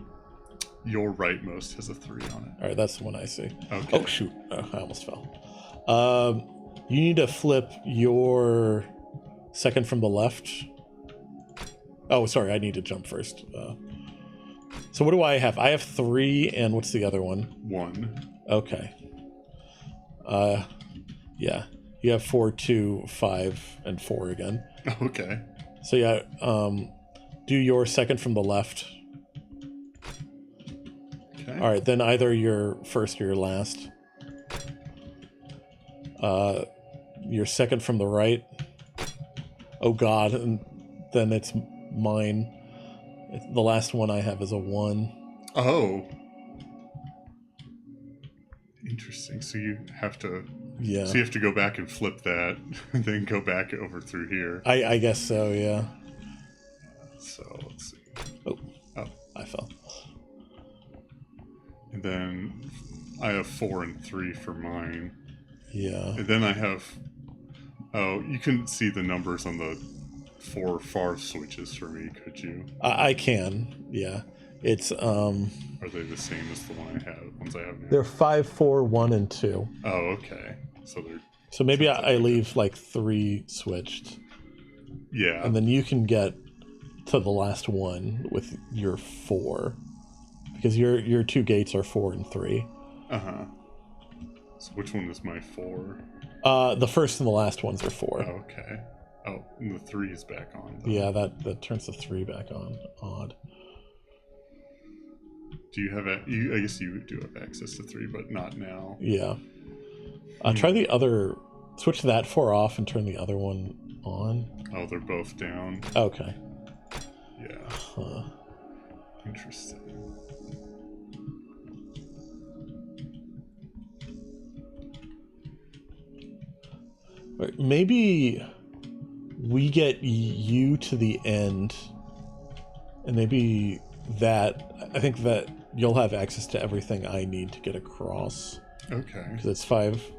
S1: your rightmost has a 3 on it.
S2: All right, that's the one I see.
S1: Okay.
S2: Oh, shoot. Oh, I almost fell. You need to flip your second from the left. Oh, sorry, I need to jump first. So what do I have? I have 3, and what's the other one?
S1: 1.
S2: Okay. Yeah. You have 4, 2, 5, and 4 again.
S1: Okay.
S2: So yeah, do your second from the left.
S1: Okay.
S2: All right, then either your first or your last. Your second from the right. Oh God, and then it's mine. The last one I have is a 1.
S1: Oh. Interesting. So you have to...
S2: Yeah.
S1: So you have to go back and flip that, and then go back over through here.
S2: I guess so, yeah.
S1: So, let's see.
S2: Oh. I fell.
S1: And then I have 4 and 3 for mine.
S2: Yeah.
S1: And then I have... Oh, you couldn't see the numbers on the 4 far switches for me, could you?
S2: I can, yeah. It's,
S1: Are they the same as the ones I have now?
S2: They're 5, 4, 1, and 2.
S1: Oh, okay. So
S2: maybe I leave like 3 switched.
S1: Yeah.
S2: And then you can get to the last one with your 4. because your 2 gates are 4 and 3.
S1: Uh-huh. So which one is my 4?
S2: The first and the last ones are 4.
S1: Oh, okay. Oh, and the 3 is back on, though.
S2: Yeah, that turns the 3 back on. Odd.
S1: Do you have I guess you do have access to 3, but not now.
S2: Yeah. Try the other. Switch that 4 off and turn the other one on.
S1: Oh, they're both down.
S2: Okay.
S1: Yeah.
S2: Huh.
S1: Interesting.
S2: Maybe we get you to the end, and maybe that. I think that you'll have access to everything I need to get across.
S1: Okay.
S2: Because it's 5.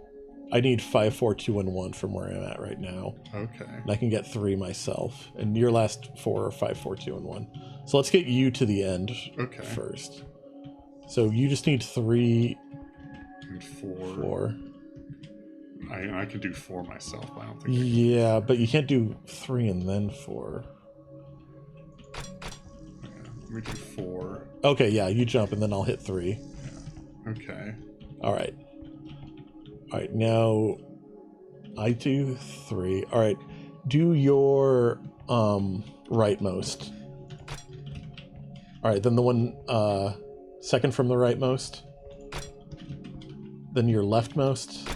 S2: I need 5, 4, 2, and 1 from where I'm at right now.
S1: Okay.
S2: And I can get 3 myself. And your last 4 are 5, 4, 2, and 1. So let's get you to the end first. So you just need 3
S1: and 4.
S2: 4.
S1: I can do 4 myself, but I don't think.
S2: Yeah, but you can't do 3 and then 4.
S1: Yeah, let me do 4.
S2: Okay, yeah, you jump and then I'll hit 3.
S1: Yeah. Okay.
S2: All right. All right, now I do 3. All right, do your rightmost. All right, then the one second from the rightmost. Then your leftmost.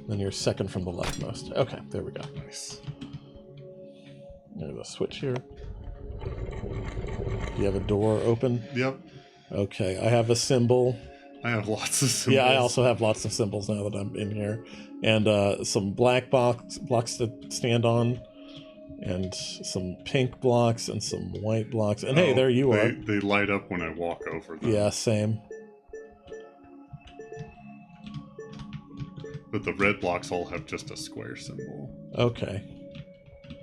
S2: Then your second from the leftmost. Okay, there we go.
S1: Nice.
S2: There's a switch here. You have a door open?
S1: Yep.
S2: Okay, I have a symbol.
S1: I have lots of symbols.
S2: Yeah, I also have lots of symbols now that I'm in here. And some black blocks to stand on. And some pink blocks and some white blocks. And hey, there you are.
S1: They light up when I walk over them.
S2: Yeah, same.
S1: But the red blocks all have just a square symbol.
S2: Okay.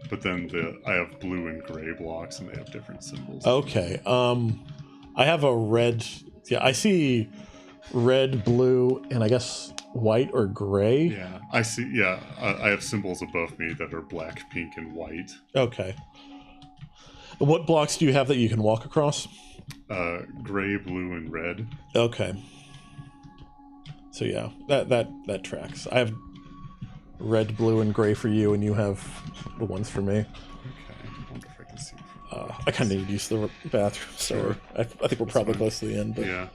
S1: But then I have blue and gray blocks, and they have different symbols.
S2: Okay. I have a red. Yeah, I see red, blue, and I guess white or gray.
S1: Yeah, I see. Yeah, I have symbols above me that are black, pink, and white.
S2: Okay. What blocks do you have that you can walk across?
S1: Gray, blue, and red.
S2: Okay. So yeah, that tracks. I have red, blue, and gray for you, and you have the ones for me.
S1: Okay, I wonder if I can see.
S2: I kind of need to use the bathroom, so
S1: Sure.
S2: I think we're probably close to the end. But
S1: Yeah.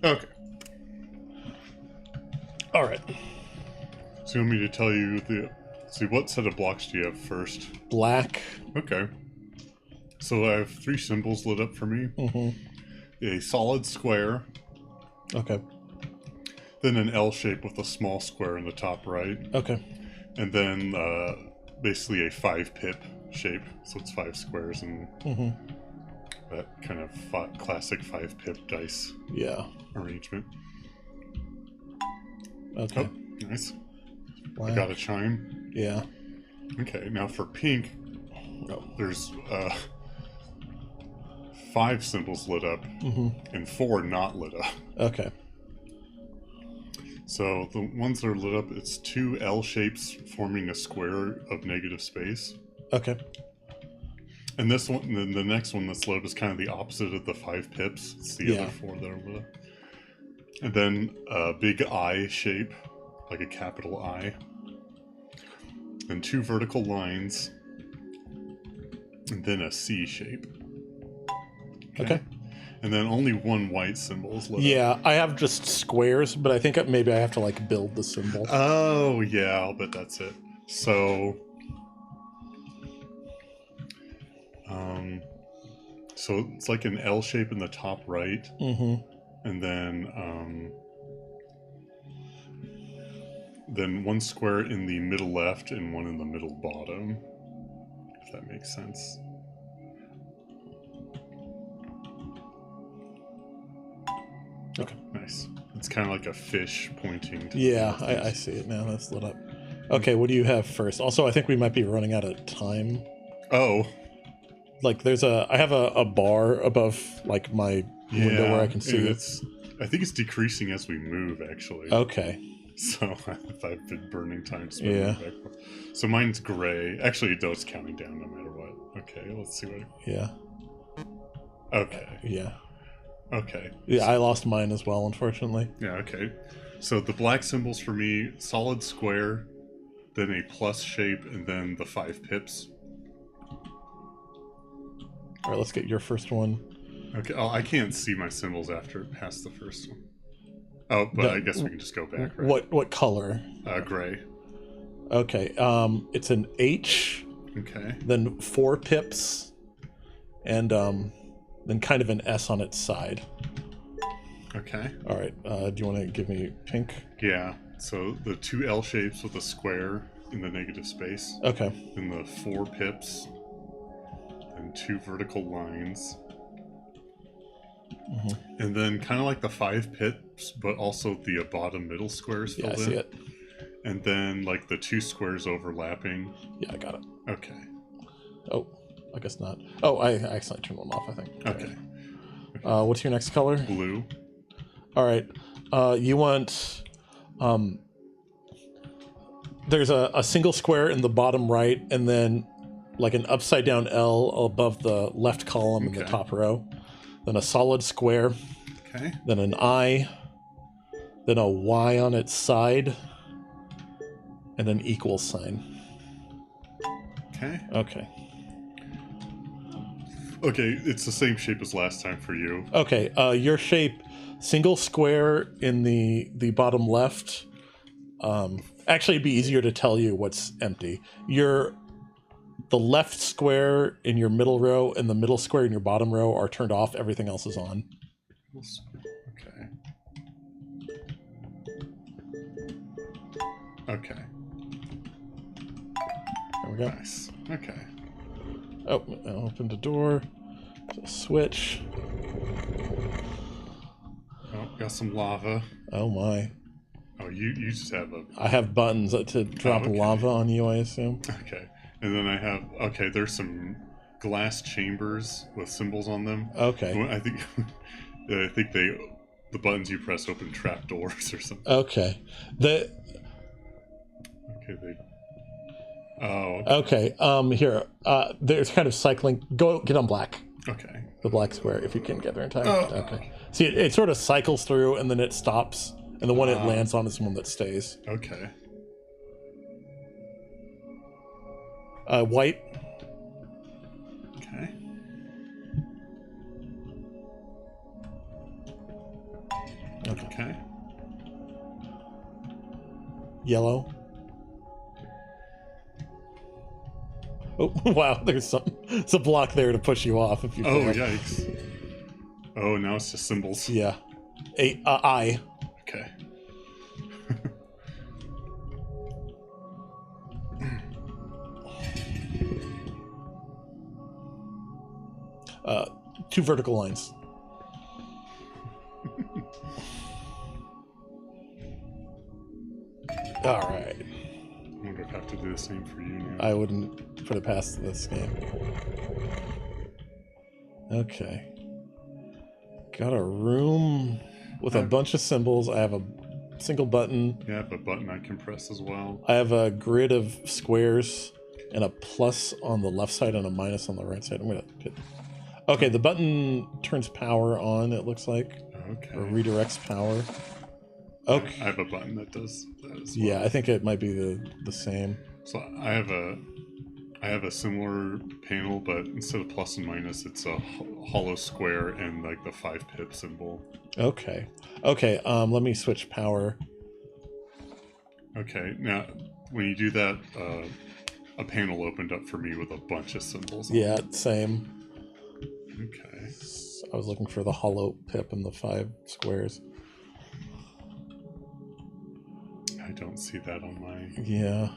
S1: Okay.
S2: All right.
S1: So you want me to tell you see, what set of blocks do you have first?
S2: Black.
S1: Okay. So I have 3 symbols lit up for me.
S2: Mm-hmm.
S1: A solid square.
S2: Okay.
S1: Then an L shape with a small square in the top right.
S2: Okay.
S1: And then basically a 5 pip shape. So it's 5 squares and that kind of classic 5 pip dice arrangement.
S2: Okay.
S1: Oh, nice.
S2: Black.
S1: I got a chime.
S2: Yeah.
S1: Okay, now for pink, there's 5 symbols lit up and 4 not lit up.
S2: Okay.
S1: So the ones that are lit up, it's 2 L shapes forming a square of negative space.
S2: Okay.
S1: And this one, the next one that's lit up is kind of the opposite of the 5 pips. It's the other 4 that are lit up. And then a big I shape, like a capital I. And 2 vertical lines. And then a C shape.
S2: Okay.
S1: And then only 1 white symbol is lit up.
S2: Yeah, I have just squares, but I think maybe I have to like build the symbol.
S1: Oh, yeah, I'll bet that's it. So... so it's like an L shape in the top right. And then 1 square in the middle left and 1 in the middle bottom. If that makes sense.
S2: Okay.
S1: Nice. It's kind of like a fish pointing to
S2: I see it now. That's lit up. Okay, what do you have first? Also, I think we might be running out of time.
S1: Oh.
S2: Like I have a bar above like my window where I can see it.
S1: I think it's decreasing as we move, actually.
S2: Okay.
S1: So I've been burning time to spend back. So mine's gray. Actually, it does counting down no matter what. Okay, let's see what.
S2: Yeah.
S1: Okay.
S2: Yeah.
S1: Okay.
S2: Yeah, I lost mine as well, unfortunately.
S1: Yeah. Okay. So the black symbols for me: solid square, then a plus shape, and then the 5 pips.
S2: All right, let's get your first one.
S1: Okay. Oh, I can't see my symbols after past the first one. Oh, but I guess we can just go back, right?
S2: What color?
S1: Gray.
S2: Okay. It's an H.
S1: Okay.
S2: Then 4 pips, and then kind of an S on its side.
S1: Okay.
S2: All right. Do you want to give me pink?
S1: Yeah. So the 2 L shapes with a square in the negative space.
S2: Okay.
S1: And the 4 pips. And 2 vertical lines. And then kind of like the 5 pips, but also the bottom middle squares filled in.
S2: Yeah, I see it.
S1: And then like the 2 squares overlapping.
S2: Yeah, I got it.
S1: Okay.
S2: Oh, I guess not. Oh, I accidentally turned one off, I think.
S1: Okay.
S2: What's your next color?
S1: Blue.
S2: All right. You want... there's a single square in the bottom right, and then like an upside down L above the left column in the top row. Then a solid square.
S1: Okay.
S2: Then an I. Then a Y on its side. And an equal sign.
S1: Okay.
S2: Okay.
S1: Okay, it's the same shape as last time for you.
S2: Okay, your shape, single square in the bottom left. Actually, it'd be easier to tell you what's empty. The left square in your middle row and the middle square in your bottom row are turned off. Everything else is on.
S1: Okay. Okay.
S2: There we go.
S1: Nice. Okay.
S2: Oh, I opened the door. Switch.
S1: Oh, got some lava.
S2: Oh my.
S1: Oh, you just have a...
S2: I have buttons to drop lava on you, I assume.
S1: Okay. And then I have... Okay, there's some glass chambers with symbols on them.
S2: Okay.
S1: I think the buttons you press open trapdoors or something.
S2: Okay. Okay. Here. There's kind of cycling. Go get on black.
S1: Okay.
S2: The black square, if you can get there in time.
S1: Oh.
S2: Okay. See, it sort of cycles through, and then it stops, and the one it lands on is the one that stays.
S1: Okay.
S2: White.
S1: Okay. Okay.
S2: Yellow. Oh, wow, there's a block there to push you off if you
S1: Oh,
S2: fail.
S1: yikes. Oh, now it's just symbols.
S2: Yeah. I.
S1: Okay.
S2: Two vertical lines. All right.
S1: I wonder if I have to do the same for you now.
S2: I wouldn't put it past this game. Okay. Got a room with a bunch of symbols. I have a single button.
S1: Yeah, I have a button I can press as well.
S2: I have a grid of squares and a plus on the left side and a minus on the right side. I'm gonna hit. Okay, the button turns power on, it looks like.
S1: Okay.
S2: Or redirects power. Okay.
S1: I have a button that does that as well.
S2: Yeah, I think it might be the same.
S1: So I have a similar panel, but instead of plus and minus, it's a hollow square and like the 5 pip symbol.
S2: Okay. Okay, let me switch power.
S1: Okay, now when you do that, a panel opened up for me with a bunch of symbols.
S2: Yeah, same.
S1: Okay.
S2: I was looking for the hollow pip and the 5 squares.
S1: I don't see that on my...
S2: Yeah.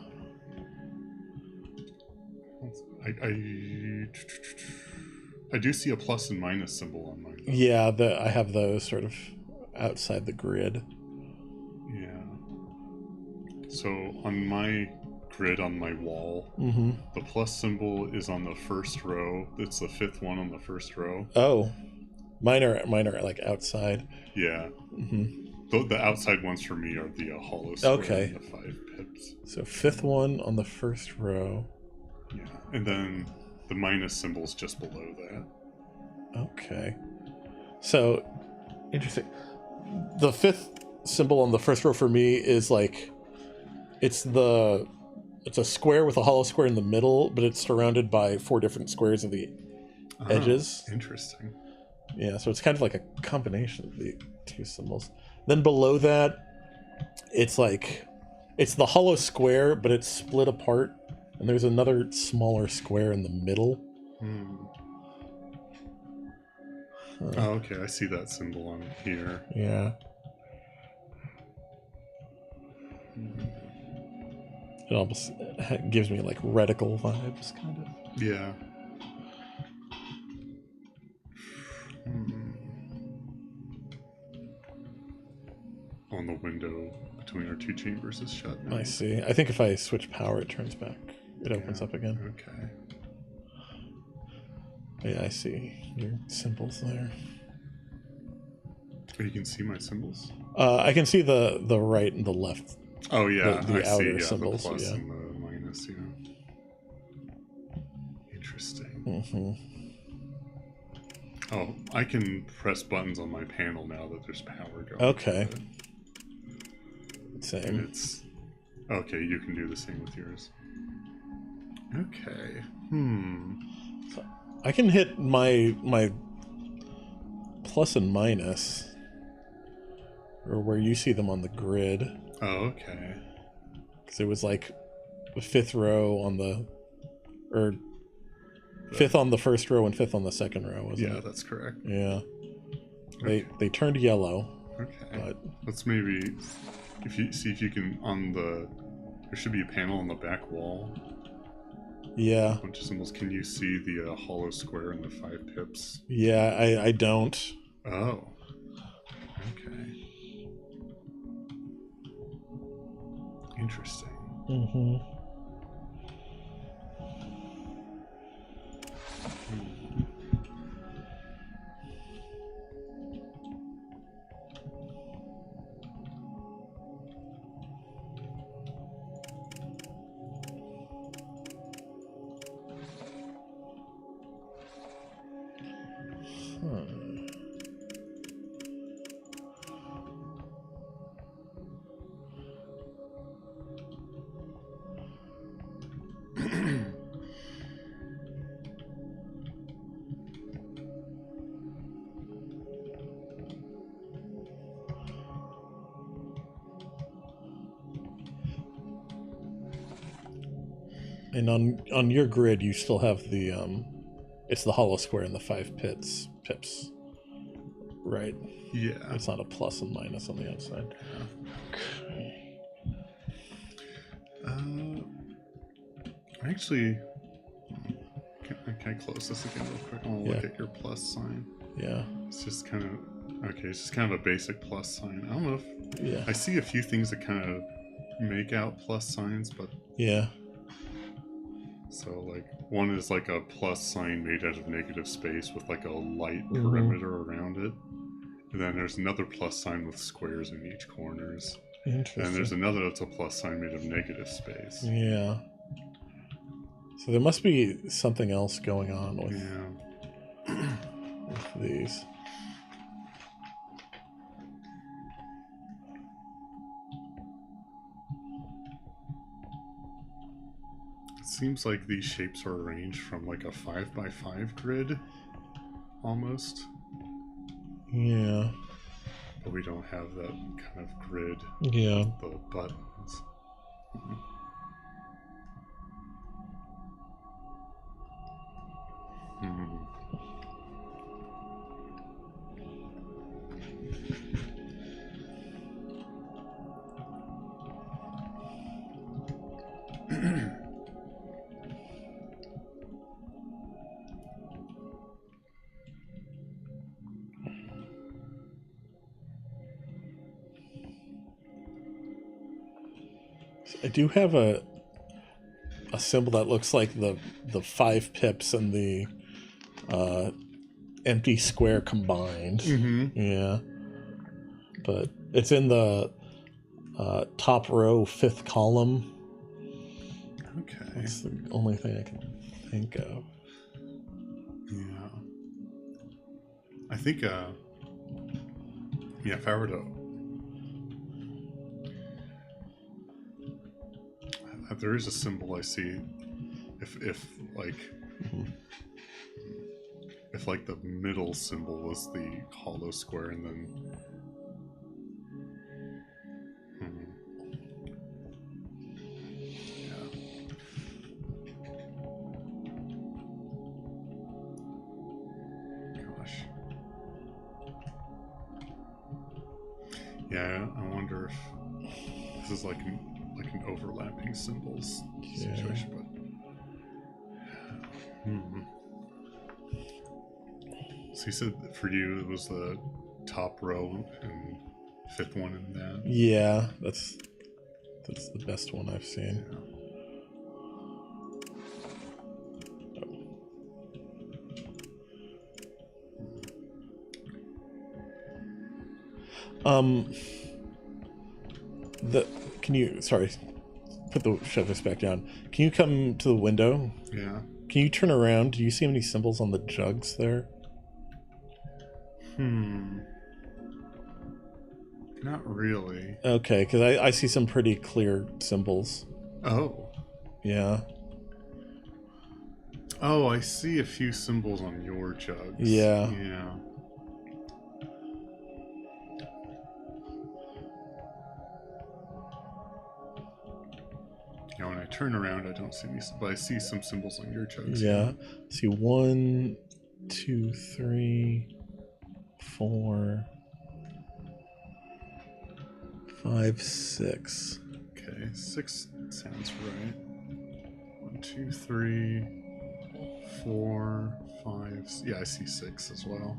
S1: I do see a plus and minus symbol on mine.
S2: Yeah, I have those sort of outside the grid.
S1: Yeah. So on my grid on my wall, the plus symbol is on the first row. It's the 5th one on the first row.
S2: Oh, mine are like outside.
S1: Yeah. The outside ones for me are the hollow square and the 5 pips.
S2: So 5th one on the first row.
S1: Yeah, and then the minus symbol's just below that.
S2: Okay. So, interesting. The 5th symbol on the first row for me is like, it's a square with a hollow square in the middle, but it's surrounded by 4 different squares of the edges.
S1: Interesting.
S2: Yeah, so it's kind of like a combination of the 2 symbols. Then below that, it's the hollow square, but it's split apart, and there's another smaller square in the middle.
S1: Oh, okay, I see that symbol on here.
S2: Yeah. It almost gives me like reticle vibes, kind of.
S1: Yeah. On the window between our 2 chambers is shut now.
S2: I see. I think if I switch power, it turns back. It opens up again.
S1: Okay.
S2: Yeah, I see your symbols there.
S1: Oh, you can see my symbols?
S2: I can see the right and the left.
S1: Oh, yeah.
S2: The
S1: I
S2: outer
S1: see,
S2: symbols,
S1: the plus
S2: yeah.
S1: and the minus, yeah. Interesting. Oh, I can press buttons on my panel now that there's power going.
S2: Okay.
S1: Same. And it's... Okay, you can do the same with yours. Okay.
S2: So I can hit my plus and minus, or where you see them on the grid.
S1: Oh, okay.
S2: Because it was like the 5th row on the... Or 5th on the first row and 5th on the second row, wasn't it?
S1: Yeah, that's correct.
S2: Yeah.
S1: Okay.
S2: They turned yellow.
S1: Okay.
S2: But...
S1: Let's maybe... see if you can... There should be a panel on the back wall.
S2: Yeah.
S1: A bunch of symbols. Can you see the hollow square and the 5 pips?
S2: Yeah, I don't.
S1: Oh. Okay. Interesting.
S2: And on your grid, you still have the it's the hollow square and the 5 pips, right?
S1: Yeah.
S2: It's not a plus and minus on the outside.
S1: Okay. Actually, can I close this again real quick? I want to look at your plus sign.
S2: Yeah.
S1: It's just kind of okay. It's just kind of a basic plus sign. I don't know if I see a few things that kind of make out plus signs, but
S2: yeah.
S1: So like one is like a plus sign made out of negative space with like a light perimeter around it. And then there's another plus sign with squares in each corners.
S2: Interesting.
S1: And there's another that's a plus sign made of negative space.
S2: Yeah. So there must be something else going on with, with these.
S1: It seems like these shapes are arranged from like a 5x5 grid, almost.
S2: Yeah.
S1: But we don't have that kind of grid.
S2: Yeah.
S1: With the buttons.
S2: I do have a symbol that looks like the 5 pips and the empty square combined. Yeah. But it's in the top row, 5th column.
S1: Okay.
S2: That's the only thing I can think of.
S1: Yeah. I think, if I were to... There is a symbol I see. If like... If like the middle symbol was the hollow square and then... Yeah, I wonder if this is like an overlapping symbols situation, but So you said for you it was the top row and 5th one in that?
S2: Yeah, that's the best one I've seen. Sorry, put the shove this back down. Can you come to the window?
S1: Yeah.
S2: Can you turn around? Do you see any symbols on the jugs there?
S1: Not really.
S2: Okay, because I see some pretty clear symbols.
S1: Oh.
S2: Yeah.
S1: Oh, I see a few symbols on your jugs.
S2: Yeah.
S1: Yeah. Yeah, when I turn around, I don't see any, but I see some symbols on your jugs.
S2: Yeah. See 1, 2, 3, 4, 5, 6.
S1: Okay, 6 sounds right. 1, 2, 3, 4, 5. Yeah, I see 6 as well.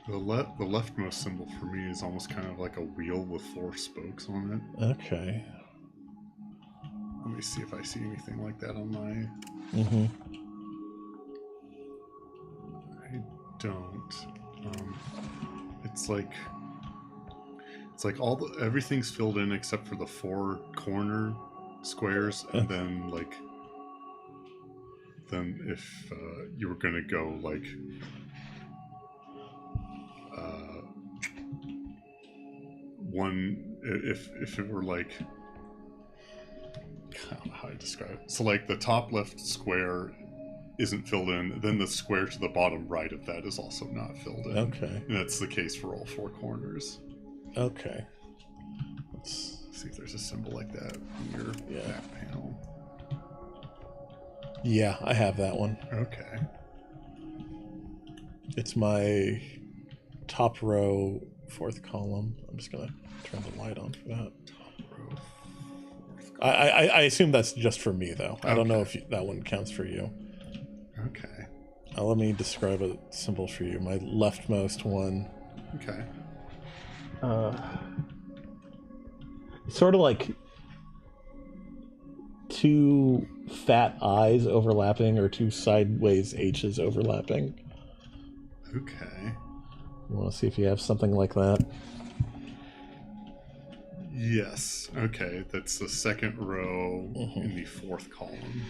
S1: The leftmost symbol for me is almost kind of like a wheel with 4 spokes on it.
S2: Okay.
S1: Let me see if I see anything like that on my... I don't. It's like everything's filled in except for the 4 corner squares, and then if you were gonna go like one, if it were like, I don't know how I describe it. So like the top left square isn't filled in, then the square to the bottom right of that is also not filled in.
S2: Okay.
S1: And that's the case for all 4 corners.
S2: Okay. Let's
S1: see if there's a symbol like that in your back panel.
S2: Yeah, I have that one.
S1: Okay.
S2: It's my top row, 4th column. I'm just gonna turn the light on for that.
S1: Top row, 4th
S2: column. I assume that's just for me though. I don't know if that one counts for you.
S1: Okay.
S2: Let me describe a symbol for you. My leftmost one.
S1: Okay.
S2: Sort of like 2 fat eyes overlapping, or 2 sideways H's overlapping.
S1: Okay.
S2: You want to see if you have something like that?
S1: Yes. Okay. That's the 2nd row in the 4th column.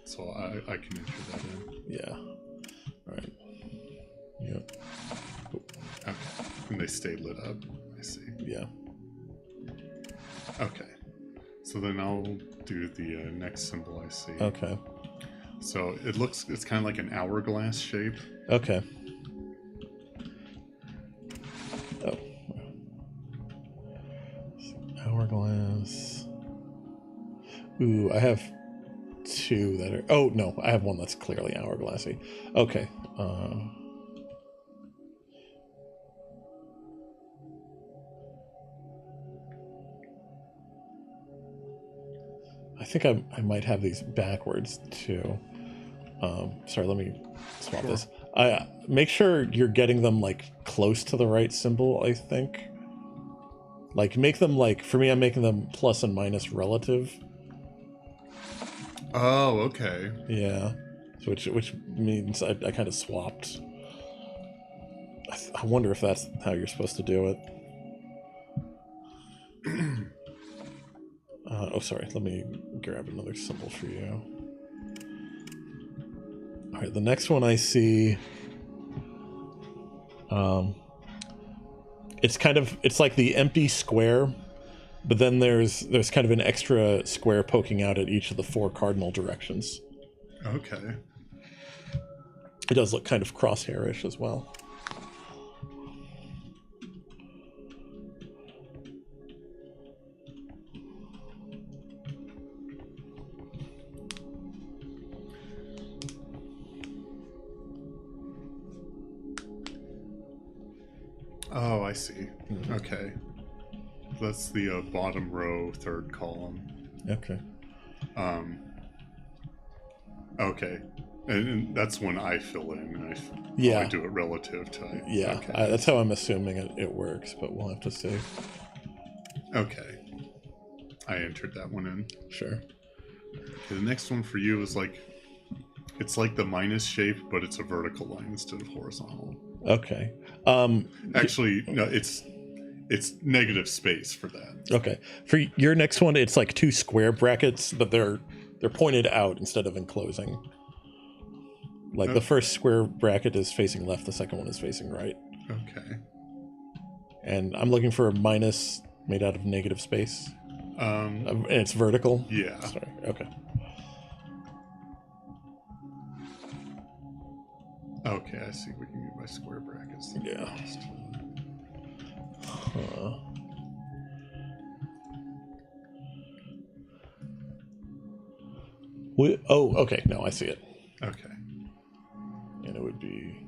S1: So I can enter that in.
S2: Yeah. All right. Yep.
S1: Okay. And they stay lit up. I see.
S2: Yeah.
S1: Okay. So then I'll do the next symbol I see.
S2: Okay.
S1: So it's kind of like an hourglass shape.
S2: Okay. Oh. Hourglass. Ooh, I have 2 that are... Oh, no, I have one that's clearly hourglassy. Okay. I think I might have these backwards too. Sorry, let me swap this. Make sure you're getting them like close to the right symbol, I think. Like make them like, for me, I'm making them plus and minus relative.
S1: Oh, okay.
S2: Yeah. So which means I kind of swapped. I wonder if that's how you're supposed to do it. Oh, sorry. Let me grab another symbol for you. All right, the next one I see. It's like the empty square, but then there's kind of an extra square poking out at each of the 4 cardinal directions.
S1: Okay.
S2: It does look kind of crosshairish as well.
S1: Oh, I see. Okay. That's the bottom row, 3rd column.
S2: Okay.
S1: Okay. And that's when I fill in. And I do it relative to...
S2: Yeah, okay. That's how I'm assuming it works, but we'll have to see.
S1: Okay. I entered that one in.
S2: Sure.
S1: Okay, the next one for you is like... It's like the minus shape, but it's a vertical line instead of horizontal.
S2: Okay.
S1: Actually, no, it's negative space for that.
S2: Okay. For your next one, it's like 2 square brackets, but they're pointed out instead of enclosing. Like the first square bracket is facing left, the second one is facing right.
S1: Okay.
S2: And I'm looking for a minus made out of negative space. And it's vertical?
S1: Yeah.
S2: Sorry. Okay.
S1: Okay, I see what you mean by square brackets.
S2: Yeah. Okay. No, I see it.
S1: Okay.
S2: And it would be...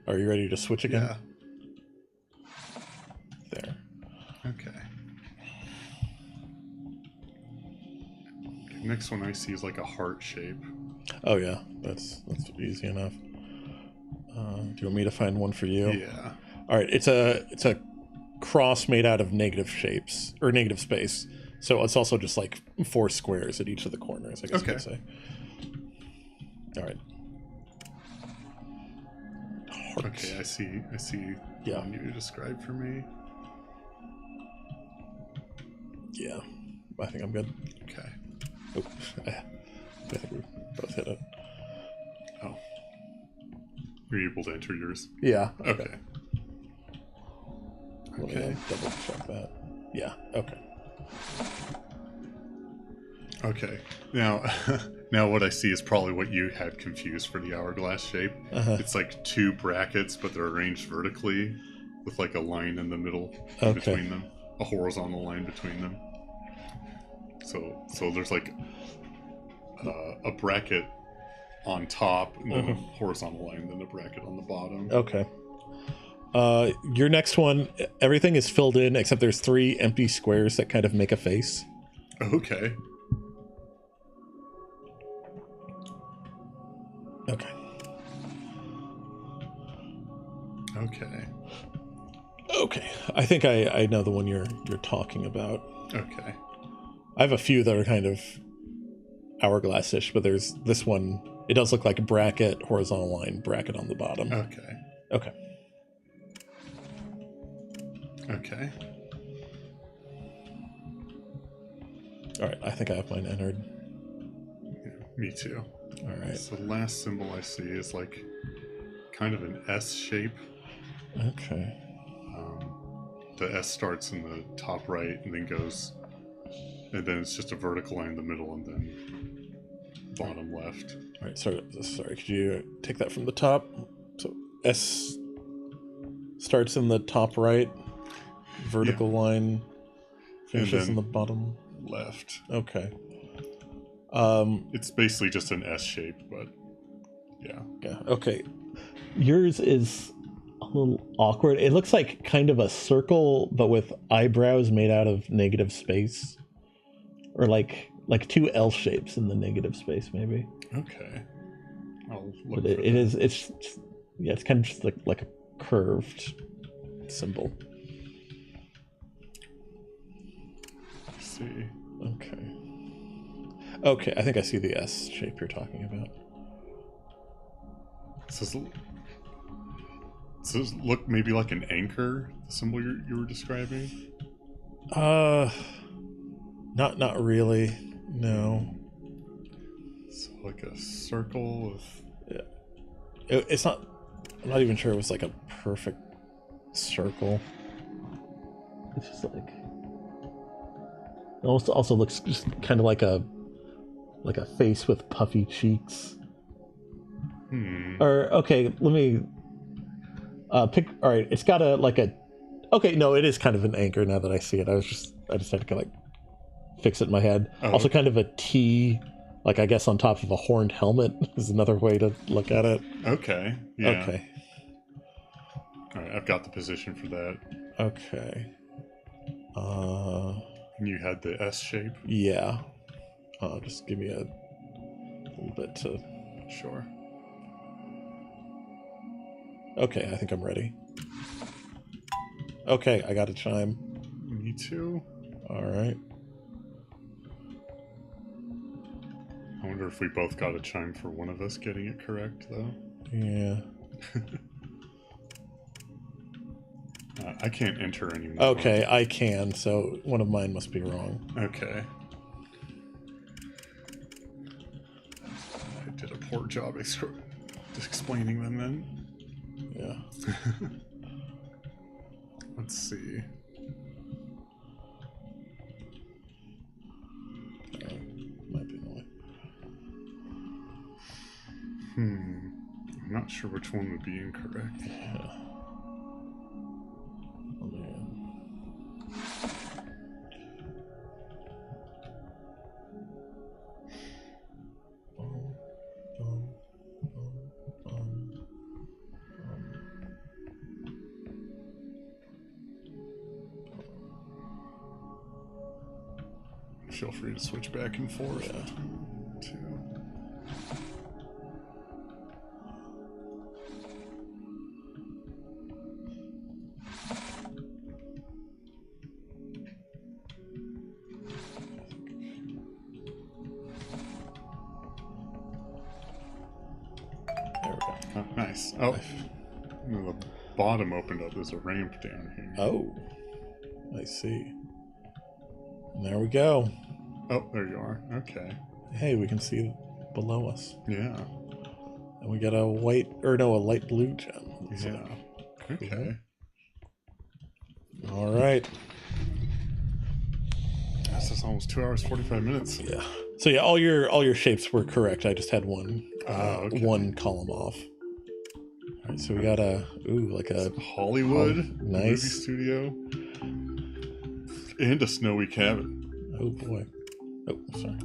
S2: Are you ready to switch again?
S1: Yeah.
S2: There.
S1: Okay. Next one I see is like a heart shape.
S2: Oh yeah, that's easy enough. Do you want me to find one for you?
S1: Yeah.
S2: All right, it's a cross made out of negative shapes or negative space. So it's also just like 4 squares at each of the corners, I guess you could say. All right. Heart.
S1: Okay, I see the one you described for me.
S2: Yeah, I think I'm good.
S1: Okay.
S2: Oh, I think we both hit it.
S1: Oh. Were you able to enter yours?
S2: Yeah.
S1: Okay.
S2: Let me double check that. Yeah, okay.
S1: Okay. Now, now what I see is probably what you had confused for the hourglass shape. It's like two brackets, but they're arranged vertically with like a line in the middle between them, a horizontal line between them. So there's like a bracket on top, and then a horizontal line, then a bracket on the bottom.
S2: Okay. Your next one, everything is filled in except there's 3 empty squares that kind of make a face.
S1: Okay.
S2: Okay.
S1: Okay.
S2: Okay. I think I know the one you're talking about.
S1: Okay.
S2: I have a few that are kind of hourglass-ish, but there's this one. It does look like a bracket, horizontal line, bracket on the bottom.
S1: Okay.
S2: Okay.
S1: Okay.
S2: All right. I think I have mine entered.
S1: Yeah, me too.
S2: All right.
S1: So the last symbol I see is like kind of an S shape.
S2: Okay.
S1: The S starts in the top right and then goes, and then it's just a vertical line in the middle and then bottom left.
S2: All right. Sorry. Could you take that from the top? So S starts in the top right, vertical line finishes in the bottom
S1: left.
S2: Okay.
S1: It's basically just an S shape, but yeah.
S2: Yeah. Okay. Yours is a little awkward. It looks like kind of a circle, but with eyebrows made out of negative space, or like 2 L shapes in the negative space, maybe.
S1: Okay. I'll look.
S2: But it's kind of just like a curved symbol.
S1: Let's see.
S2: Okay, I think I see the S shape you're talking about.
S1: Does this look maybe like an anchor, the symbol you were describing?
S2: Not really. No.
S1: It's like a circle with...
S2: Yeah. It's not... I'm not even sure it was like a perfect circle. It's just like... It also looks just kind of like a face with puffy cheeks. Or, okay, let me... pick... Alright, it's got okay, no, it is kind of an anchor now that I see it. I just had to kind of fix it in my head. Also kind of a T, like I guess on top of a horned helmet is another way to look at it.
S1: Okay, yeah.
S2: Okay.
S1: Alright, I've got the position for that.
S2: Okay.
S1: And you had the S shape?
S2: Yeah. Just give me a little bit to...
S1: Sure.
S2: Okay, I think I'm ready. Okay, I got a chime.
S1: Me too.
S2: Alright.
S1: I wonder if we both got a chime for one of us getting it correct, though.
S2: Yeah.
S1: I can't enter anymore.
S2: Okay, I can, so one of mine must be wrong.
S1: Okay. I did a poor job explaining them then.
S2: Yeah.
S1: Let's see.
S2: Might be annoying.
S1: I'm not sure which one would be incorrect.
S2: Yeah.
S1: Feel free to switch back and forth.
S2: Yeah.
S1: Two.
S2: There we go.
S1: Oh, nice. Oh, the bottom opened up. There's a ramp down here.
S2: Oh, I see. And there we go.
S1: Oh, there you are. Okay.
S2: Hey, we can see below us.
S1: Yeah.
S2: And we got a light blue gem.
S1: Yeah. Okay.
S2: All right.
S1: This is almost 2 hours, 45 minutes.
S2: Yeah. So yeah, all your shapes were correct. I just had one
S1: okay.
S2: one column off. All right, so we got a
S1: Hollywood
S2: nice
S1: movie studio and a snowy cabin.
S2: Oh boy. Oh, sorry.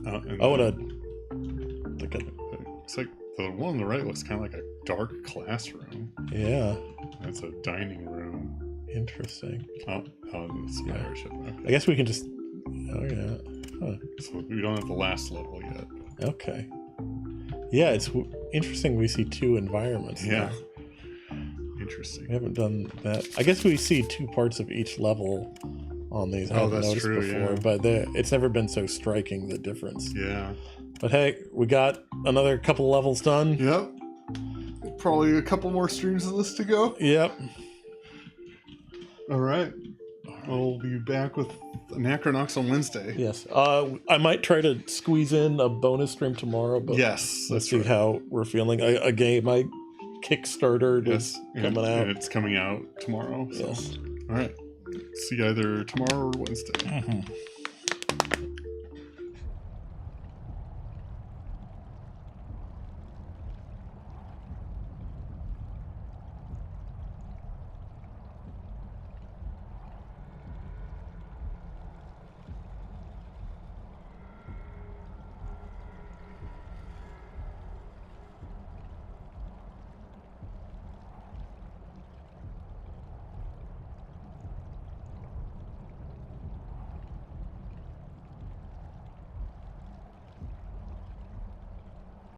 S1: It's like the one on the right looks kind of like a dark classroom.
S2: Yeah.
S1: That's a dining room.
S2: Interesting.
S1: Oh, the spire ship. Okay.
S2: I guess we can just. Oh yeah. Huh.
S1: So we don't have the last level yet.
S2: Okay. Yeah, it's interesting. We see two environments.
S1: Yeah.
S2: There.
S1: Interesting.
S2: We haven't done that. I guess we see two parts of each level on these. I haven't noticed before, yeah. But it's never been so striking, the difference.
S1: Yeah.
S2: But hey, we got another couple levels done.
S1: Yep. Probably a couple more streams of this to go.
S2: Yep.
S1: All right. We'll be back with Anachronox on Wednesday.
S2: Yes. I might try to squeeze in a bonus stream tomorrow, but
S1: yes,
S2: let's see how we're feeling. A game I Kickstarter is coming out.
S1: And it's coming out tomorrow. So.
S2: Yes.
S1: All right. See you either tomorrow or Wednesday.
S2: Mm-hmm.